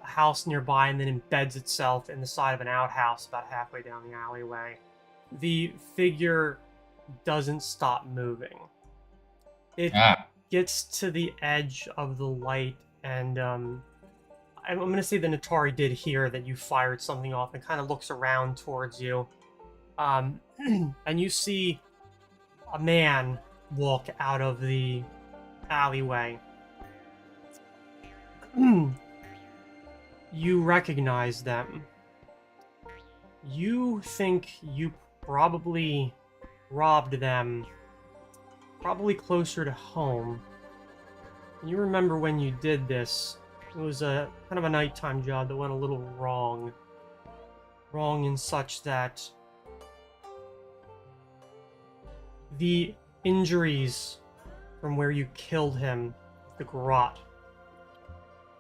house nearby and then embeds itself in the side of an outhouse about halfway down the alleyway. The figure doesn't stop moving. It gets to the edge of the light, and I'm going to say the Natari did hear that you fired something off and kind of looks around towards you. And you see a man walk out of the alleyway. You recognize them. You think you probably robbed them probably closer to home. You remember when you did this, it was a kind of a nighttime job that went a little wrong. Wrong in such that the injuries from where you killed him, the garrote,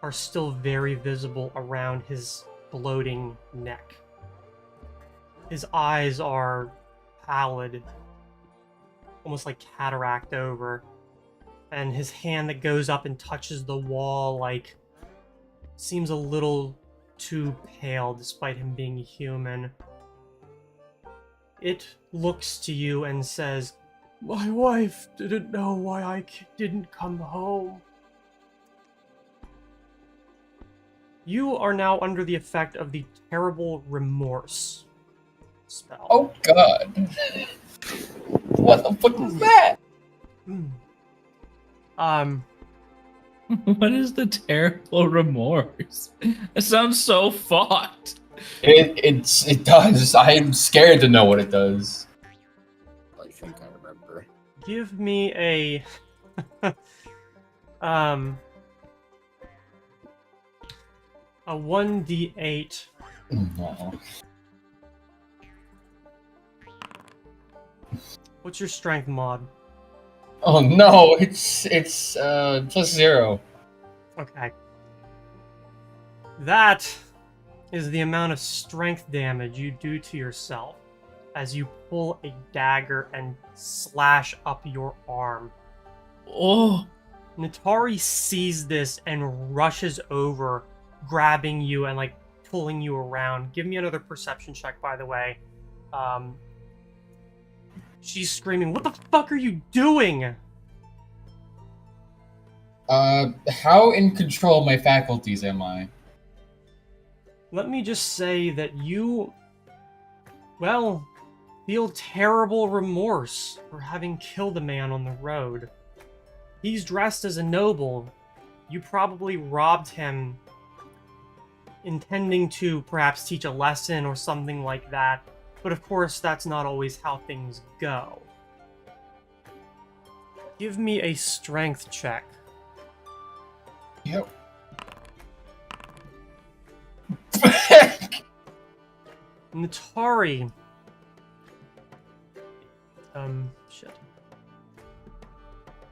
are still very visible around his bloating neck. His eyes are pallid, almost like cataract over, and his hand that goes up and touches the wall like seems a little too pale despite him being human. It looks to you and says, "My wife didn't know why I didn't come home." You are now under the effect of the terrible remorse spell. Oh god. What the fuck is that? What is the terrible remorse? It sounds so fucked. It does. I'm scared to know what it does. I think I remember. Give me a a 1d8. No. What's your strength mod? Oh no, it's +0. Okay. That is the amount of strength damage you do to yourself as you pull a dagger and slash up your arm. Oh, Natari sees this and rushes over, grabbing you and like pulling you around. Give me another perception check, by the way. She's screaming, "What the fuck are you doing?" How in control of my faculties am I? Let me just say that you, well, feel terrible remorse for having killed a man on the road. He's dressed as a noble. You probably robbed him intending to perhaps teach a lesson or something like that, but of course that's not always how things go. Give me a strength check. Yep. Natari. Shit.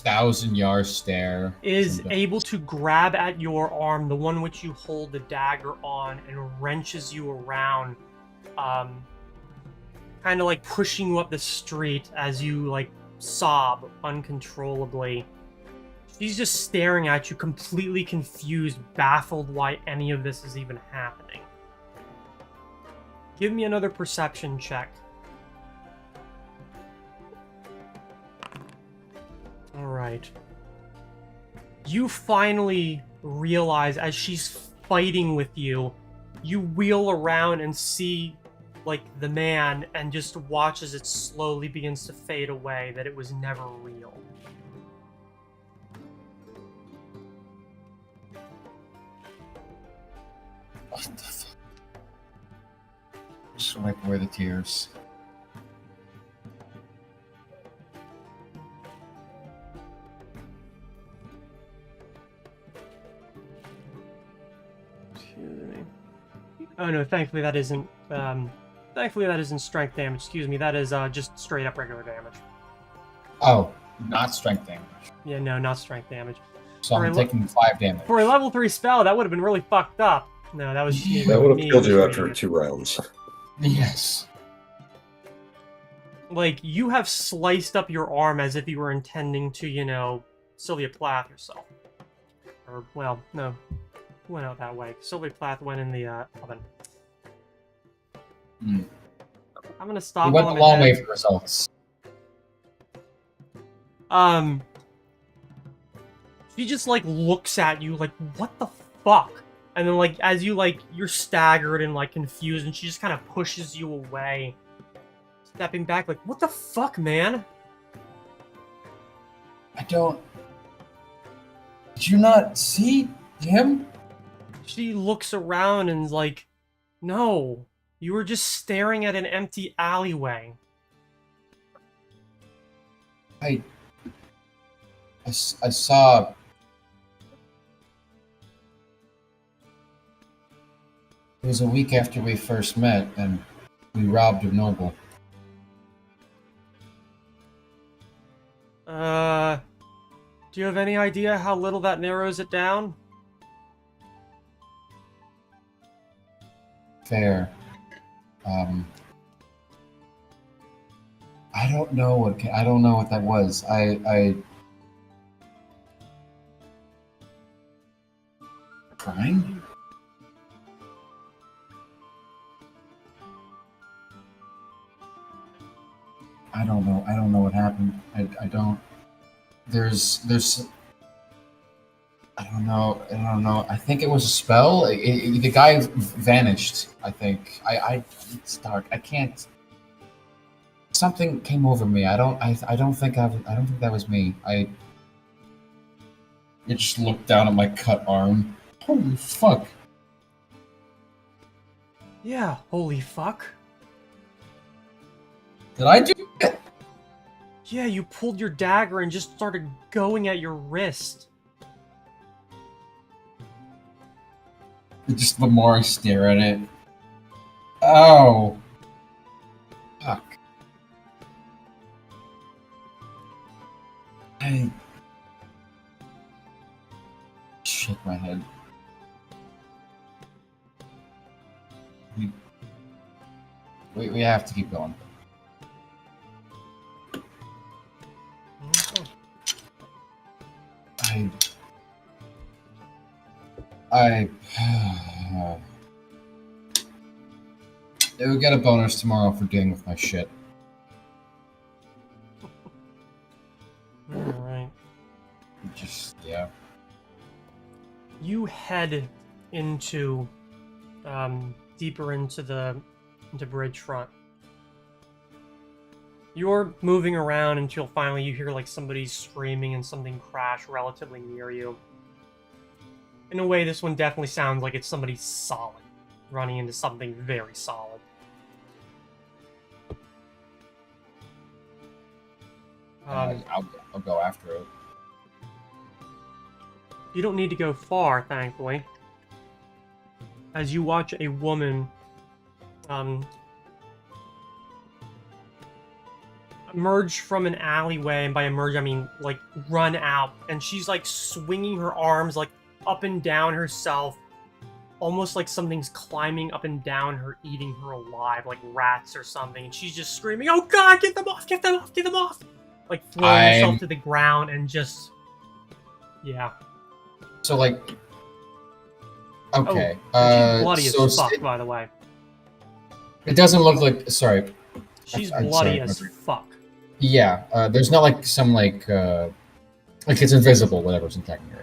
1,000-yard stare. Is Something. able to grab at your arm, the one which you hold the dagger on, and wrenches you around, kind of like pushing you up the street as you like sob uncontrollably. She's just staring at you, completely confused, baffled why any of this is even happening. Give me another perception check. Alright. You finally realize, as she's fighting with you, you wheel around and see, like, the man, and just watch as it slowly begins to fade away, that it was never real. What the fuck? Just wipe away the tears. Oh no, thankfully that isn't, strength damage, excuse me, that is, just straight up regular damage. Oh, not strength damage. Yeah, no, not strength damage. So For I'm a taking 5 damage. For a level 3 spell, that would have been really fucked up. No, that was me. That would have me killed you reading after it. 2 rounds. Yes. Like, you have sliced up your arm as if you were intending to, you know, Sylvia Plath yourself. Or, well, no. Went out that way. Sylvia Plath went in the oven. Hmm. I'm gonna stop We went while a I'm long way ahead. for results. She just, like, looks at you like, what the fuck? And then, like, as you, like, you're staggered and, like, confused, and she just kind of pushes you away. Stepping back, like, what the fuck, man? I don't... Did you not see him? She looks around and is like, no, you were just staring at an empty alleyway. I saw... It was a week after we first met, and we robbed a noble. Do you have any idea how little that narrows it down? Fair. I don't know what that was. Crying? I don't know what happened. I don't. There's. I don't know. I think it was a spell. The guy vanished. I think. It's dark. I can't. Something came over me. I don't think that was me. I just looked down at my cut arm. Holy fuck. Yeah, holy fuck. Did I do it? Yeah, you pulled your dagger and just started going at your wrist. Just the more I stare at it. Oh. Fuck. shake my head. We have to keep going. Okay. I They would get a bonus tomorrow for dealing with my shit. Alright. Just, yeah. You head into deeper into bridge front. You're moving around until finally you hear like somebody screaming and something crash relatively near you. In a way, this one definitely sounds like it's somebody solid running into something very solid. I'll go after it. You don't need to go far, thankfully, as you watch a woman emerge from an alleyway, and by emerge I mean like run out, and she's like swinging her arms like up and down herself, almost like something's climbing up and down her, eating her alive, like rats or something, and she's just screaming, "Oh God, get them off, get them off, get them off!" Like throwing herself to the ground and just, yeah. So like, okay. She's bloody so as fuck, by the way. It doesn't look like. Sorry. She's I'm bloody sorry, as Margaret. fuck. Yeah. There's not like some like it's invisible, whatever's attacking her.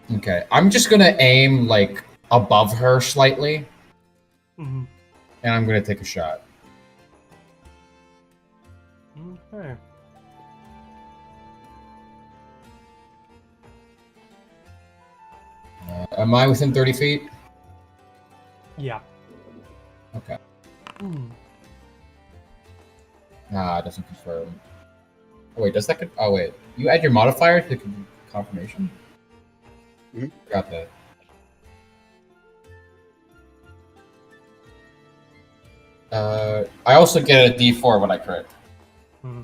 Yeah. Okay. I'm just gonna aim like above her slightly, Mm-hmm. and I'm gonna take a shot. Okay. Am I within 30 feet? Yeah. Okay. Hmm. Nah, it doesn't confirm. Oh, wait, does that? Oh, wait. You add your modifier to confirmation? Mhm. Got that. I also get a D4 when I crit. Hmm.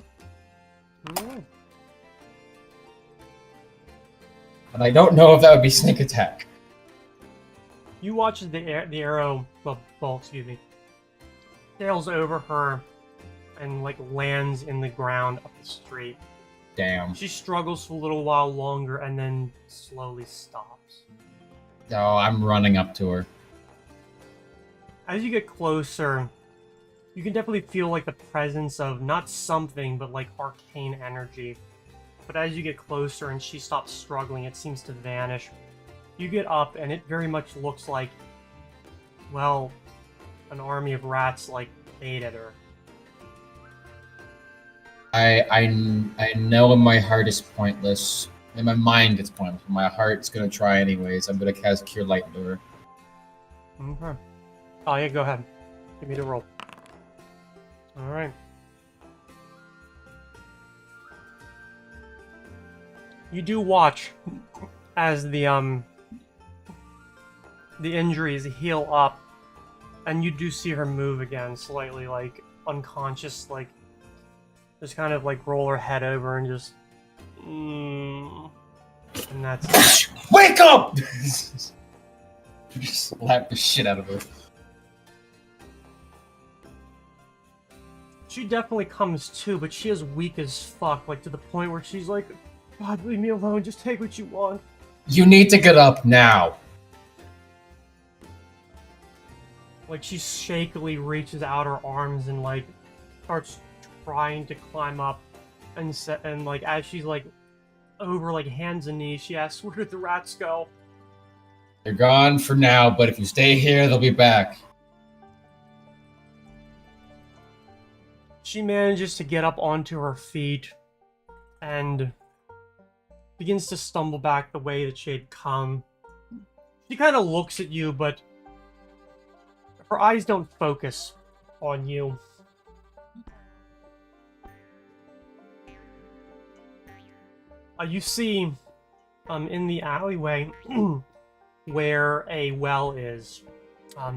Alright. And I don't know if that would be sneak attack. You watch as the arrow, excuse me, sails over her and like lands in the ground up the street. Damn. She struggles for a little while longer and then slowly stops. Oh, I'm running up to her. As you get closer, you can definitely feel like the presence of not something, but like arcane energy. But as you get closer and she stops struggling, it seems to vanish. You get up and it very much looks like, well, an army of rats like ate at her. I know in my heart it's pointless. In my mind it's pointless. In my heart's gonna try anyways. I'm gonna cast Cure Light into her. Okay. Oh yeah, go ahead. Give me the roll. Alright. You do watch as the injuries heal up, and you do see her move again, slightly like unconscious, like just kind of like roll her head over and just and that's it. Wake up! Just slap the shit out of her. She definitely comes to, but she is weak as fuck, like to the point where she's like, "God, leave me alone, just take what you want." You need to get up now. Like she shakily reaches out her arms and like starts trying to climb up, and like as she's like over like hands and knees, she asks, "Where did the rats go?" They're gone for now, but if you stay here, they'll be back. She manages to get up onto her feet and begins to stumble back the way that she had come. She kind of looks at you, but her eyes don't focus on you. You see, in the alleyway where a well is,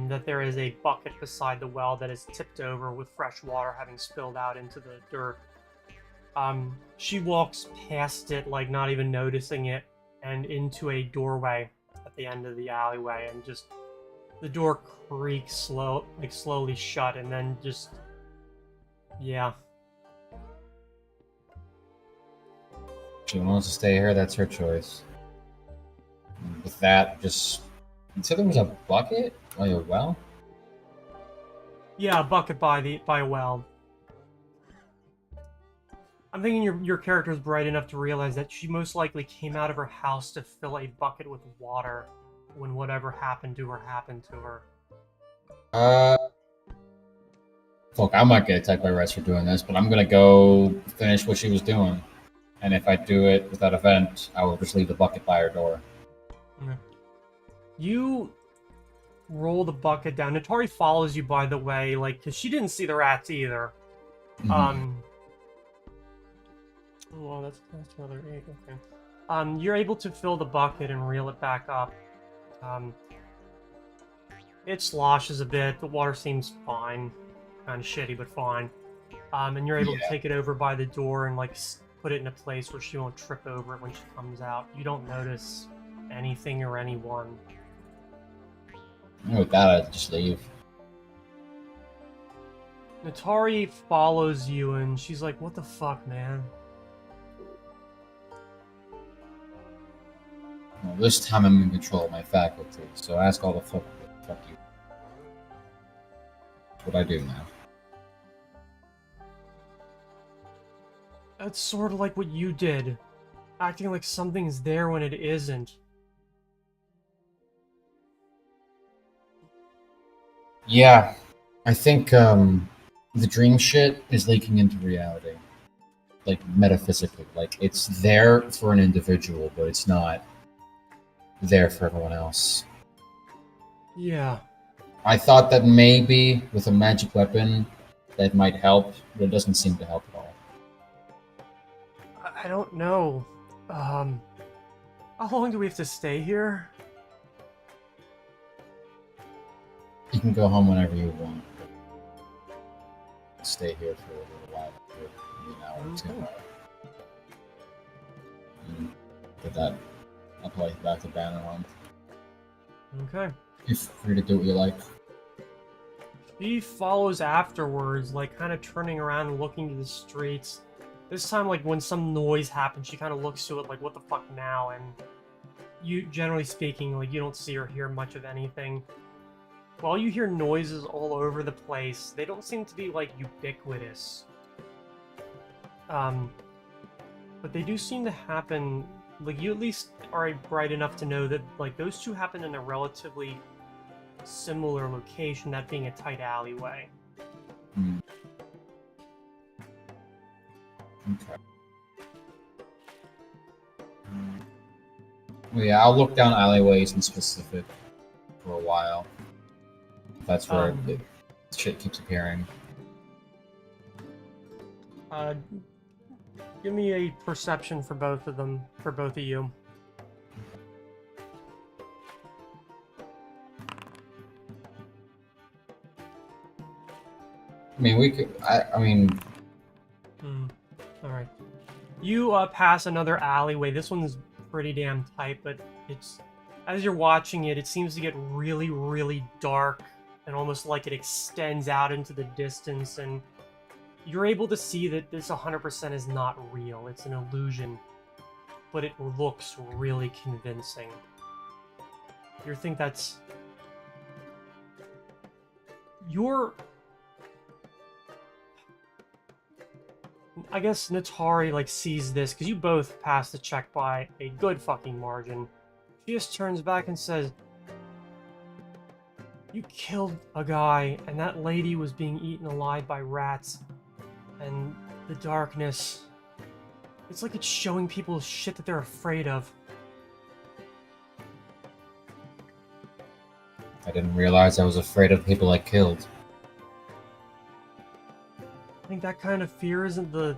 that there is a bucket beside the well that is tipped over with fresh water having spilled out into the dirt. She walks past it, like not even noticing it, and into a doorway at the end of the alleyway, and just the door creaks slowly shut, and then just yeah. She wants to stay here, that's her choice. And with that, just... You said there was a bucket? By a well? Yeah, a bucket by a well. I'm thinking your character is bright enough to realize that she most likely came out of her house to fill a bucket with water when whatever happened to her. Look, I might get attacked by rats for doing this, but I'm gonna go finish what she was doing. And if I do it without event, I will just leave the bucket by her door. You roll the bucket down. Natari follows you, by the way, like, because she didn't see the rats either. Mhm. Well, that's another 8. Okay. You're able to fill the bucket and reel it back up. It sloshes a bit. The water seems fine, kind of shitty, but fine. And you're able to take it over by the door and like put it in a place where she won't trip over it when she comes out. You don't notice anything or anyone. And with that, I'd just leave. Natari follows you, and she's like, "What the fuck, man?" Well, this time I'm in control of my faculty, so ask all the fuck you. That's what I do now. That's sort of like what you did, acting like something's there when it isn't. Yeah, I think the dream shit is leaking into reality. Like, metaphysically. Like, it's there for an individual, but it's not there for everyone else. Yeah. I thought that maybe with a magic weapon that might help, but it doesn't seem to help at all. I don't know. How long do we have to stay here? You can go home whenever you want. Stay here for a little while, for an hour or two. And with that, I'll probably head back to Bannerland. Okay. You're free to do what you like. She follows afterwards, like kind of turning around and looking to the streets. This time, like when some noise happens, she kind of looks to it like, "What the fuck now?" And you, generally speaking, like you don't see or hear much of anything. While you hear noises all over the place, they don't seem to be like ubiquitous. But they do seem to happen. Like you at least are bright enough to know that like those two happen in a relatively similar location, that being a tight alleyway. Hmm. Okay. Well, yeah, I'll look down alleyways in specific for a while. That's where the shit keeps appearing. Give me a perception for both of them, for both of you. I mean, we could. I mean. All right. You pass another alleyway. This one's pretty damn tight, but it's as you're watching it, it seems to get really, really dark and almost like it extends out into the distance, and you're able to see that this 100% is not real. It's an illusion, but it looks really convincing. You think that's... I guess Natari, like, sees this, because you both passed the check by a good fucking margin. She just turns back and says, "You killed a guy, and that lady was being eaten alive by rats. And the darkness... It's like it's showing people shit that they're afraid of." I didn't realize I was afraid of people I killed. I think that kind of fear isn't the,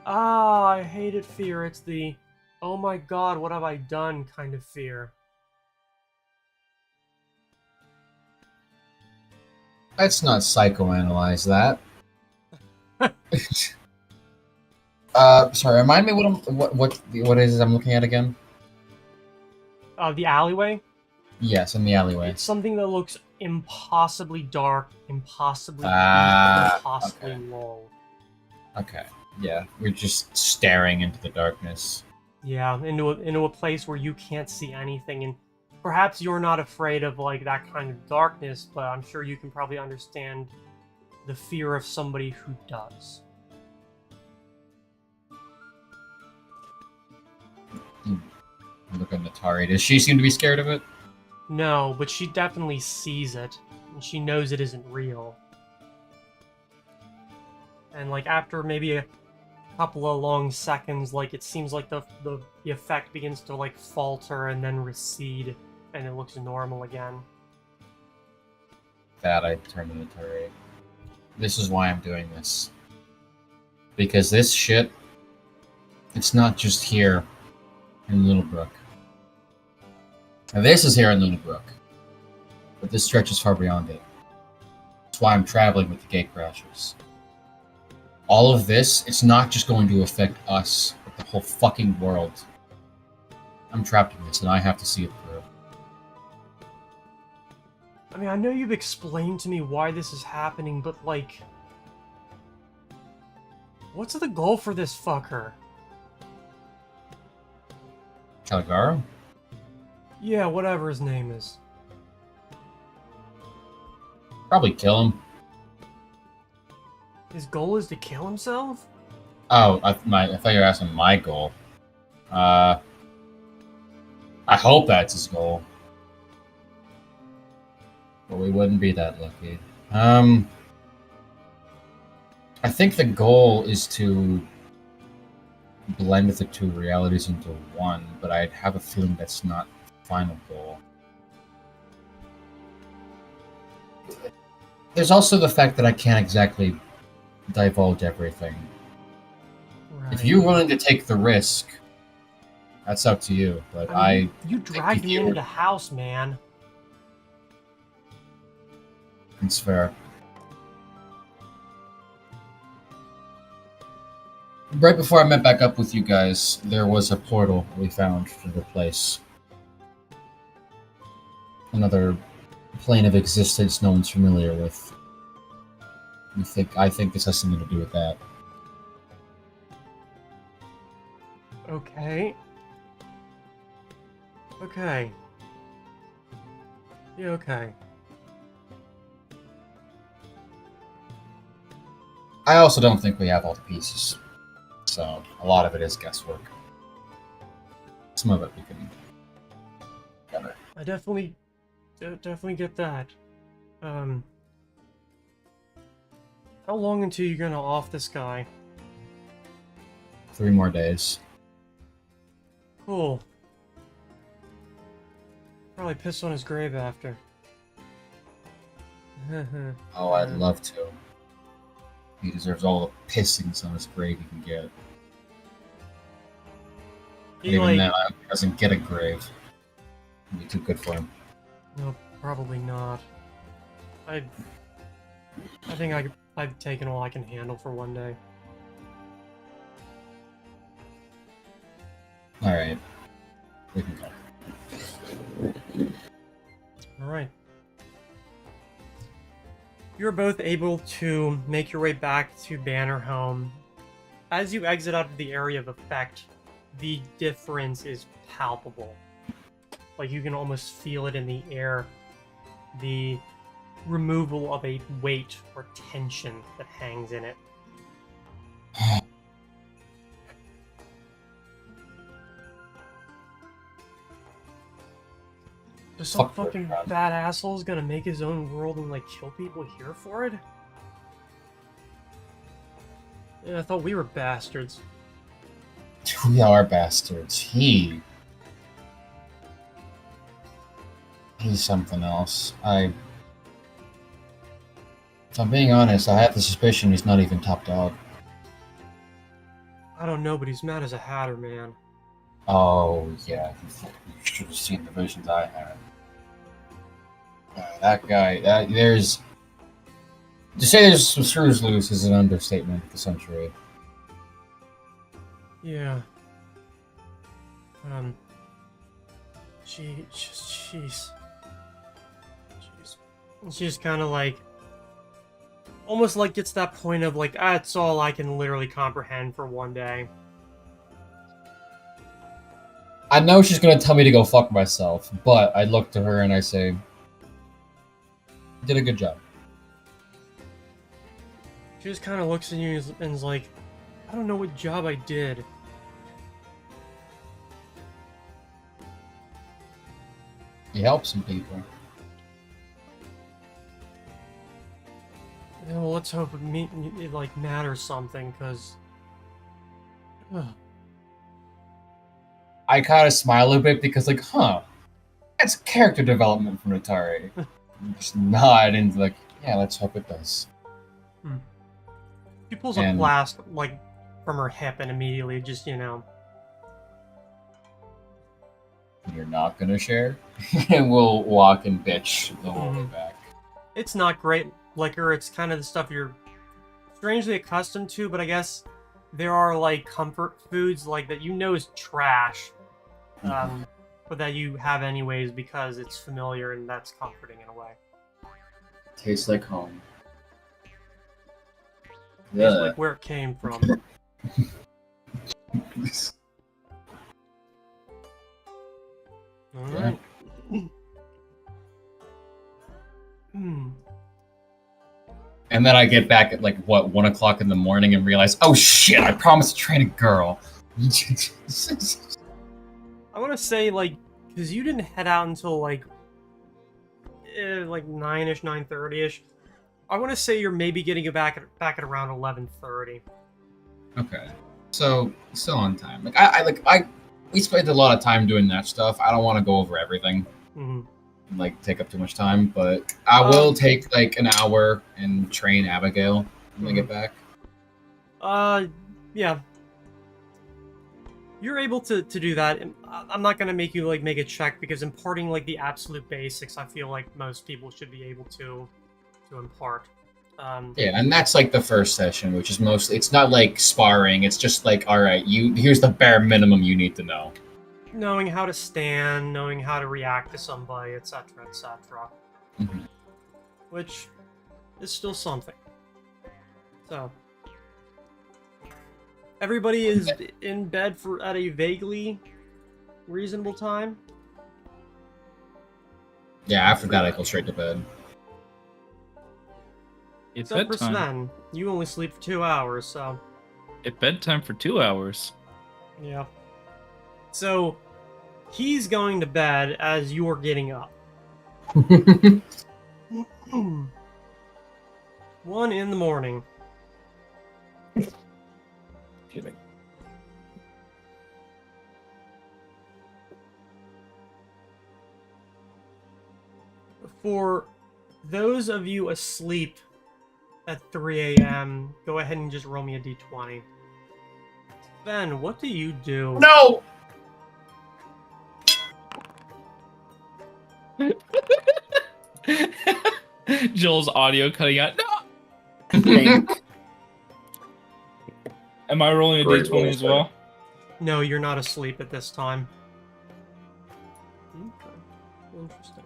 "Ah, I hated fear." It's the, "Oh my god, what have I done?" kind of fear. Let's not psychoanalyze that. Sorry, remind me what is it I'm looking at again? The alleyway. Yes, in the alleyway. It's something that looks impossibly dark, impossibly deep, Ah, impossibly okay. long. Okay. Yeah, we're just staring into the darkness. Yeah, into a place where you can't see anything, and perhaps you're not afraid of like that kind of darkness, but I'm sure you can probably understand the fear of somebody who does. Look at Natari. Does she seem to be scared of it? No, but she definitely sees it, and she knows it isn't real. And like after maybe a couple of long seconds, like it seems like the effect begins to like falter and then recede, and it looks normal again. That I turn to Natari. This is why I'm doing this. Because this shit, it's not just here in Littlebrook. Now, this is here in Littlebrook, but this stretches far beyond it. That's why I'm traveling with the Gatecrashers. All of this, it's not just going to affect us, but the whole fucking world. I'm trapped in this, and I have to see it through. I mean, I know you've explained to me why this is happening, but like, what's the goal for this fucker? Caligaro? Yeah, whatever his name is. Probably kill him. His goal is to kill himself? Oh, I thought you were asking my goal. I hope that's his goal. But we wouldn't be that lucky. I think the goal is to blend the two realities into one, but I have a feeling that's not the final goal. There's also the fact that I can't exactly divulge everything. Right. If you're willing to take the risk, that's up to you. But mean, you dragged me you- into the house, man. It's fair. Right before I met back up with you guys, there was a portal we found to the place. Another plane of existence no one's familiar with. I think this has something to do with that. Okay. Okay. Yeah, okay. I also don't think we have all the pieces. So, a lot of it is guesswork. Some of it we can... I definitely get that. How long until you're gonna off this guy? 3 more days. Cool. Probably piss on his grave after. Oh, I'd love to. He deserves all the pissings on his grave he can get. But He even like, then, he doesn't get a grave. It'd be too good for him. no, probably not. I think I've taken all I can handle for one day. Alright. We can go. Alright. You're both able to make your way back to Bannerhome. As you exit out of the area of effect, the difference is palpable. Like you can almost feel it in the air. The removal of a weight or tension that hangs in it. Just some Fuck the fucking crowd. fat asshole's gonna make his own world and like kill people here for it? Yeah, I thought we were bastards. We are bastards. He's something else. If I'm being honest, I have the suspicion he's not even top dog. I don't know, but he's mad as a hatter, man. Oh, yeah. You should have seen the visions I had. That guy, there's... To say there's some screws loose is an understatement of the century. Yeah. Jeez. She's kind of like, almost like gets that point of like, that's all I can literally comprehend for one day. I know she's gonna tell me to go fuck myself, but I look to her and I say, "You did a good job." She just kind of looks at you and is like, I don't know what job I did. You help some people. Yeah, well, let's hope it like matters something, cause. I kind of smile a bit because, like, that's character development from Atari. Just nod and like, yeah, let's hope it does. She pulls a And- flask like from her hip and immediately just You're not gonna share, and we'll walk and bitch the whole way back. It's not great liquor. It's kind of the stuff you're strangely accustomed to, but I guess there are like comfort foods like that is trash, but that you have anyways because it's familiar and that's comforting in a way. Tastes like home. It's like where it came from. All right. And then I get back at like 1 o'clock in the morning and realize, oh shit, I promised to train a girl. I want to say like, because you didn't head out until like 9ish, 9:30ish. I want to say you're maybe getting it back at around 11:30. Okay, so still on time. We spent a lot of time doing that stuff. I don't want to go over everything. Mm-hmm. Like take up too much time, but I will take like an hour and train Abigail when I get back. Yeah. You're able to do that. And I'm not gonna make you like make a check because imparting like the absolute basics, I feel like most people should be able to impart. Yeah, and that's like the first session, which is mostly it's not like sparring. It's just like, all right, here's the bare minimum you need to know. Knowing how to stand, knowing how to react to somebody, etc., etc. Mm-hmm. Which is still something. So, everybody is in bed at a vaguely reasonable time. Yeah, after that I go straight to bed. It's Except for bedtime. Sven, you only sleep for 2 hours, so It's bedtime for 2 hours. yeah. So, he's going to bed as you're getting up. 1 in the morning. Kidding. For those of you asleep at 3 a.m., go ahead and just roll me a d20. Ben, what do you do? No! Joel's audio cutting out. No! Think. Am I rolling a Great d20 roll, as well? No, you're not asleep at this time. Okay. Interesting.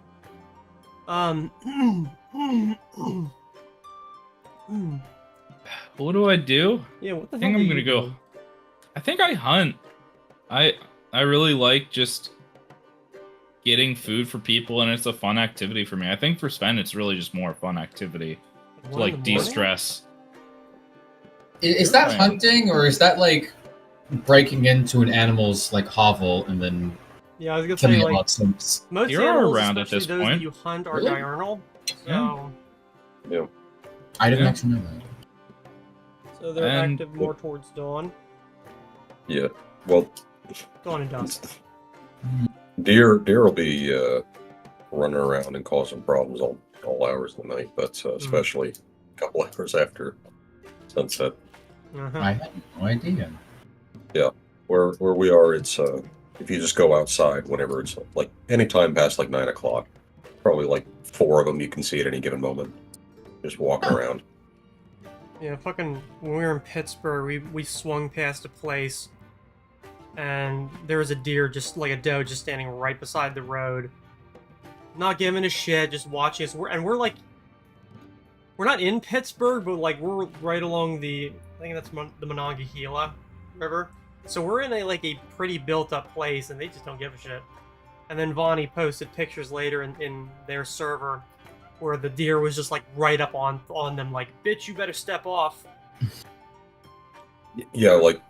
What do I do? Yeah, what the I hell think do I'm gonna you go. do? I think I hunt. I really like just getting food for people, and it's a fun activity for me. I think for Sven, it's really just more a fun activity to 1 in like the morning? de-stress. Is that Right. hunting or is that like breaking into an animal's like hovel and then Yeah, I was gonna killing say, it like, while it sleeps? most You're animals, around at especially this those point. that you hunt, are Really? diurnal. Yeah. Yeah. I didn't Yeah. actually know that. So they're And- active more towards dawn. Yeah. Well, Dawn and dusk. deer will be running around and causing problems all hours of the night, but especially a couple hours after sunset. Uh-huh. I had no idea. Where we are, it's if you just go outside whenever it's like anytime past like 9 o'clock, probably like 4 of them you can see at any given moment, just walking around. Yeah, fucking, when we were in Pittsburgh, we swung past a place and there's a deer, just like a doe, just standing right beside the road, not giving a shit, just watching us. We're like, we're not in Pittsburgh, but like we're right along the, I think that's the Monongahela River. So we're in a pretty built up place, and they just don't give a shit. And then Vonnie posted pictures later in their server where the deer was just like right up on them, like, bitch, you better step off. Yeah, like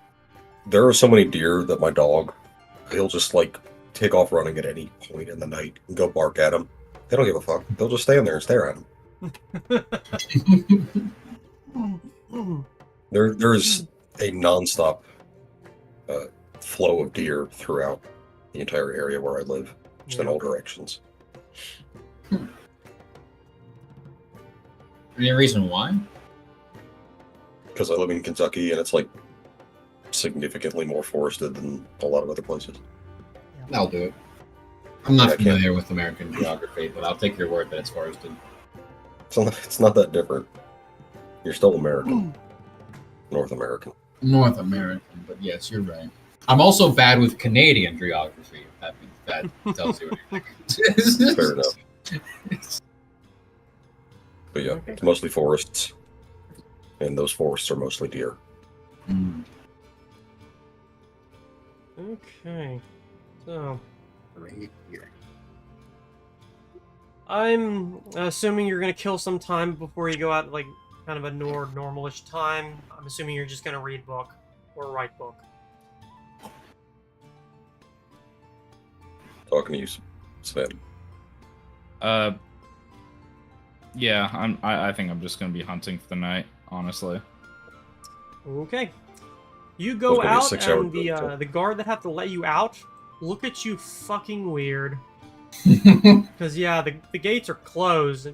there are so many deer that my dog, he'll just like take off running at any point in the night and go bark at them. They don't give a fuck. They'll just stand there and stare at him. There's a nonstop flow of deer throughout the entire area where I live, just in all directions. Any reason why? Because I live in Kentucky and it's like significantly more forested than a lot of other places. I'll do it. I'm not Yeah, I can't- familiar with American geography, but I'll take your word that it's forested. It's not that different. You're still American. North American. North American, but yes, you're right. I'm also bad with Canadian geography, if that tells you anything. Fair enough. But yeah, it's mostly forests. And those forests are mostly deer. Mm. Okay, so Right here. I'm assuming you're gonna kill some time before you go out, like kind of a normalish time. I'm assuming you're just gonna read book or write book. Talking to you, Sven. Yeah, I think I'm just gonna be hunting for the night, honestly. Okay. You It's go gonna be a out, 6 hour and drive, so. the guard that have to let you out look at you fucking weird. Because yeah, the gates are closed.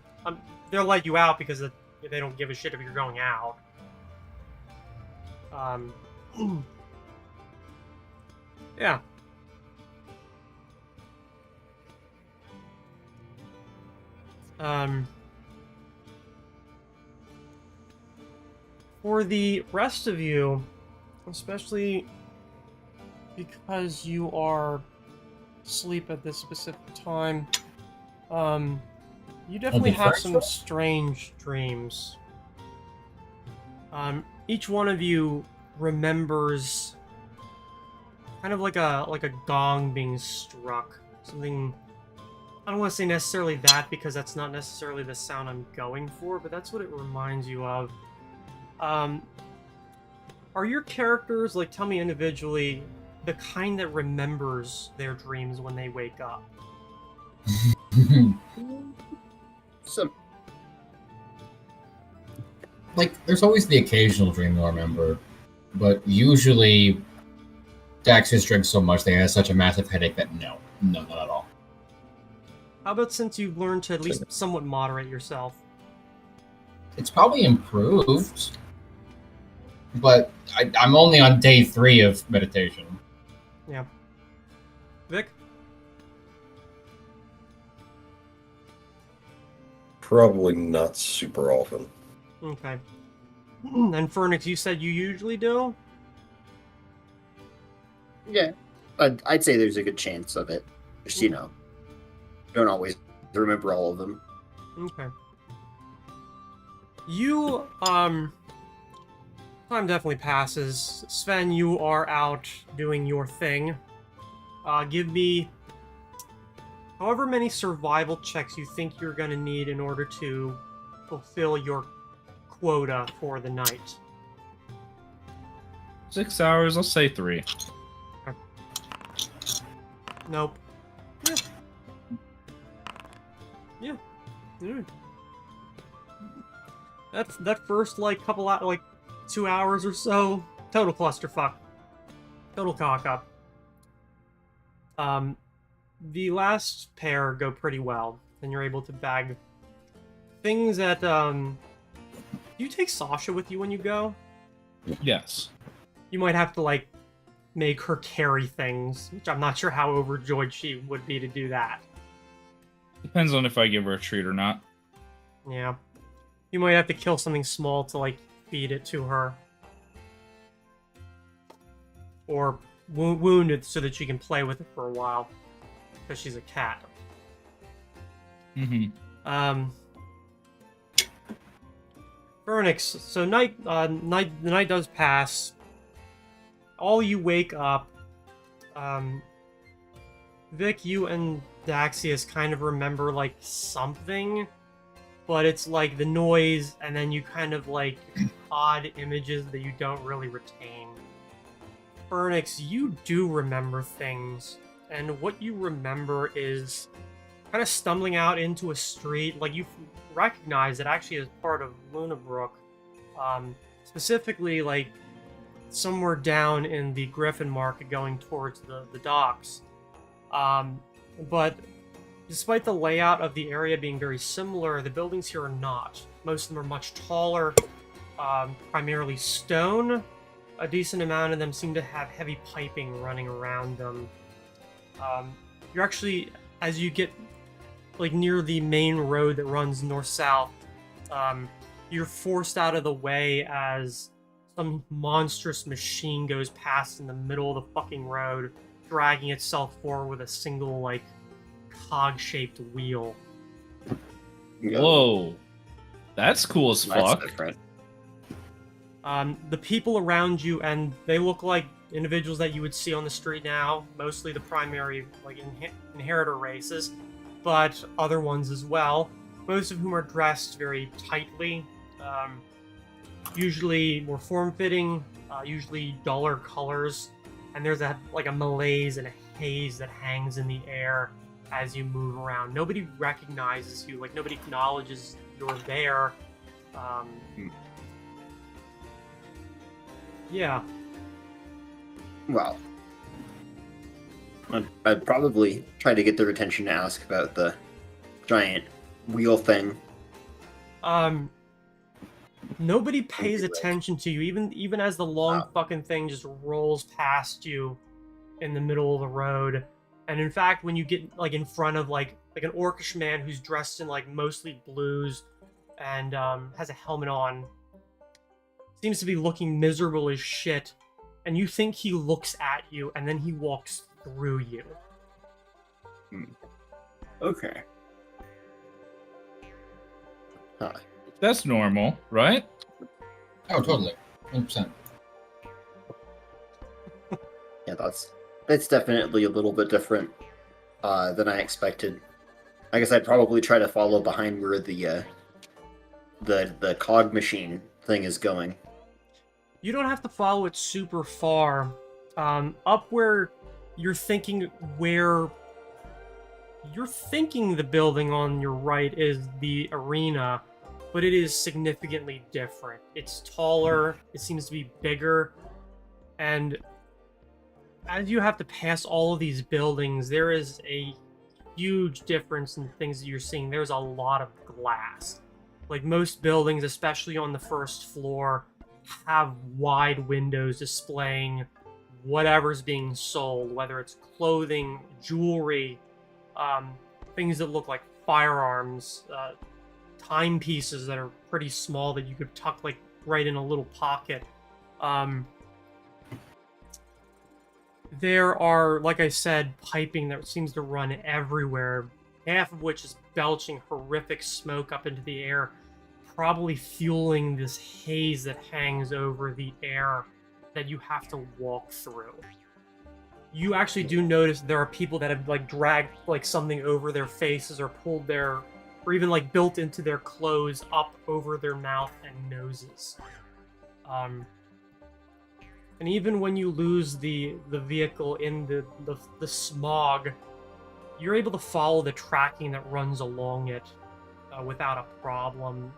They'll let you out because they don't give a shit if you're going out. Yeah. For the rest of you, especially because you are asleep at this specific time, you definitely have first some one? strange dreams. Each one of you remembers kind of like a gong being struck. Something, I don't want to say necessarily that because that's not necessarily the sound I'm going for, but that's what it reminds you of. Are your characters, like, tell me individually, the kind that remembers their dreams when they wake up? So, Like, there's always the occasional dream I'll remember, but usually Dax just drinks so much they have such a massive headache that no, not at all. How about since you've learned to at least somewhat moderate yourself? It's probably improved, but I'm only on day 3 of meditation. Yeah. Vic? Probably not super often. Okay. And Fernix, you said you usually do? yeah, I'd say there's a good chance of it. Just, don't always remember all of them. Okay. You, time definitely passes. Sven, you are out doing your thing. Give me however many survival checks you think you're gonna need in order to fulfill your quota for the night. 6 hours, let's say 3. Nope. Yeah. Yeah. That first couple out 2 hours or so, total clusterfuck, total cock up. The last pair go pretty well, and you're able to bag things that do you take Sasha with you when you go? Yes. You might have to make her carry things, which I'm not sure how overjoyed she would be to do that. Depends on if I give her a treat or not. Yeah. You might have to kill something small to feed it to her. Or wounded so that she can play with it for a while, because she's a cat. Mm-hmm. Phoenix, so the night does pass. All you wake up. Vic, you and Daxius kind of remember, like, something, but it's like the noise, and then you kind of, like, odd images that you don't really retain. Phoenix, you do remember things, and what you remember is kind of stumbling out into a street, like, you recognize it actually as part of Lunabrook. Specifically, like, somewhere down in the Griffin Market going towards the docks. But despite the layout of the area being very similar, the buildings here are not. Most of them are much taller, primarily stone. A decent amount of them seem to have heavy piping running around them. You're actually, as you get like near the main road that runs north-south, you're forced out of the way as some monstrous machine goes past in the middle of the fucking road, dragging itself forward with a single, like, cog-shaped wheel. Whoa. That's cool as fuck. That's different. The people around you, and they look like individuals that you would see on the street now, mostly the primary, like, inheritor races, but other ones as well, most of whom are dressed very tightly, usually more form-fitting, usually duller colors, and there's a malaise and a haze that hangs in the air as you move around. Nobody recognizes you, like, nobody acknowledges you're there. Yeah. Well, I'd probably try to get their attention to ask about the giant wheel thing. Nobody pays attention to you, even as the long fucking thing just rolls past you in the middle of the road. And in fact, when you get like in front of like an orcish man who's dressed in like mostly blues and has a helmet on, seems to be looking miserable as shit, and you think he looks at you, and then he walks through you. Okay. Huh. That's normal, right? Oh, totally. 100%. Yeah, that's definitely a little bit different than I expected. I guess I'd probably try to follow behind where the cog machine thing is going. You don't have to follow it super far. Up where you're thinking the building on your right is the arena, but it is significantly different. It's taller, it seems to be bigger, and as you have to pass all of these buildings, there is a huge difference in the things that you're seeing. There's a lot of glass. Like most buildings, especially on the first floor, have wide windows displaying whatever's being sold, whether it's clothing, jewelry, things that look like firearms, timepieces that are pretty small that you could tuck like right in a little pocket. There are, like I said, piping that seems to run everywhere, half of which is belching horrific smoke up into the air, probably fueling this haze that hangs over the air that you have to walk through. You actually do notice there are people that have like dragged like something over their faces or pulled their, or even like built into their clothes up over their mouth and noses. And even when you lose the vehicle in the smog, you're able to follow the tracking that runs along it without a problem.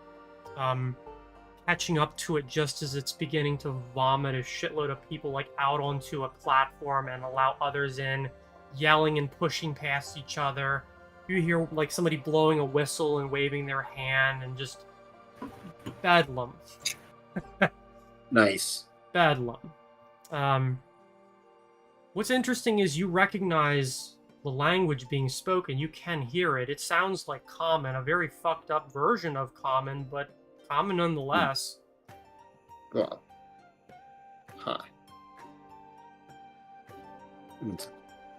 Catching up to it just as it's beginning to vomit a shitload of people like out onto a platform and allow others in, yelling and pushing past each other. You hear like somebody blowing a whistle and waving their hand, and just bedlam. Nice. Bedlam. What's interesting is you recognize the language being spoken. You can hear it. It sounds like Common, a very fucked up version of Common, but Common nonetheless. Well. Huh. And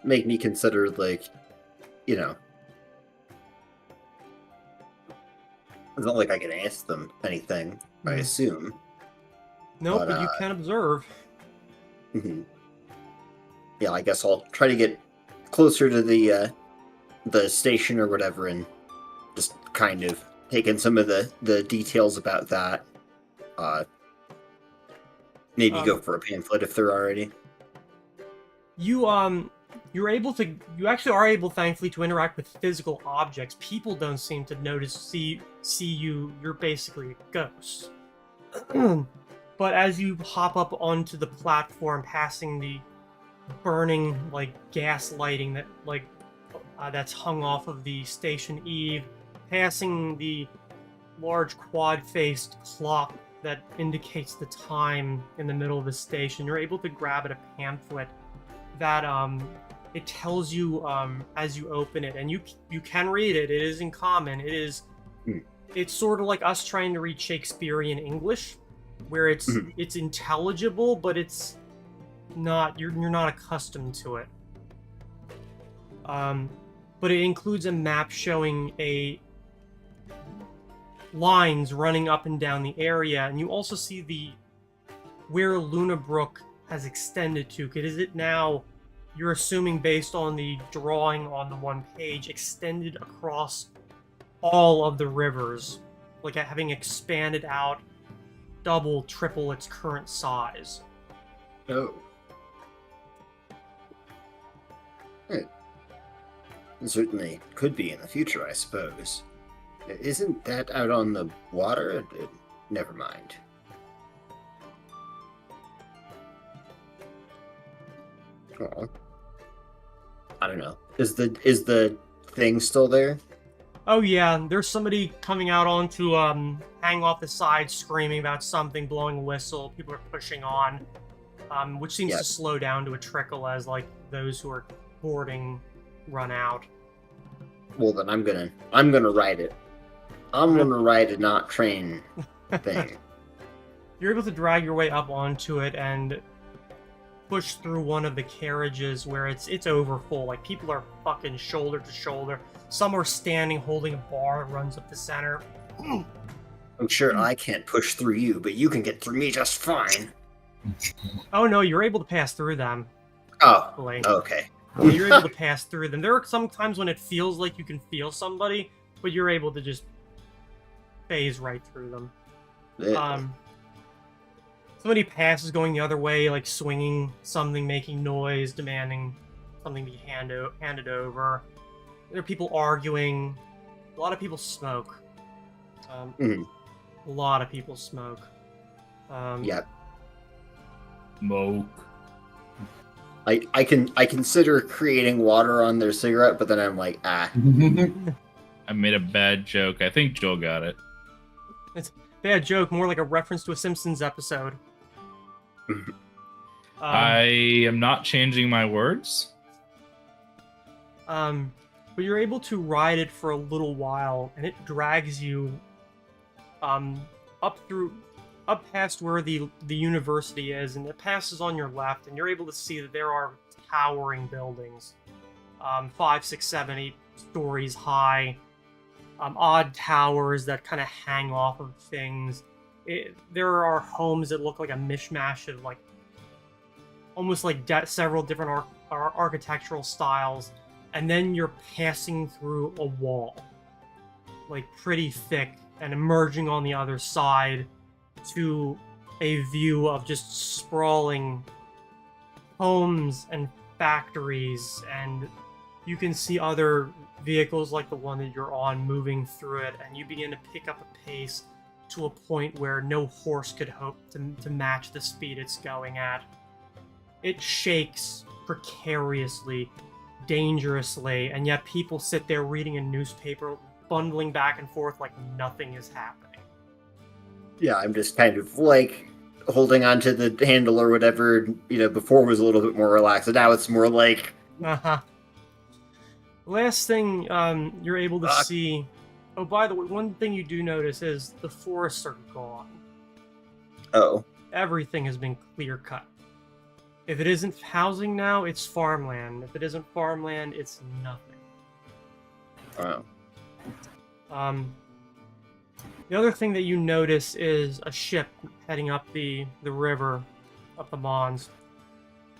make me consider, like, you know, it's not like I can ask them anything, I assume. Nope, but you can observe. Mhm. Yeah, I guess I'll try to get closer to the station or whatever, and just kind of take in some of the details about that. Maybe go for a pamphlet if they're already. You actually are able, thankfully, to interact with physical objects. People don't seem to see you. You're basically a ghost. But as you hop up onto the platform, passing the burning like gas lighting that's hung off of the station eave, passing the large quad-faced clock that indicates the time in the middle of the station, you're able to grab at a pamphlet that it tells you as you open it, and you can read it. It is in common. It's sort of like us trying to read Shakespearean English, where it's intelligible, but it's not, you're not accustomed to it. But it includes a map showing lines running up and down the area, and you also see where Luna Brook has extended to, because it now, you're assuming based on the drawing on the one page, extended across all of the rivers, like having expanded out double, triple its current size. Oh. It certainly could be in the future, I suppose. Isn't that out on the water? Never mind. Oh. I don't know. Is the thing still there? Oh yeah, there's somebody coming out onto hang off the side, screaming about something, blowing a whistle. People are pushing on, which seems to slow down to a trickle as like those who are boarding run out. Well, then I'm gonna ride it. I'm gonna ride a not train thing. You're able to drag your way up onto it and push through one of the carriages where it's overfull. Like, people are fucking shoulder to shoulder. Some are standing holding a bar that runs up the center. I'm sure I can't push through you, but you can get through me just fine. Oh no, you're able to pass through them. Oh, Like, okay. yeah, you're able to pass through them. There are some times when it feels like you can feel somebody, but you're able to just phase right through them. Somebody passes going the other way, like swinging something, making noise, demanding something be handed over. There are people arguing. A lot of people smoke. A lot of people smoke. Yep. Smoke. I consider creating water on their cigarette, but then I'm like, I made a bad joke. I think Joel got it. It's a bad joke, more like a reference to a Simpsons episode. I am not changing my words. But you're able to ride it for a little while, and it drags you up past where the university is, and it passes on your left, and you're able to see that there are towering buildings, 5, 6, 7, 8 stories high, odd towers that kind of hang off of things. There are homes that look like a mishmash of like almost like several different architectural styles, and then you're passing through a wall, like pretty thick, and emerging on the other side to a view of just sprawling homes and factories, and you can see other vehicles like the one that you're on moving through it, and you begin to pick up a pace to a point where no horse could hope to match the speed it's going at. It shakes precariously, dangerously, and yet people sit there reading a newspaper, bundling back and forth like nothing is happening. yeah, I'm just kind of like holding onto the handle or whatever. Before was a little bit more relaxed, and now it's more like. Last thing you're able to see. Oh, by the way, one thing you do notice is the forests are gone. Oh. Everything has been clear cut. If it isn't housing now, it's farmland. If it isn't farmland, it's nothing. Wow. The other thing that you notice is a ship heading up the river, up the Mons.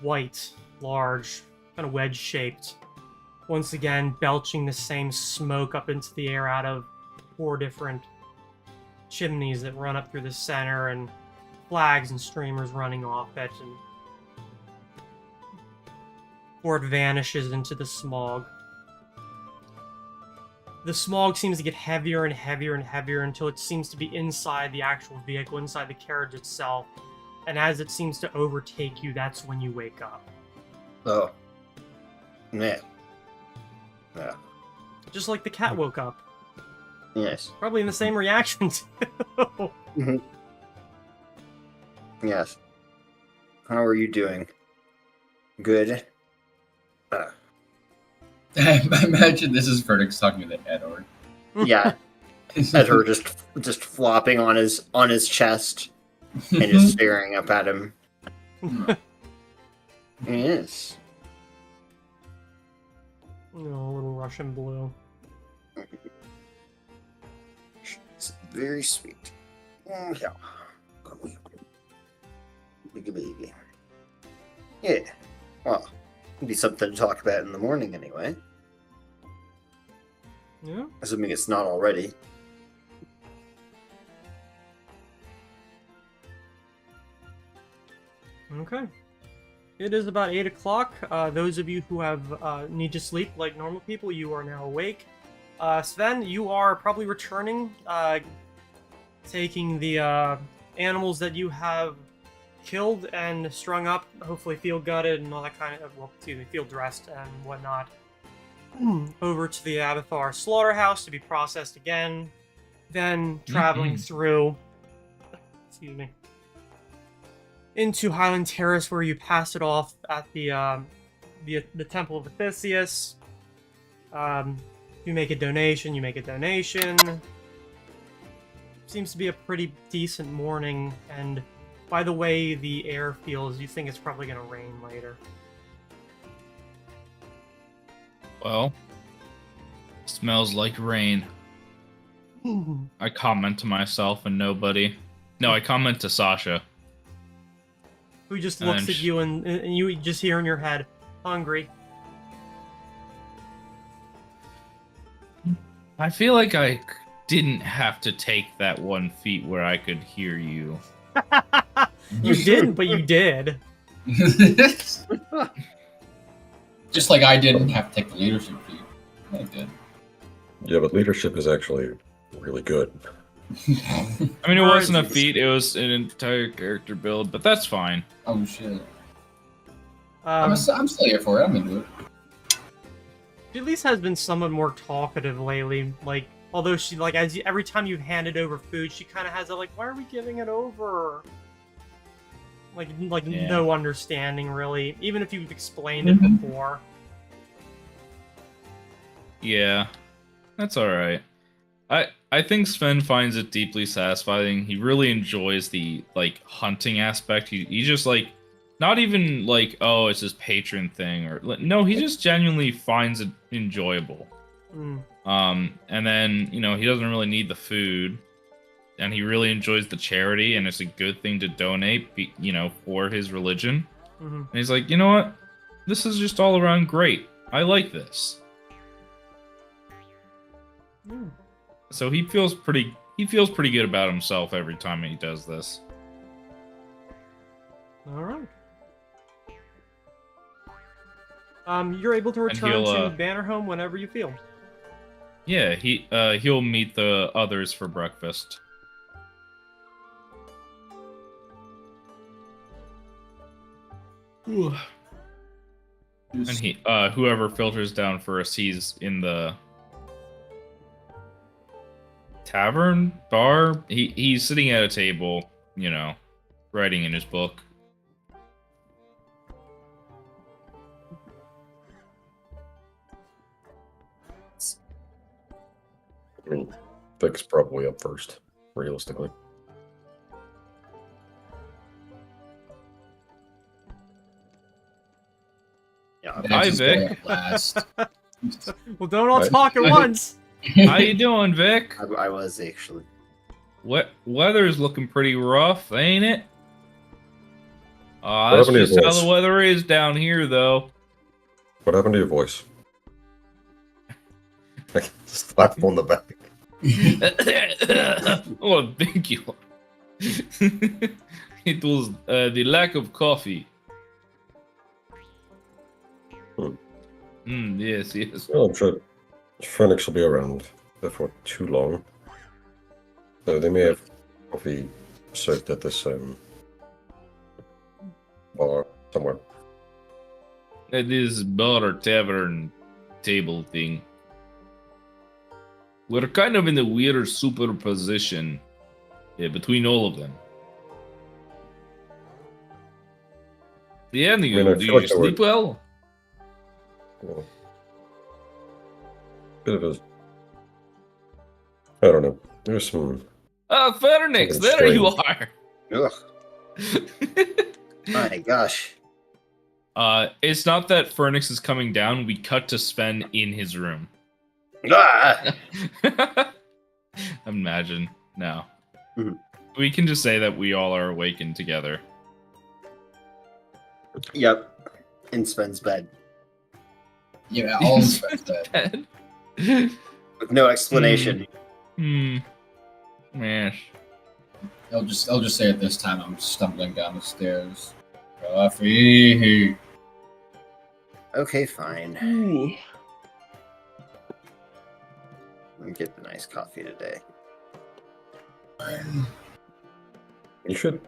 White, large, kind of wedge-shaped. Once again, belching the same smoke up into the air out of 4 different chimneys that run up through the center, and flags and streamers running off it, and before it vanishes into the smog. The smog seems to get heavier and heavier and heavier until it seems to be inside the actual vehicle, inside the carriage itself. And as it seems to overtake you, that's when you wake up. Oh. Yeah. Yeah. Just like the cat woke up. Yes. Probably in the same reaction, too. Yes. How are you doing? Good. I imagine this is Verdict talking to Edward. Yeah. Edward just flopping on his chest and just staring up at him. Yes. No, a little Russian blue. It's very sweet. Yeah. Big baby. Yeah. Well, it'll be something to talk about in the morning anyway. Yeah? Assuming it's not already. Okay. It is about 8 o'clock. Those of you who have need to sleep like normal people, you are now awake. Sven, you are probably returning, taking the animals that you have killed and strung up, hopefully field gutted and all that kind of, well, excuse me, field dressed and whatnot, over to the Abathar slaughterhouse to be processed again, then traveling through, excuse me, into Highland Terrace, where you pass it off at the Temple of Theseus. You make a donation, Seems to be a pretty decent morning, and by the way the air feels, you think it's probably going to rain later. Well, smells like rain. I comment to myself and nobody. No, I comment to Sasha. Who just And looks then at you, and you just hear in your head, hungry. I feel like I didn't have to take that 1 feet where I could hear you. You didn't, but you did. Just like I didn't have to take the leadership feat. I did. Yeah, but leadership is actually really good. I mean, it wasn't a feat, it was an entire character build, but that's fine. Oh shit. I'm still here for it. I'm into it. She at least has been somewhat more talkative lately. Like, although she, like, every time you've handed over food, she kind of has a, like, why are we giving it over? Like Yeah. no understanding, really. Even if you've explained it before. Yeah, that's alright. I think Sven finds it deeply satisfying. He really enjoys the, like, hunting aspect. He just, like, not even, like, oh, it's his patron thing, or... No, he just genuinely finds it enjoyable. And then, you know, he doesn't really need the food, and he really enjoys the charity, and it's a good thing to donate, you know, for his religion. And he's like, you know what? This is just all around great. I like this. So he feels pretty good about himself every time he does this. Alright. You're able to return to Bannerhome whenever you feel. Yeah, he'll meet the others for breakfast. Ooh. And he whoever filters down first, he's in the tavern bar. He's sitting at a table, you know, writing in his book. I mean, Vic's probably up first, realistically. Yeah. Then Hi, just Vic. go at last. Well, don't all Right. talk at once. How you doing, Vic? I was actually. Weather's looking pretty rough, ain't it? What That's happened to your just how voice? the weather is down here, though. What happened to your voice? Slap him on the back. Oh, thank you. It was the lack of coffee. Yes, yes. Well, I'm sure Phoenix will be around before too long. So they may have coffee served at this bar somewhere. At this bar or tavern table thing. We're kind of in the weird superposition between all of them. Yeah, and I you, mean, I do feel you like they were- sleep well? Well, bit of a, I don't know. There's some. Ah, Phoenix, Something there you strange. Ugh. My gosh. are. It's not that Phoenix is coming down. We cut to Sven in his room. Ah! Imagine. No. Mhm. We can just say that we all are awakened together. Yep. In Sven's bed. Yeah, all expect that. With no explanation. Mash. I'll just say at this time I'm stumbling down the stairs. Coffee. Okay, fine. Let me get the nice coffee today. You should.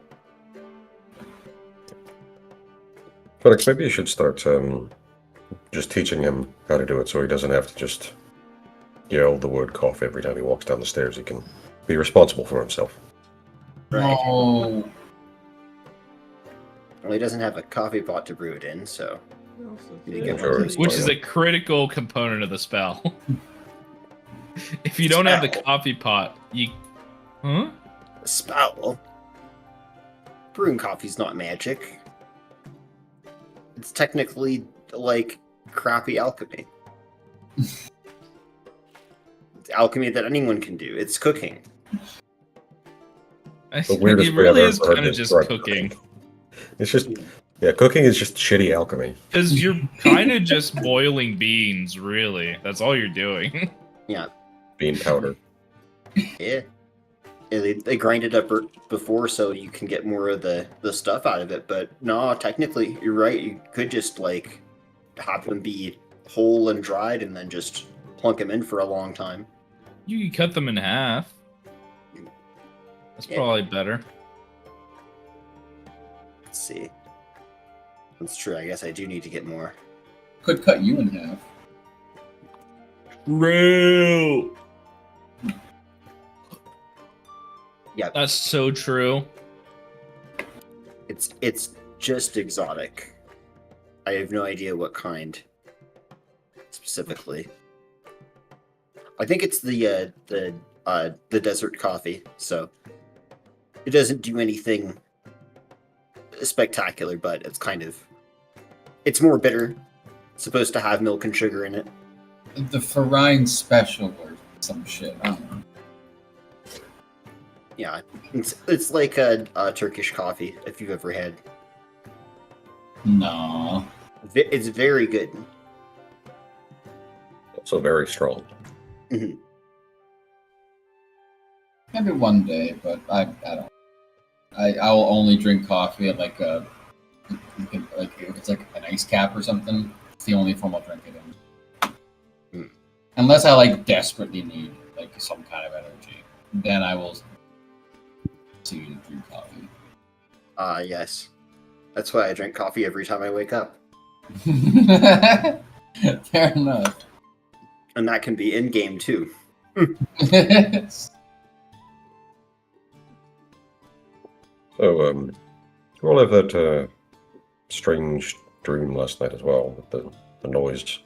Felix, maybe you should start just teaching him how to do it so he doesn't have to just yell the word cough every time he walks down the stairs. He can be responsible for himself. Right. No. Well, he doesn't have a coffee pot to brew it in, so. You get Sure. one of those Which Oh, is yeah. a critical component of the spell. If you don't have the Spell. coffee pot, you. Huh? A spell. Brewing coffee's not magic. It's technically like crappy alchemy. It's alchemy that anyone can do. It's cooking. The weirdest It way really I've is ever heard kind of just described cooking. It's just, yeah, cooking is just shitty alchemy. Because you're kind of just boiling beans, really. That's all you're doing. Yeah. Bean powder. Yeah. Yeah, they grind it up before so you can get more of the stuff out of it, but no, technically, you're right. You could just, like, have them be whole and dried and then just plunk them in for a long time. You can cut them in half. That's Yeah. probably better. Let's see. That's true. I guess I do need to get more. Could cut you in half. Real. Yeah, That's so true. it's just exotic. I have no idea what kind specifically. I think it's the desert coffee, so it doesn't do anything spectacular, but it's more bitter. It's supposed to have milk and sugar in it. The Farine special or some shit. I don't know. Yeah, it's like a Turkish coffee if you've ever had. No. It's very good. Also very strong. Mhm. Maybe one day, but I don't. I'll only drink coffee at like if it's like an ice cap or something. It's the only form I'll drink it in. Unless I like desperately need like some kind of energy, then I will continue to drink coffee. Yes. That's why I drink coffee every time I wake up. Fair enough. And that can be in game too. So, you all have that strange dream last night as well, with the noise.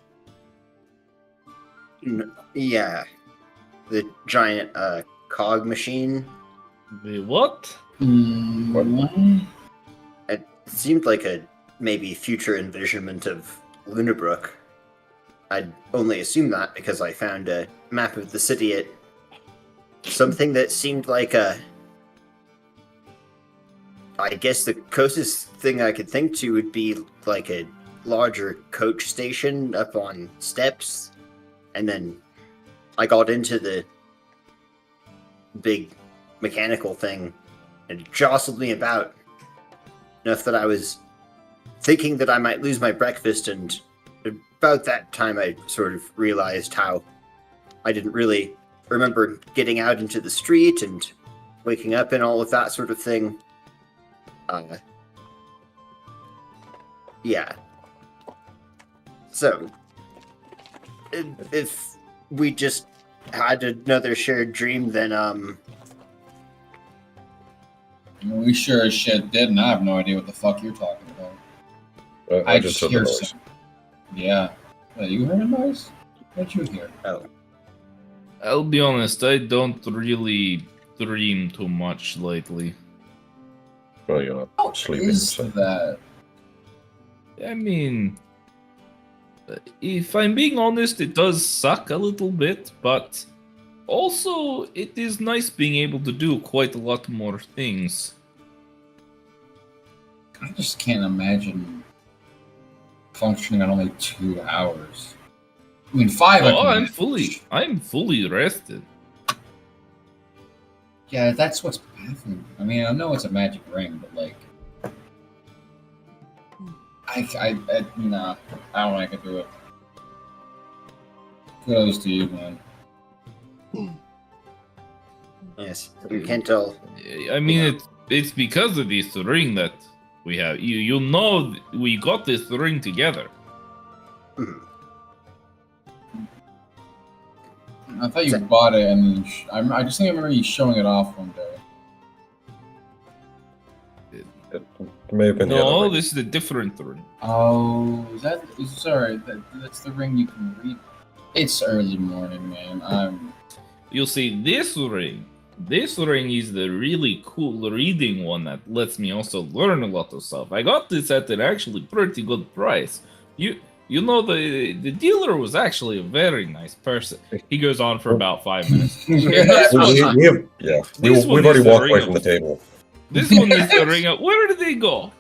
Yeah. The giant cog machine. The what? It seemed like a maybe future envisionment of Lunabrook. I'd only assume that because I found a map of the city at something that seemed like I guess the closest thing I could think to would be like a larger coach station up on steps, and then I got into the big mechanical thing and it jostled me about enough that I was thinking that I might lose my breakfast, and about that time I sort of realized how I didn't really remember getting out into the street and waking up and all of that sort of thing. Yeah. So, if we just had another shared dream, then, We sure as shit did, and I have no idea what the fuck you're talking about. I just heard the noise. Yeah. You heard a noise? What'd you hear? oh, I'll be honest, I don't really dream too much lately. Well, you're not sleeping. Is So. that? I mean, if I'm being honest, it does suck a little bit, but also it is nice being able to do quite a lot more things. I just can't imagine functioning on only 2 hours. I mean, 5. I Oh, can I'm manage. fully rested. Yeah, that's what's baffling. I mean, I know it's a magic ring, but like, nah, I don't think I could do it. Kudos to you, man. yes, you can't tell. I mean, it's because of this ring that we have. You know, we got this ring together. Mhm. I thought you bought it, and I just think I remember you showing it off one day. It may have been the No, other ring. this is a different ring. Oh, sorry? That's the ring you can read. It's early morning, man. You'll see this ring. This ring is the really cool reading one that lets me also learn a lot of stuff. I got this at an actually pretty good price. You know, the dealer was actually a very nice person. He goes on for about 5 minutes. This one- We've already is the walked ring away of- from the table. This one is the ring of... Where did they go?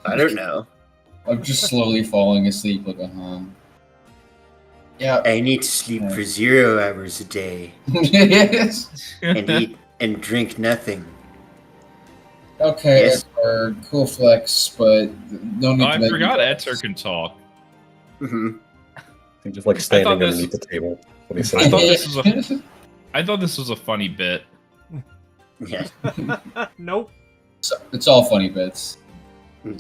I don't know. I'm just slowly falling asleep, like Yeah. I need to sleep for 0 hours a day Yes. and eat and drink nothing. Okay, Yes. Edward, cool flex, but no need Oh, to I make forgot me Etzer can talk. Hmm. He's just like standing this- underneath the table. What he I said. thought this was a funny bit. Yeah. Nope. It's all funny bits. Hmm.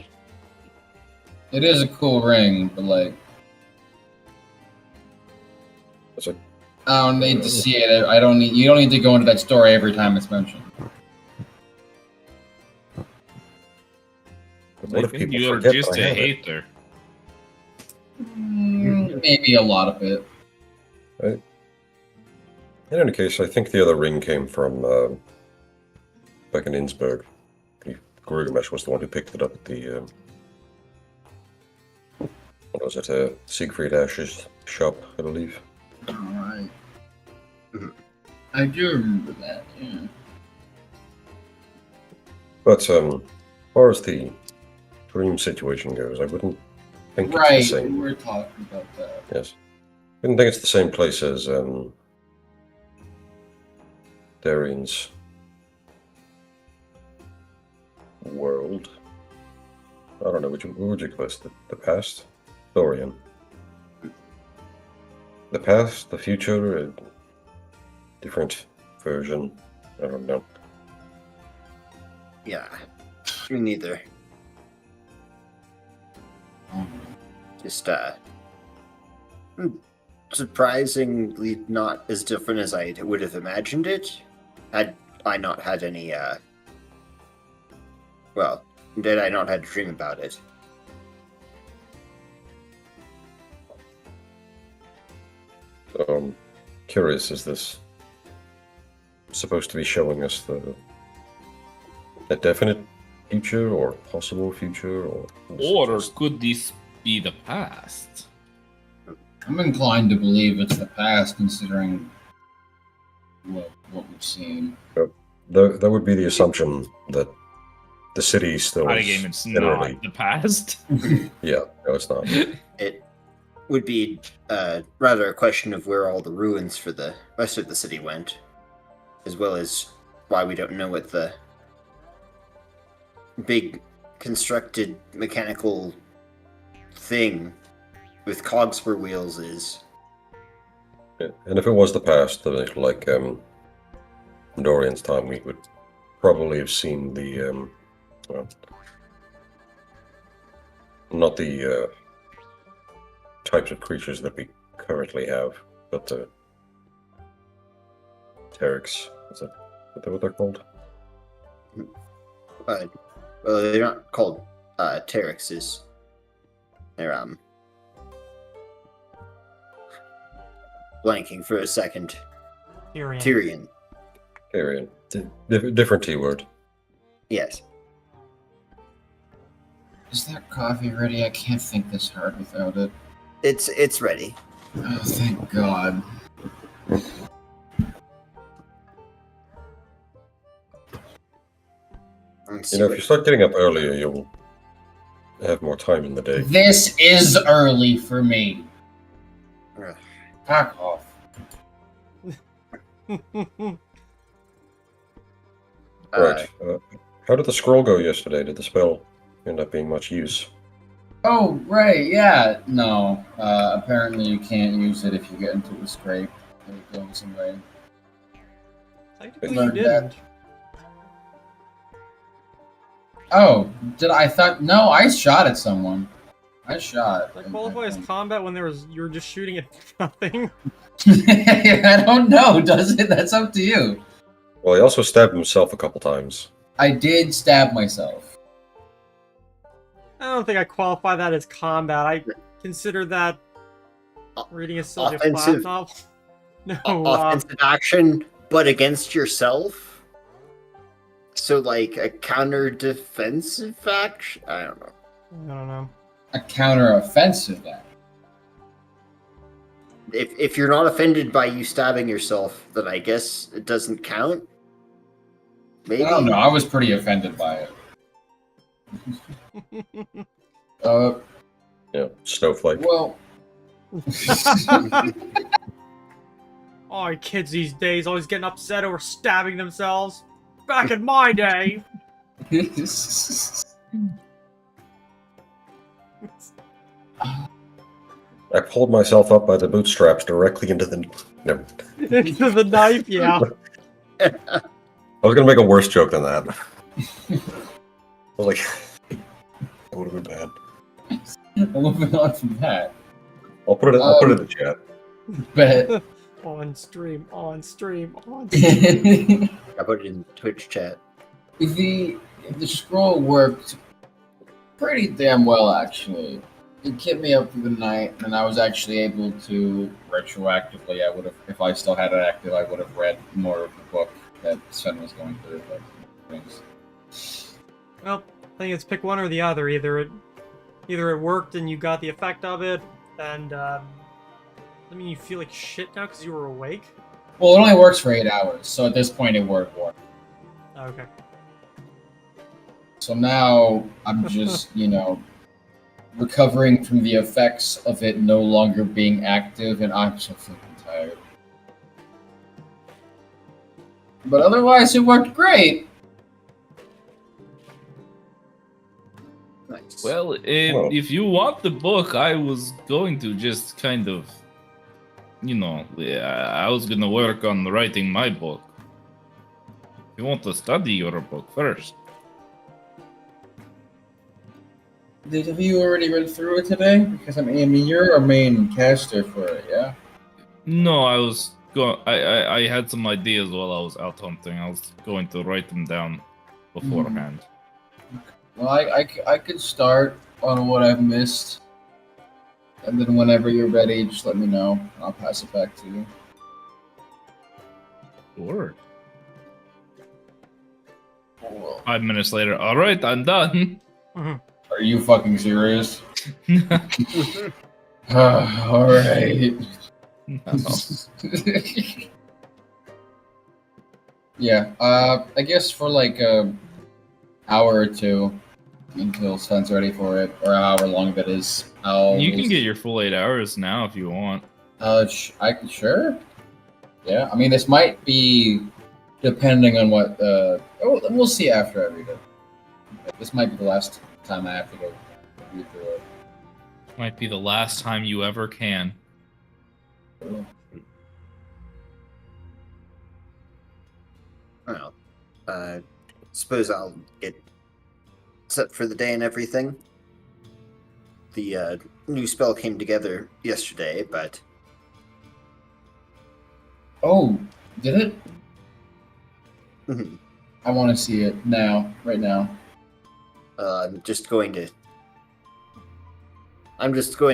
It is a cool ring, but like, It's like, I don't need to see it. I don't need. You don't need to go into that story every time it's mentioned. what if people You're forget just that I a have it? hater. Maybe a lot of it. In any case, I think the other ring came from back in Innsbruck. Gilgamesh was the one who picked it up at the what was it? Siegfried Ash's shop, I believe. All right. I do remember that. Yeah. But as far as the dream situation goes, I wouldn't think Right. it's the same. We're talking about that. Yes, I wouldn't think it's the same place as Darian's world. I don't know, what would you call this? The past? Dorian. The past, the future, a different version. I don't know. Yeah. Me neither. Just, surprisingly not as different as I would have imagined it. Had I not had any, well, did I not had a dream about it? So I'm curious, is this supposed to be showing us a definite future or possible future or Or could this be the past. I'm inclined to believe it's the past, considering what we've seen. That would be the assumption that the city still Party is game, it's generally. not the past. Yeah, no, it's not. It would be rather a question of where all the ruins for the rest of the city went, as well as why we don't know what the big constructed mechanical thing with cogs for wheels is. Yeah, and if it was the past, like Dorian's time, we would probably have seen the well, not the types of creatures that we currently have, but Terex. Is that what they're called? Well, they're not called Terexes. They're blanking for a second. Tyrion. Tyrion. Different T word. Yes. Is that coffee ready? I can't think this hard without it. It's ready. Oh, thank God. Let's You see know, if what- you start getting up earlier, you'll have more time in the day. This is early for me. Ugh. Fuck off. Right. How did the scroll go yesterday? Did the spell end up being much use? Oh, right, yeah. No. Apparently you can't use it if you get into a scrape. It goes away. Technically, you Learned didn't. Oh, I thought... No, I shot at someone. I shot. Does that qualify as combat when you were just shooting at nothing? I don't know, does it? That's up to you. Well, he also stabbed himself a couple times. I did stab myself. I don't think I qualify that as combat. I consider that reading a Sylvia Plath Offensive. novel. No, offensive action, but against yourself. So, like a counter-defensive action. I don't know. I don't know. A counter-offensive act. If you're not offended by you stabbing yourself, then I guess it doesn't count. Maybe. I don't know, I was pretty offended by it. Yeah, snowflake. Well... Oh, kids these days always getting upset over stabbing themselves. Back in my day. I pulled myself up by the bootstraps directly into the. No. Into the knife, yeah. I was gonna make a worse joke than that. I was like, that would have been bad. Moving on from that. I'll put it in the chat. But... On stream. I put it in Twitch chat. The scroll worked pretty damn well, actually. It kept me up through the night, and I was actually able to retroactively. I would have, if I still had it active, I would have read more of the book that Sven was going through. But things. Well, I think it's pick one or the other. Either it worked and you got the effect of it, and I mean you feel like shit now because you were awake. Well, it only works for 8 hours, so at this point it worked. Okay. So now I'm just, recovering from the effects of it no longer being active, and I'm so fucking tired. But otherwise, it worked great. Nice. Well, if you want the book, I was going to just kind of, I was going to work on writing my book. You want to study your book first. Have you already read through it today? Because I mean, you're a main caster for it, yeah? No, I was going. I had some ideas while I was out hunting. I was going to write them down beforehand. Well, I could start on what I've missed, and then whenever you're ready, just let me know. I'll pass it back to you. Sure. 5 minutes later. All right, I'm done. Are Are you fucking serious? All right. Yeah. I guess for like a hour or two until Sven's ready for it, or however long that is. You can get your full 8 hours now if you want. Sure. Yeah. I mean, this might be depending on what. We'll see after I read it. This might be the last time I have to go read through it. Might be the last time you ever can. Well, suppose I'll get set for the day and everything. The new spell came together yesterday, but Oh, did it? mhm, I want to see it now, right now. I'm just going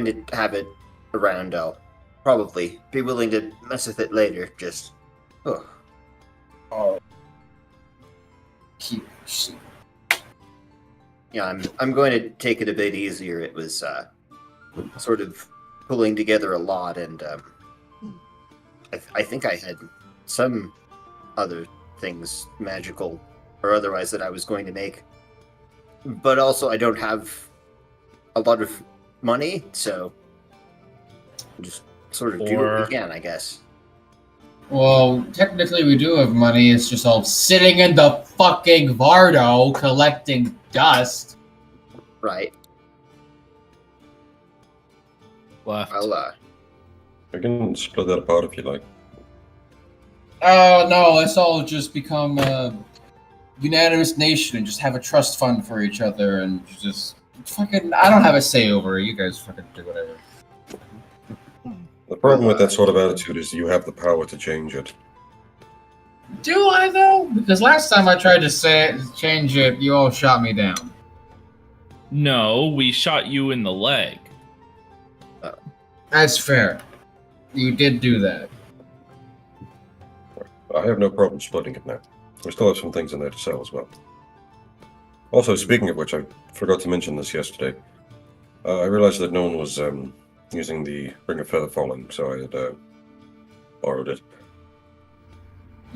to have it around. I'll probably be willing to mess with it later. Just, oh, Oh, yeah, I'm going to take it a bit easier. It was sort of pulling together a lot, and I think I had some other things, magical or otherwise, that I was going to make. But also, I don't have a lot of money, so just sort of do what we can, I guess. well, technically we do have money. It's just all sitting in the fucking Vardo collecting dust. Right. Left. I'll I can split that apart if you like. Oh no, let's all just become a unanimous nation and just have a trust fund for each other and just fucking. I don't have a say over it. You guys fucking do whatever. The problem with that sort of attitude is you have the power to change it. Do I though? Because last time I tried to change it, you all shot me down. No, we shot you in the leg. That's fair. You did do that. I have no problem splitting it now. We still have some things in there to sell as well. Also, speaking of which, I forgot to mention this yesterday. I realized that no one was using the Ring of Feather Falling, so I had borrowed it.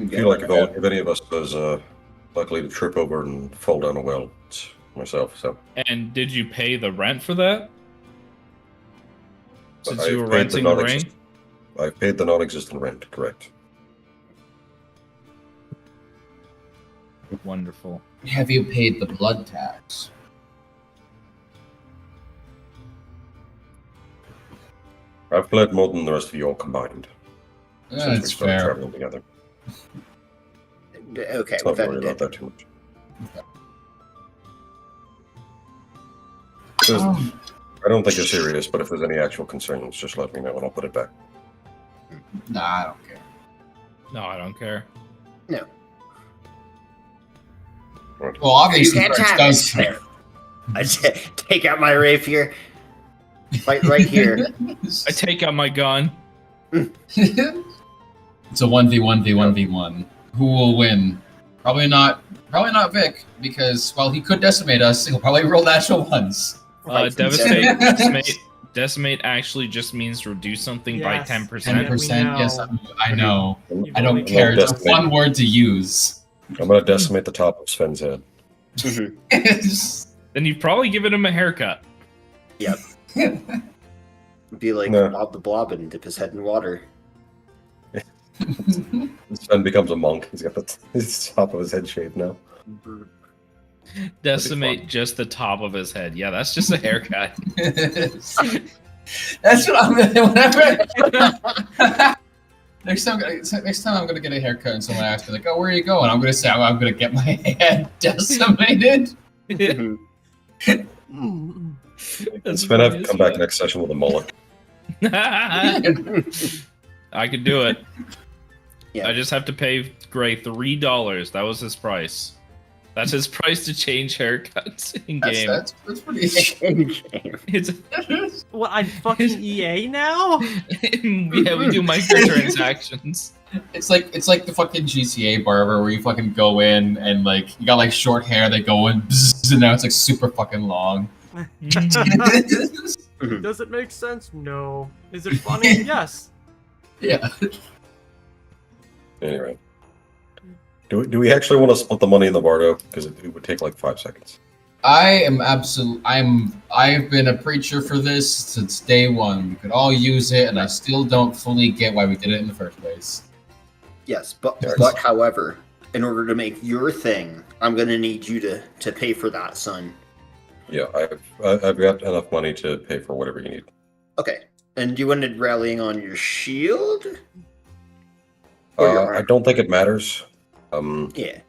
I feel like if any of us was likely to trip over and fall down a well, it's myself. So. And did you pay the rent for that? Since I've you were paid renting the ring? I've paid the non-existent rent, correct. Wonderful. Have you paid the blood tax? I've bled more than the rest of you all combined since we That's started fair. traveling together. okay. Let's not With worry that, about that too much. Okay. There's- Oh, I don't think you're serious, but if there's any actual concerns, just let me know and I'll put it back. nah, I don't care. No, I don't care. no. Well, obviously, You can't Rex have does it. care. I take out my rapier. Fight right here. I take out my gun. It's a 1v1v1v1. Who will win? Probably not Vic, because while he could decimate us, he'll probably roll natural ones. Right, Decimate actually just means reduce something by Yes. 10%. 10%, yes, I know. You've I don't only- care. It's a Decimate. fun word to use. I'm going to decimate the top of Sven's head. Mhm. Then you've probably given him a haircut. Be like No. Bob the Blob and dip his head in water. Sven becomes a monk. He's got the top of his head shaved now. Decimate just the top of his head. Yeah, that's just a haircut. That's what I'm gonna. Whenever next time I'm gonna get a haircut and someone asks me like, "Oh, where are you going?" I'm gonna say I'm gonna get my head decimated. Mhm. That's Sven, have funny to as come back fuck. next session with a mullet. I could do it. Yeah. I just have to pay Gray $3. That was his price. That's his price to change haircuts in game. That's pretty. It's What, I'm fucking EA now? yeah, we do microtransactions. It's like the fucking GTA barber where you fucking go in and like you got like short hair, they go in, bzzz, and now it's like super fucking long. Does it make sense? No. Is it funny? Yes. Yeah. Anyway. Do we actually want to split the money in the Bardo? Because it would take like 5 seconds. I've been a preacher for this since day one. We could all use it, and I still don't fully get why we did it in the first place. Yes, but however, in order to make your thing, I'm gonna need you to pay for that, son. Yeah, I've got enough money to pay for whatever you need. Okay. And you wanted rallying on your shield? Or your I arm? don't think it matters. Yeah.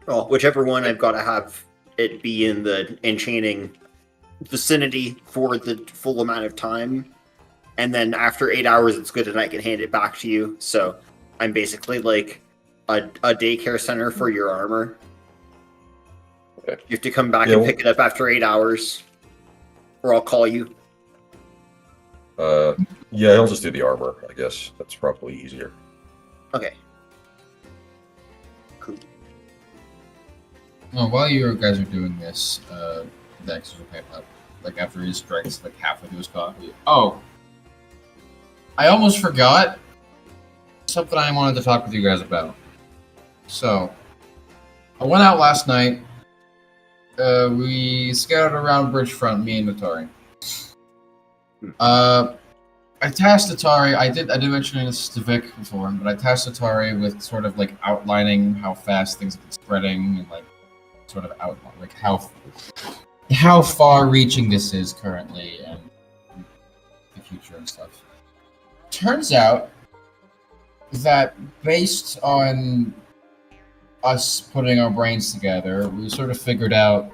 Well, whichever one, I've got to have it be in the enchanting vicinity for the full amount of time. And then after 8 hours, it's good and I can hand it back to you. So I'm basically like a daycare center for your armor. Okay. You have to come back and pick it up after 8 hours, or I'll call you. Yeah, he'll just do the armor, I guess. That's probably easier. Okay. Cool. Well, while you guys are doing this, Dex will pick up. Like after he drinks like half of his coffee. Oh, I almost forgot something I wanted to talk with you guys about. So, I went out last night. We scouted around Bridgefront, me and Notori. I tasked Atari. I did mention this to Vic before, but I tasked Atari with sort of like outlining how fast things have been spreading and like sort of outline like how far-reaching this is currently and the future and stuff. Turns out that based on us putting our brains together, we sort of figured out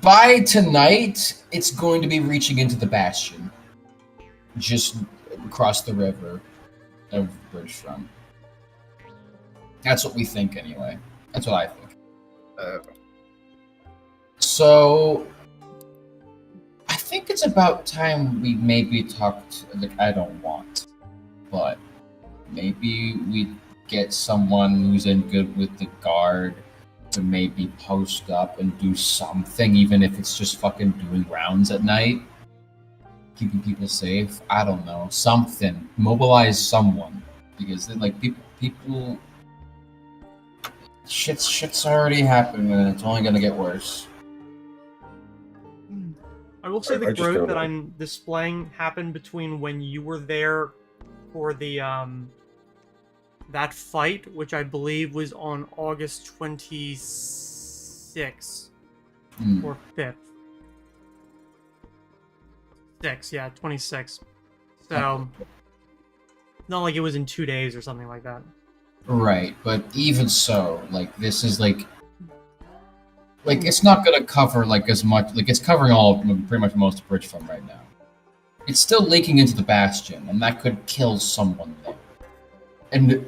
by tonight, it's going to be reaching into the Bastion. Just across the river of Bridgefront. That's what we think, anyway. That's what I think. So, I think it's about time we maybe talked. Like, I don't want, but maybe we get someone who's in good with the guard to maybe post up and do something, even if it's just fucking doing rounds at night, keeping people safe. I don't know, something. Mobilize someone, because like people, shit's already happened, and it's only gonna get worse. I will say I the just growth don't that know. I'm displaying happened between when you were there for the that fight, which I believe was on August 26th or 5th. 6, yeah, 26th. So, not like it was in 2 days or something like that. Right, but even so, like this is like it's not gonna cover like as much. Like it's covering all pretty much most of Bridgefront right now. It's still leaking into the Bastion, and that could kill someone there. And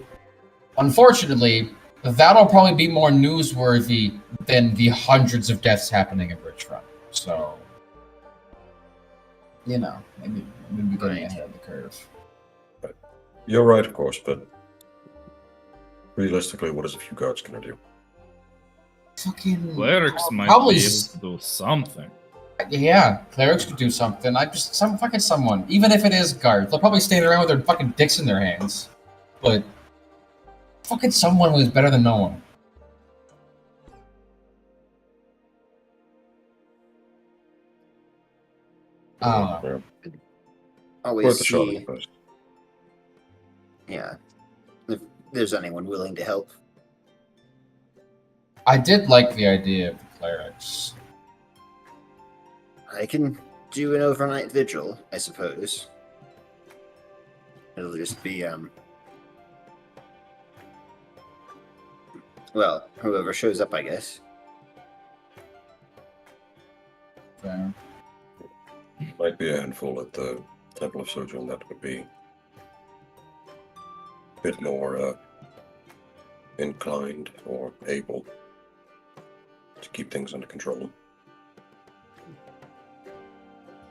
unfortunately, that'll probably be more newsworthy than the hundreds of deaths happening in Bridgefront. So, you know, maybe we're getting ahead of the curve. You're right, of course, but realistically, what is a few guards gonna do? Fucking Clerics might probably be able to do something. Yeah, clerics could do something. Someone, even if it is guards, they'll probably stand around with their fucking dicks in their hands. But fucking someone who's better than no one. Yeah. Always Worth a shot, I see, suppose. yeah, if there's anyone willing to help. I did like the idea of the clerics. I can do an overnight vigil, I suppose. It'll just be, well, whoever shows up, I guess. Fair. Might be a handful at the Temple of Sojourn that would be a bit more inclined or able to keep things under control.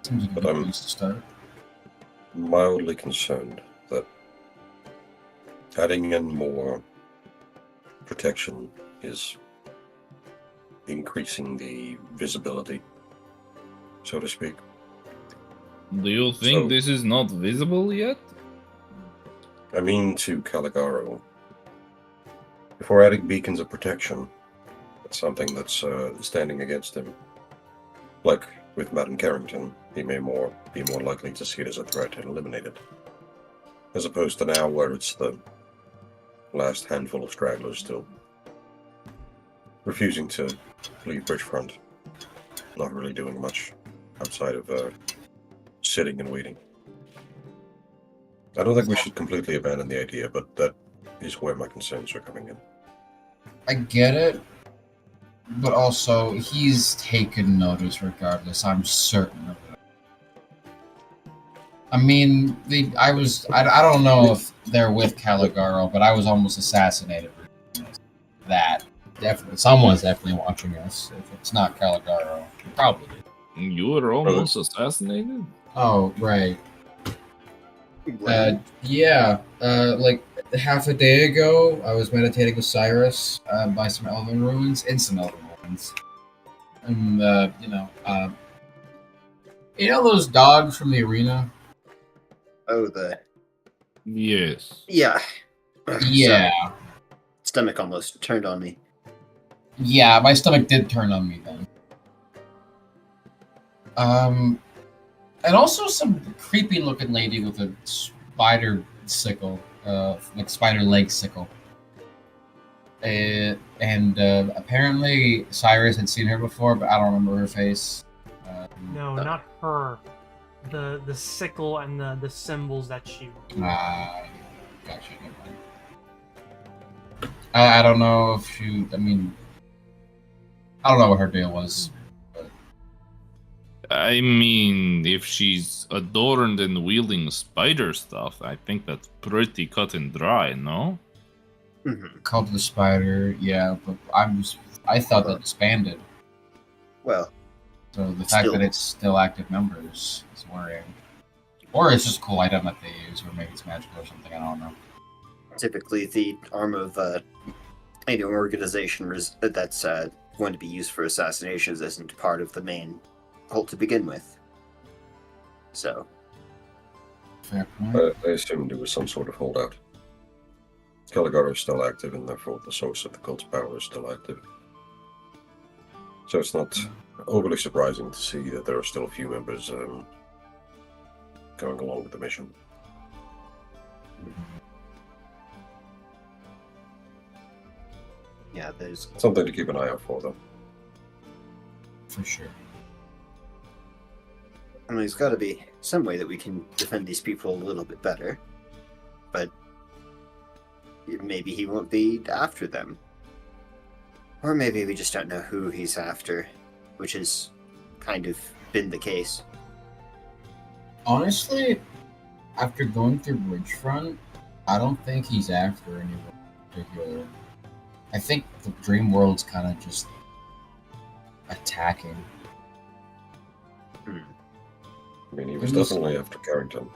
Seems like a But good I'm- place to start. Mildly concerned that adding in more protection is increasing the visibility, so to speak. Do you think So- this is not visible yet? I mean to Caligaro. If we're adding beacons of protection, that's something that's standing against him. Like with Madame Carrington, he may be more likely to see it as a threat and eliminate it. As opposed to now where it's the last handful of stragglers still refusing to leave Bridgefront. Not really doing much outside of sitting and waiting. I don't think we should completely abandon the idea, but that is where my concerns are coming in. I get it, but also he's taken notice regardless. I'm certain of it. I mean, I don't know if they're with Caligaro, but I was almost assassinated. That definitely, someone's definitely watching us. If it's not Caligaro, probably. You were almost assassinated? Oh, right. Yeah. Like half a day ago, I was meditating with Cyrus by some elven ruins, in some elven ruins, and you know those dogs from the arena? Oh, Yes. yeah. Yeah, Sorry. Stomach almost turned on me. yeah. My stomach did turn on me then. And also some creepy looking lady with a spider sickle, like spider leg sickle. And apparently Cyrus had seen her before, but I don't remember her face. No, not her. The sickle and the symbols that she. Gotcha. Never mind. I don't know if she. I mean, I don't know what her deal was. I mean, if she's adorned and wielding spider stuff, I think that's pretty cut and dry, no? Cult of the Spider, yeah, but I thought that disbanded. Well, So the fact that it's still active members is worrying. Or it's just a cool item that they use, or maybe it's magical or something, I don't know. typically the arm of any organization that's going to be used for assassinations isn't part of the main cult to begin with. So, Fair point. I assumed it was some sort of holdout. Caligaro is still active, and therefore the source of the cult's power is still active. So it's not overly surprising to see that there are still a few members going along with the mission. yeah, there's Something to keep an eye out for, though. For sure. I mean, there's got to be some way that we can defend these people a little bit better. But maybe he won't be after them. Or maybe we just don't know who he's after, which has kind of been the case. Honestly, after going through Bridgefront, I don't think he's after anyone in particular. I think the dream world's kind of just attacking. I mean, he was It was- definitely after Carrington.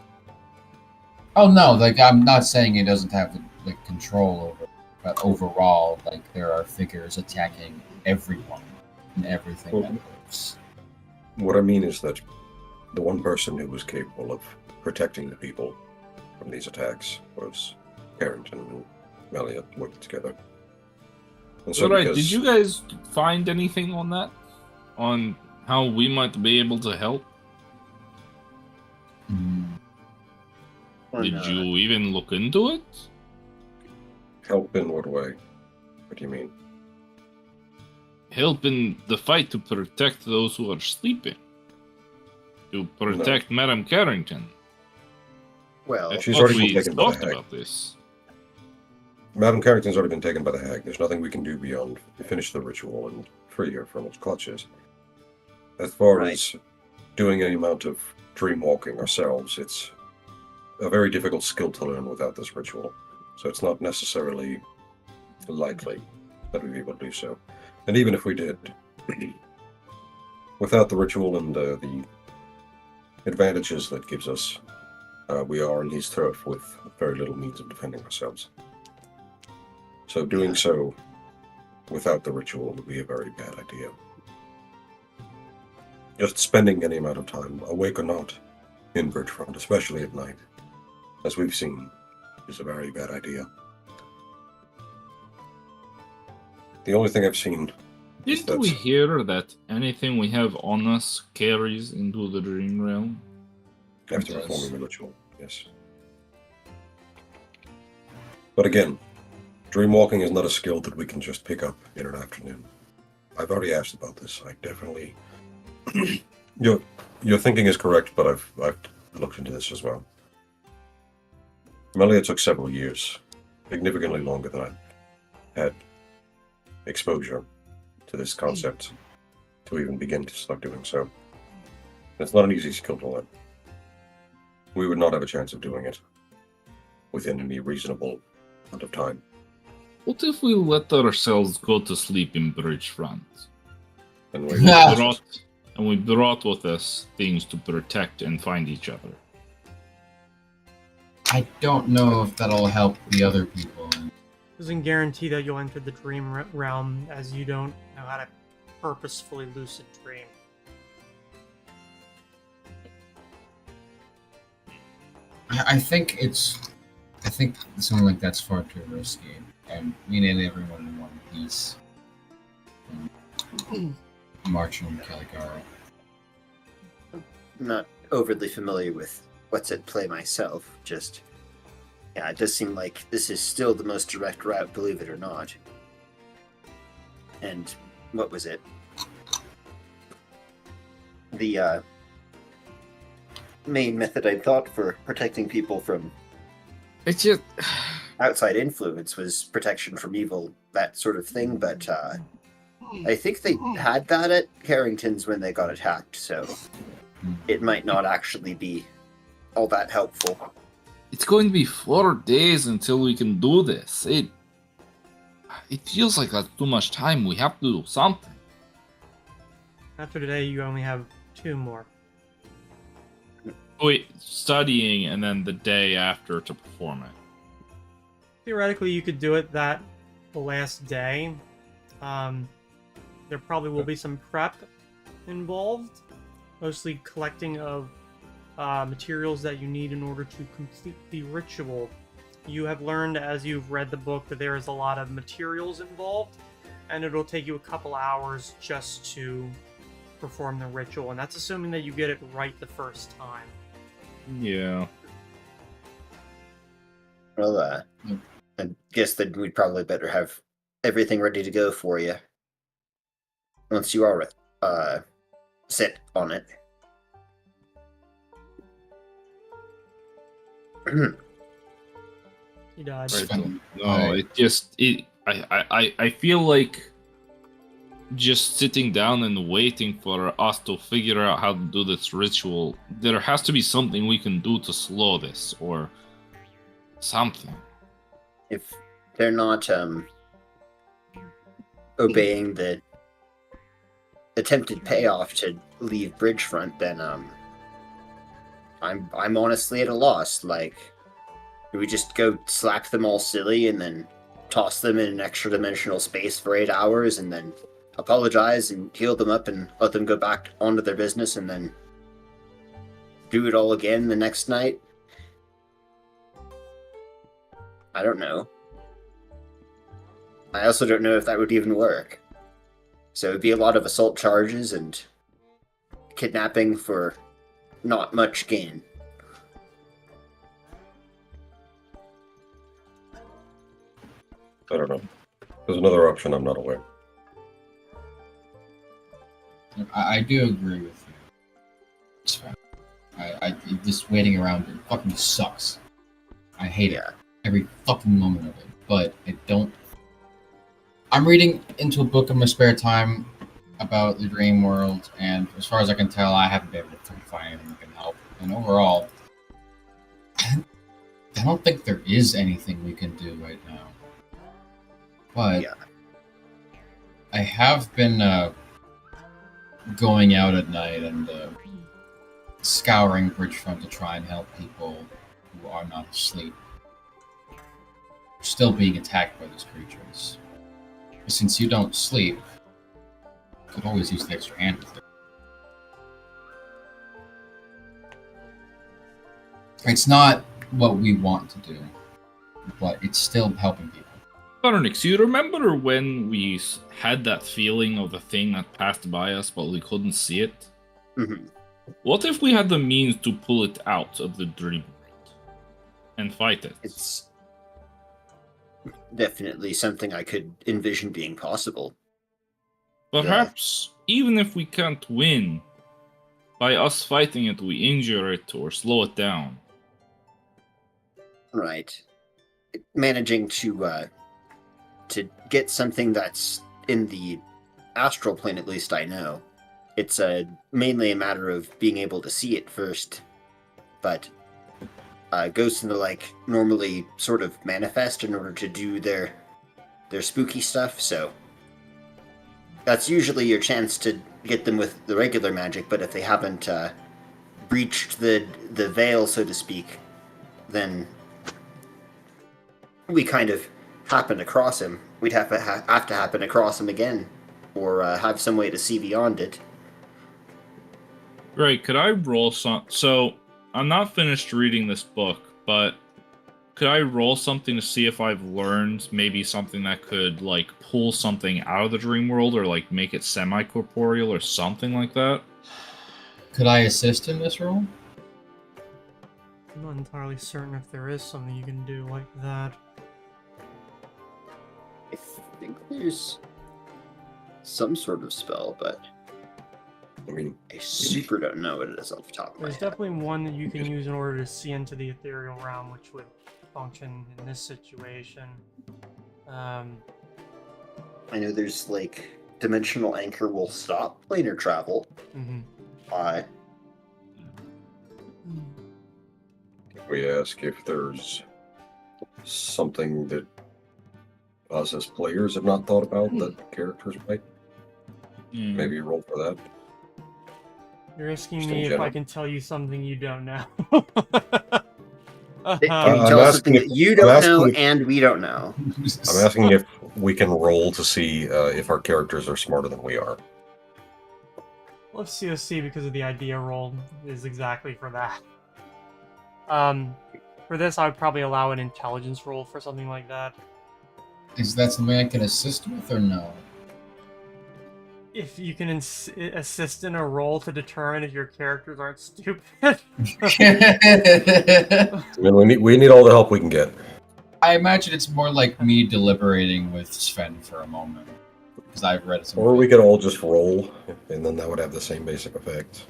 Oh no, like I'm not saying he doesn't have the control over it, but overall, like there are figures attacking everyone and everything that moves. What I mean is that the one person who was capable of protecting the people from these attacks was Carrington and Elliot worked together. And so Alright, because- did you guys find anything on that? On how we might be able to help? Did you even look into it? help in what way? What do you mean? Help in the fight to protect those who are sleeping. To protect Madame Carrington. Well, I She's thought already we been taken by the talked hag. about this. Madame Carrington's already been taken by the hag. There's nothing we can do beyond finish the ritual and free her from its clutches. As far Right. as doing any amount of dream walking ourselves, it's a very difficult skill to learn without this ritual. So it's not necessarily likely that we'd be able to do so. And even if we did, without the ritual and the advantages that gives us, we are in his turf with very little means of defending ourselves. So doing so without the ritual would be a very bad idea. Just spending any amount of time, awake or not, in Bridgefront, especially at night, as we've seen, is a very bad idea. The only thing I've seen is Didn't we hear that anything we have on us carries into the dream realm? after It does. performing the ritual, yes. But again, dreamwalking is not a skill that we can just pick up in an afternoon. I've already asked about this. I definitely... your thinking is correct, but I've looked into this as well. Melia took several years, significantly longer than I had exposure to this concept to even begin to start doing so. It's not an easy skill to learn. We would not have a chance of doing it within any reasonable amount of time. What if we let ourselves go to sleep in Bridgefront? And we And we brought with us things to protect and find each other. I don't know if that'll help the other people. Doesn't guarantee that you'll enter the dream realm, as you don't know how to purposefully lucid dream. I think something like that's far too risky. And we need everyone in one piece. Marching in Caligari. I'm not overly familiar with what's at play myself. Just, yeah, it does seem like this is still the most direct route, believe it or not. And what was it? The main method I thought for protecting people from It's just... outside influence was protection from evil, that sort of thing, but I think they had that at Carrington's when they got attacked, so it might not actually be all that helpful. It's going to be 4 days until we can do this. It feels like that's too much time. We have to do something. After today, you only have 2 more. Wait, studying and then the day after to perform it. Theoretically, you could do it the last day. There probably will be some prep involved, mostly collecting of materials that you need in order to complete the ritual. You have learned as you've read the book that there is a lot of materials involved, and it'll take you a couple hours just to perform the ritual, and that's assuming that you get it right the first time. Yeah. Well, I guess that we'd probably better have everything ready to go for you once you are set on it. He died. No, I feel like just sitting down and waiting for us to figure out how to do this ritual, there has to be something we can do to slow this, or something. If they're not obeying the attempted payoff to leave Bridgefront, then I'm honestly at a loss. Like, do we just go slap them all silly and then toss them in an extra dimensional space for 8 hours and then apologize and heal them up and let them go back onto their business and then do it all again the next night? I don't know. I also don't know if that would even work. So it'd be a lot of assault charges and kidnapping for not much gain. I don't know. There's another option I'm not aware. I do agree with you. It's fine. I just waiting around it fucking sucks. I hate it. Every fucking moment of it. But I don't. I'm reading into a book in my spare time about the dream world, and as far as I can tell, I haven't been able to find anything that can help. And overall, I don't think there is anything we can do right now. But I have been going out at night and scouring Bridgefront to try and help people who are not asleep. still being attacked by these creatures. Since you don't sleep, you could always use the extra hand with it. It's not what we want to do, but it's still helping people. Barnix, you remember when we had that feeling of the thing that passed by us, but we couldn't see it? Mhm. What if we had the means to pull it out of the dream world and fight it? It's definitely something I could envision being possible. Perhaps, even if we can't win, by us fighting it, we injure it or slow it down. Right. Managing to get something that's in the astral plane, at least I know. It's mainly a matter of being able to see it first. But ghosts and the like normally sort of manifest in order to do their spooky stuff, so that's usually your chance to get them with the regular magic, but if they haven't breached the veil, so to speak, then we kind of happen across him. We'd have to happen across him again, or have some way to see beyond it. Right, could I roll some... So, I'm not finished reading this book, but could I roll something to see if I've learned maybe something that could, like, pull something out of the dream world, or, like, make it semi-corporeal, or something like that? Could I assist in this role? I'm not entirely certain if there is something you can do like that. I think there's some sort of spell, but I mean, I super don't know what it is off the top of my There's head. definitely one that you can use in order to see into the ethereal realm, which would function in this situation. I know there's like dimensional anchor will stop planar travel. Mhm. we ask if there's something that us as players have not thought about that the characters might. Maybe roll for that. You're asking Just in me if I general. can tell you something you don't know. Can you I'm tell us asking something if- that you I'm don't asking know if- and we don't know? I'm asking if we can roll to see if our characters are smarter than we are. Well, if COC, because of the idea roll, is exactly for that. For this, I would probably allow an intelligence roll for something like that. Is that something I can assist with or no? If you can assist in a roll to determine if your characters aren't stupid. I mean, we need all the help we can get. I imagine it's more like me deliberating with Sven for a moment. Because I've read some. Or we could all just roll, and then that would have the same basic effect.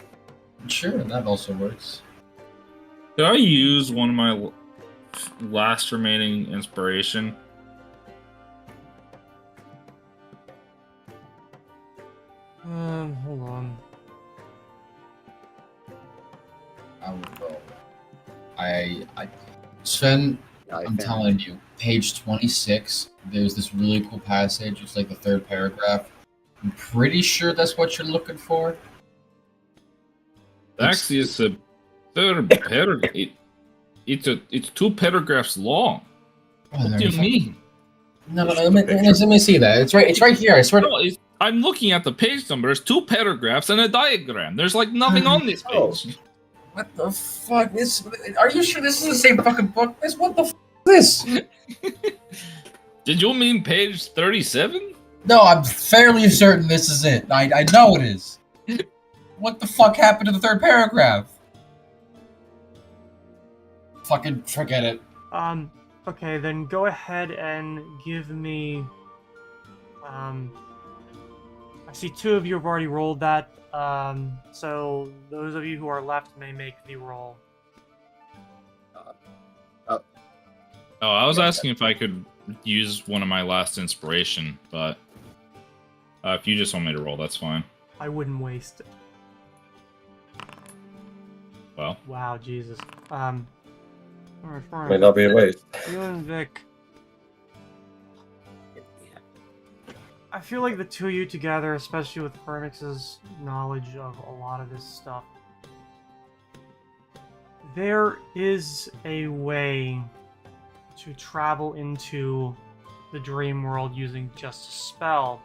Sure, that also works. Could I use one of my last remaining inspiration? Hold on. I will roll. Sven, I'm telling you, page 26, there's this really cool passage. It's like the third paragraph. I'm pretty sure that's what you're looking for. Actually, it's a third paragraph. It's 2 paragraphs long. What do you mean? No, let me see that. It's right here. I swear. No, I'm looking at the page number. There's 2 paragraphs and a diagram. There's like nothing on this page. What the fuck? Are you sure this is the same fucking book? What the fuck is this? Did you mean page 37? No, I'm fairly certain this is it. I know it is. What the fuck happened to the third paragraph? Fucking forget it. Okay, then go ahead and give me... I see 2 of you have already rolled that, so those of you who are left may make the roll. Oh, I was asking if I could use one of my last inspiration, but if you just want me to roll, that's fine. I wouldn't waste it. Well, Wow, Jesus. Alright, fine. May not be a waste. You and Vic. I feel like the 2 of you together, especially with Fernix's knowledge of a lot of this stuff, there is a way to travel into the dream world using just a spell.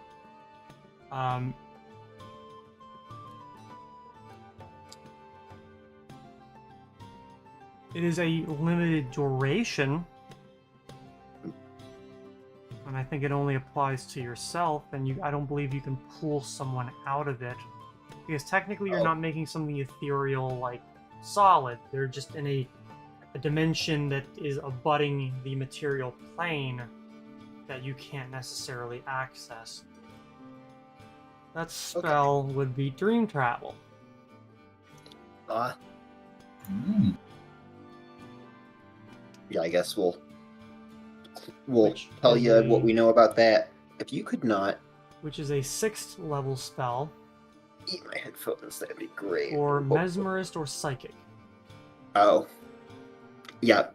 It is a limited duration, and I think it only applies to yourself, and I don't believe you can pull someone out of it. Because technically you're not making something ethereal like solid. They're just in a dimension that is abutting the material plane that you can't necessarily access. That spell would be dream travel. Yeah, I guess we'll Which tell is you what we know about that. If you could not which is a 6th level spell eat my headphones, that'd be great. for mesmerist or psychic. Oh. Yeah.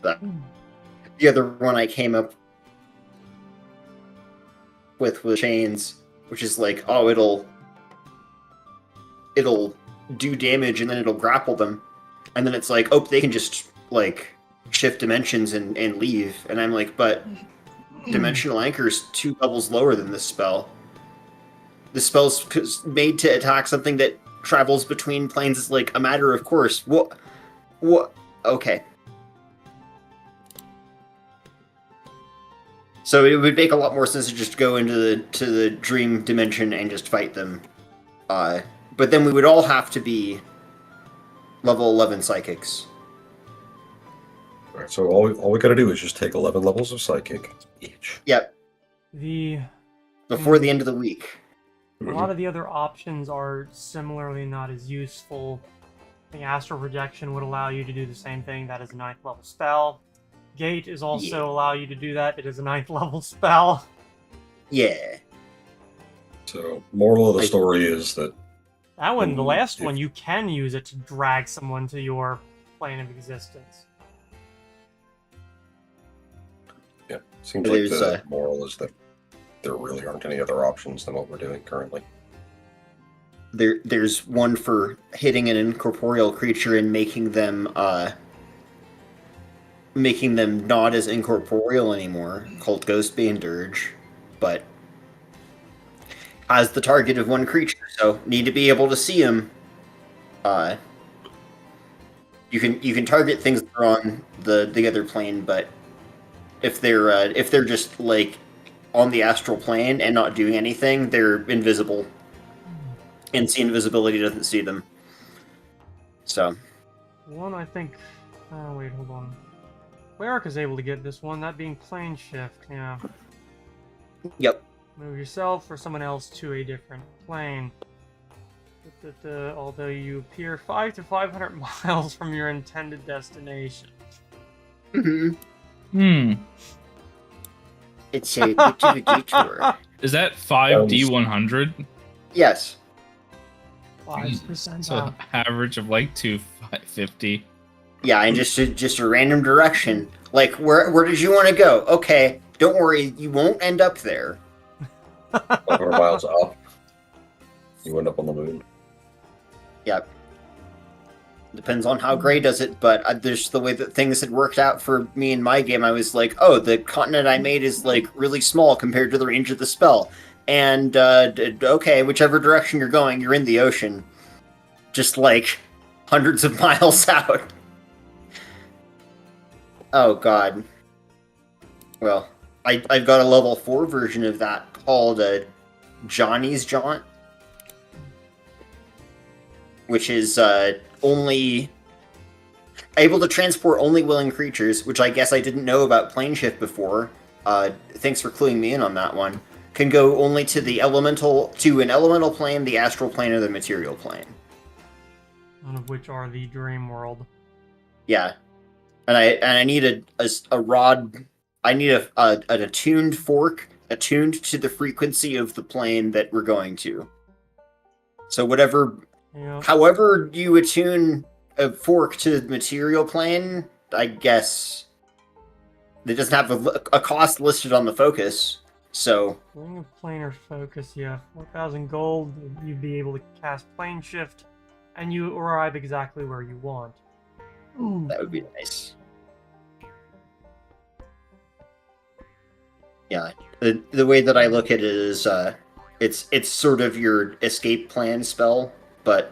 The other one I came up with was chains, which is like, oh, it'll do damage and then it'll grapple them. And then it's like, oh, they can just like shift dimensions and leave. And I'm like, but dimensional anchor's 2 levels lower than this spell. The spell's made to attack something that travels between planes. Is like a matter of course. What? Okay. So it would make a lot more sense to just go into the dream dimension and just fight them. But then we would all have to be level 11 psychics. All right, so all we gotta do is just take 11 levels of psychic each. Yep. Before the end of the week. A lot of the other options are similarly not as useful. I think Astral Projection would allow you to do the same thing. That is a 9th level spell. Gate is also allow you to do that. It is a 9th level spell. Yeah. So, moral of the story is that That one, the last one, you can use it to drag someone to your plane of existence. yeah, seems like the moral is that there really aren't any other options than what we're doing currently. There's one for hitting an incorporeal creature and making them not as incorporeal anymore, called Ghostbane Dirge, but has the target of one creature, so need to be able to see him. You can target things that are on the other plane, but if they're just like on the astral plane and not doing anything, they're invisible. And see invisibility doesn't see them. So. One, I think... Oh, wait, hold on. Cleric is able to get this one, that being plane shift, yeah. Yep. Move yourself or someone else to a different plane. Although you appear 5 to 500 miles from your intended destination. It's a bit of a detour. Is that 5d100? Yes. 5%. So average of like 250. Yeah, and just a random direction. Like, where did you want to go? Okay, don't worry, you won't end up there. 500 miles up, you end up on the moon. Yep. Depends on how Gray does it, but there's the way that things had worked out for me in my game. I was like, oh, the continent I made is like really small compared to the range of the spell. And, okay, whichever direction you're going, you're in the ocean. Just like hundreds of miles out. Oh, God. Well, I've got a level 4 version of that called Johnny's Jaunt, which is only able to transport only willing creatures, which I guess I didn't know about plane shift before. Thanks for cluing me in on that one. Can go only to an elemental plane, the astral plane, or the material plane. None of which are the dream world. Yeah, and I need a rod. I need an attuned fork attuned to the frequency of the plane that we're going to. So however you attune a fork to the material plane, I guess it doesn't have a cost listed on the focus. So Ring of planar focus, yeah, 4,000 gold. You'd be able to cast plane shift, and you arrive exactly where you want. that would be nice. Yeah. The way that I look at it is, it's sort of your escape plan spell, but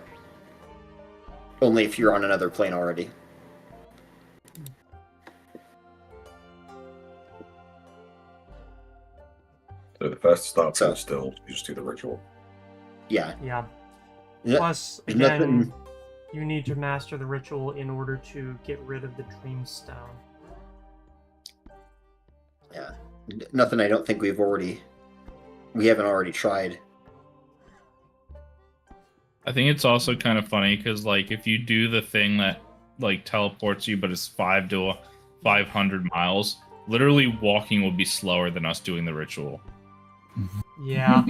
only if you're on another plane already. So the fastest option So- is still you just do the ritual. Yeah. Yeah. No- Plus, there's again, nothing- you need to master the ritual in order to get rid of the dream stone. Yeah. Nothing I don't think we haven't already tried. I think it's also kind of funny because, like, if you do the thing that like teleports you, but it's 500 miles, literally walking will be slower than us doing the ritual. Yeah.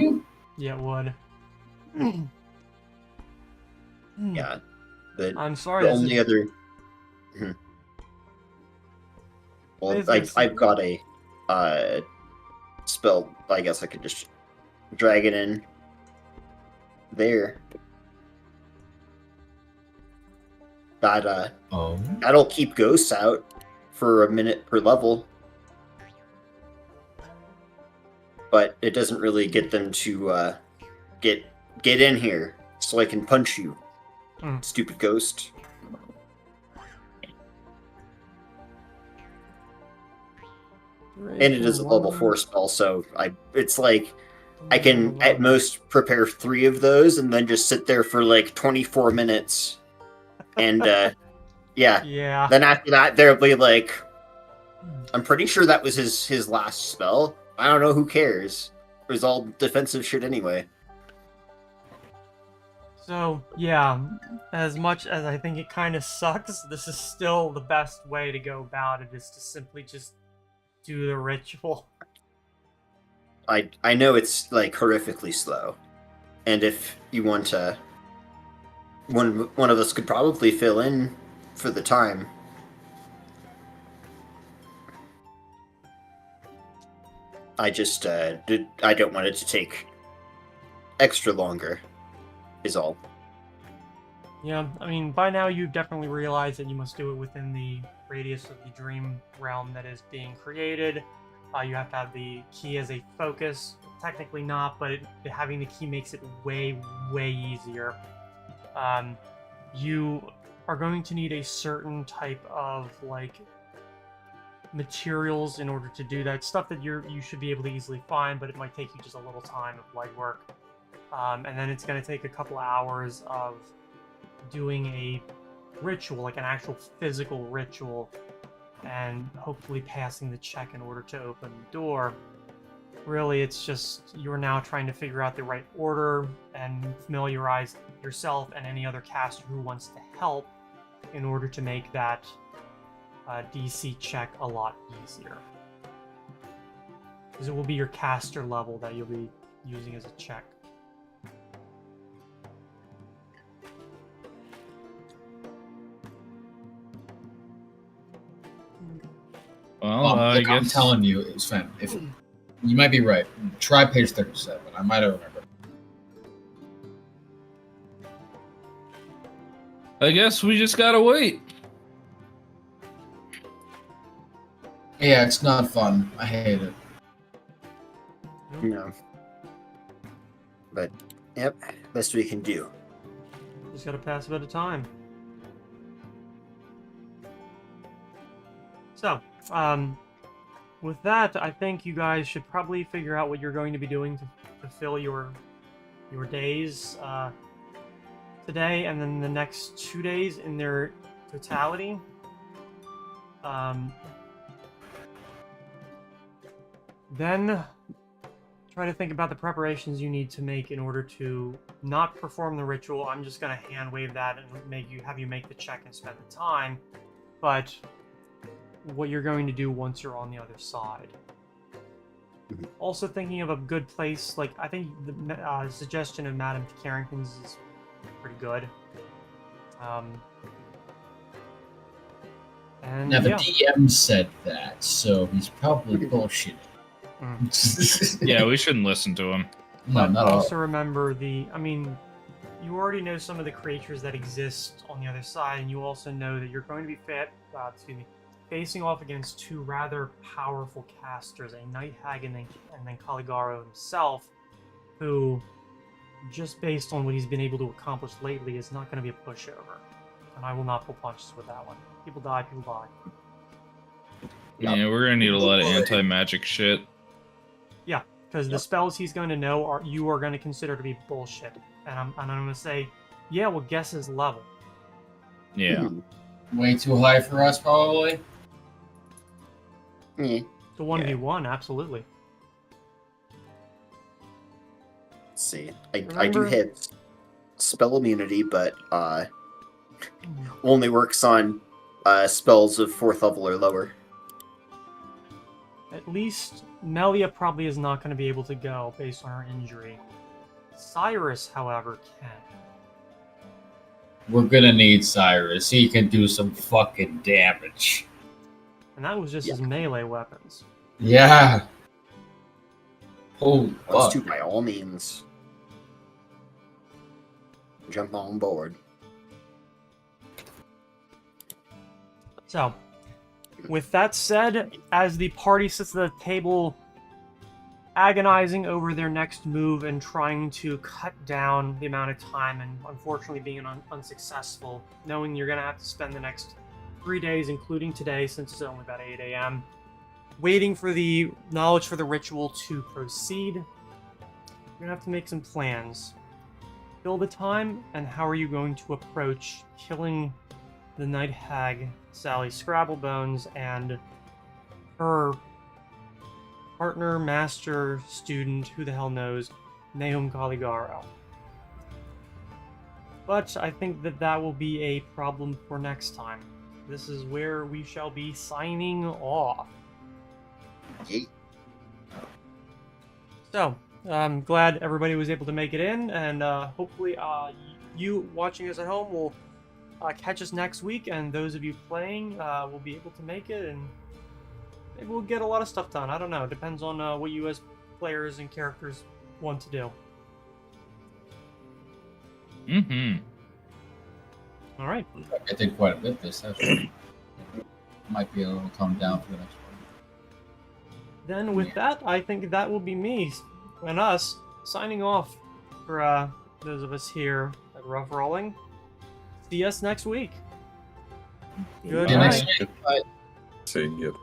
Yeah, it would. Yeah. The, I'm sorry. the this is- only other. Mhm. Well, It's- I've got a spell. I guess I could just drag it in there. That Oh. that'll keep ghosts out for a minute per level, but it doesn't really get them to get in here so I can punch you, stupid ghost. And it is a level 4 spell, so it's like I can at most prepare 3 of those and then just sit there for like 24 minutes. And yeah. Yeah. Then after that there'll be like, I'm pretty sure that was his last spell. I don't know, who cares? It was all defensive shit anyway. So, yeah, as much as I think it kind of sucks, this is still the best way to go about it, is to simply just do the ritual. I know it's like horrifically slow. And if you want to, one of us could probably fill in for the time. I just I don't want it to take extra longer, is all. Yeah, I mean, by now you've definitely realized that you must do it within the radius of the dream realm that is being created. You have to have the key as a focus. Technically not, but having the key makes it way, way easier. You are going to need a certain type of, like, materials in order to do that. Stuff that you should be able to easily find, but it might take you just a little time of legwork. And then it's going to take a couple hours of doing a ritual, like an actual physical ritual, and hopefully passing the check in order to open the door. Really, it's just you're now trying to figure out the right order and familiarize yourself and any other caster who wants to help in order to make that DC check a lot easier. Because it will be your caster level that you'll be using as a check. Well, I Look, I'm guess telling you, it's fine. If you might be right, try page 37. I might have remembered. I guess we just gotta wait. Yeah, it's not fun. I hate it. No. But yep, best we can do. Just gotta pass a bit of time. So, with that, I think you guys should probably figure out what you're going to be doing to fill your days today and then the next 2 days in their totality. Then try to think about the preparations you need to make in order to not perform the ritual. I'm just gonna hand wave that and have you make the check and spend the time, but what you're going to do once you're on the other side. Also thinking of a good place, like I think the suggestion of Madame Carrington's is pretty good. And Now, the yeah. DM said that, so he's probably bullshitting. Yeah, we shouldn't listen to him. No, But not at all. also remember I mean, you already know some of the creatures that exist on the other side, and you also know that you're going to be facing off against two rather powerful casters, a Night Hag and then Caligaro himself, who, just based on what he's been able to accomplish lately, is not going to be a pushover. And I will not pull punches with that one. People die, people die. Yeah, we're gonna need a lot of anti-magic shit. Yeah, because the spells he's going to know you are going to consider to be bullshit. And I'm going to say, yeah, well, guess his level. Yeah. Way too high for us, probably. Yeah. The 1v1, absolutely. Let's see. I do Remember- hit spell immunity, but only works on spells of 4th level or lower. At least Melia probably is not going to be able to go based on her injury. Cyrus, however, can. We're gonna need Cyrus. He can do some fucking damage. And that was just his melee weapons. Yeah. Oh, Let's fuck. do by all means. Jump on board. So, with that said, as the party sits at the table agonizing over their next move and trying to cut down the amount of time and unfortunately being unsuccessful, knowing you're going to have to spend the next 3 days, including today since it's only about 8 a.m., waiting for the knowledge for the ritual to proceed, you're going to have to make some plans. Fill the time, and how are you going to approach killing the Night Hag, Sally Scrabblebones, and her partner, master, student, who the hell knows, Nahum Caligaro. But I think that will be a problem for next time. This is where we shall be signing off. Yeet. So, I'm glad everybody was able to make it in, and hopefully you watching us at home will catch us next week, and those of you playing will be able to make it, and maybe we'll get a lot of stuff done. I don't know. It depends on what you as players and characters want to do. Mm-hmm. All right. I did quite a bit this session. Might be a little calmed down for the next one. Then with that, I think that will be me and us signing off for those of us here at Rough Rolling. See us next week. Good Yeah, night. next week. Bye. See you.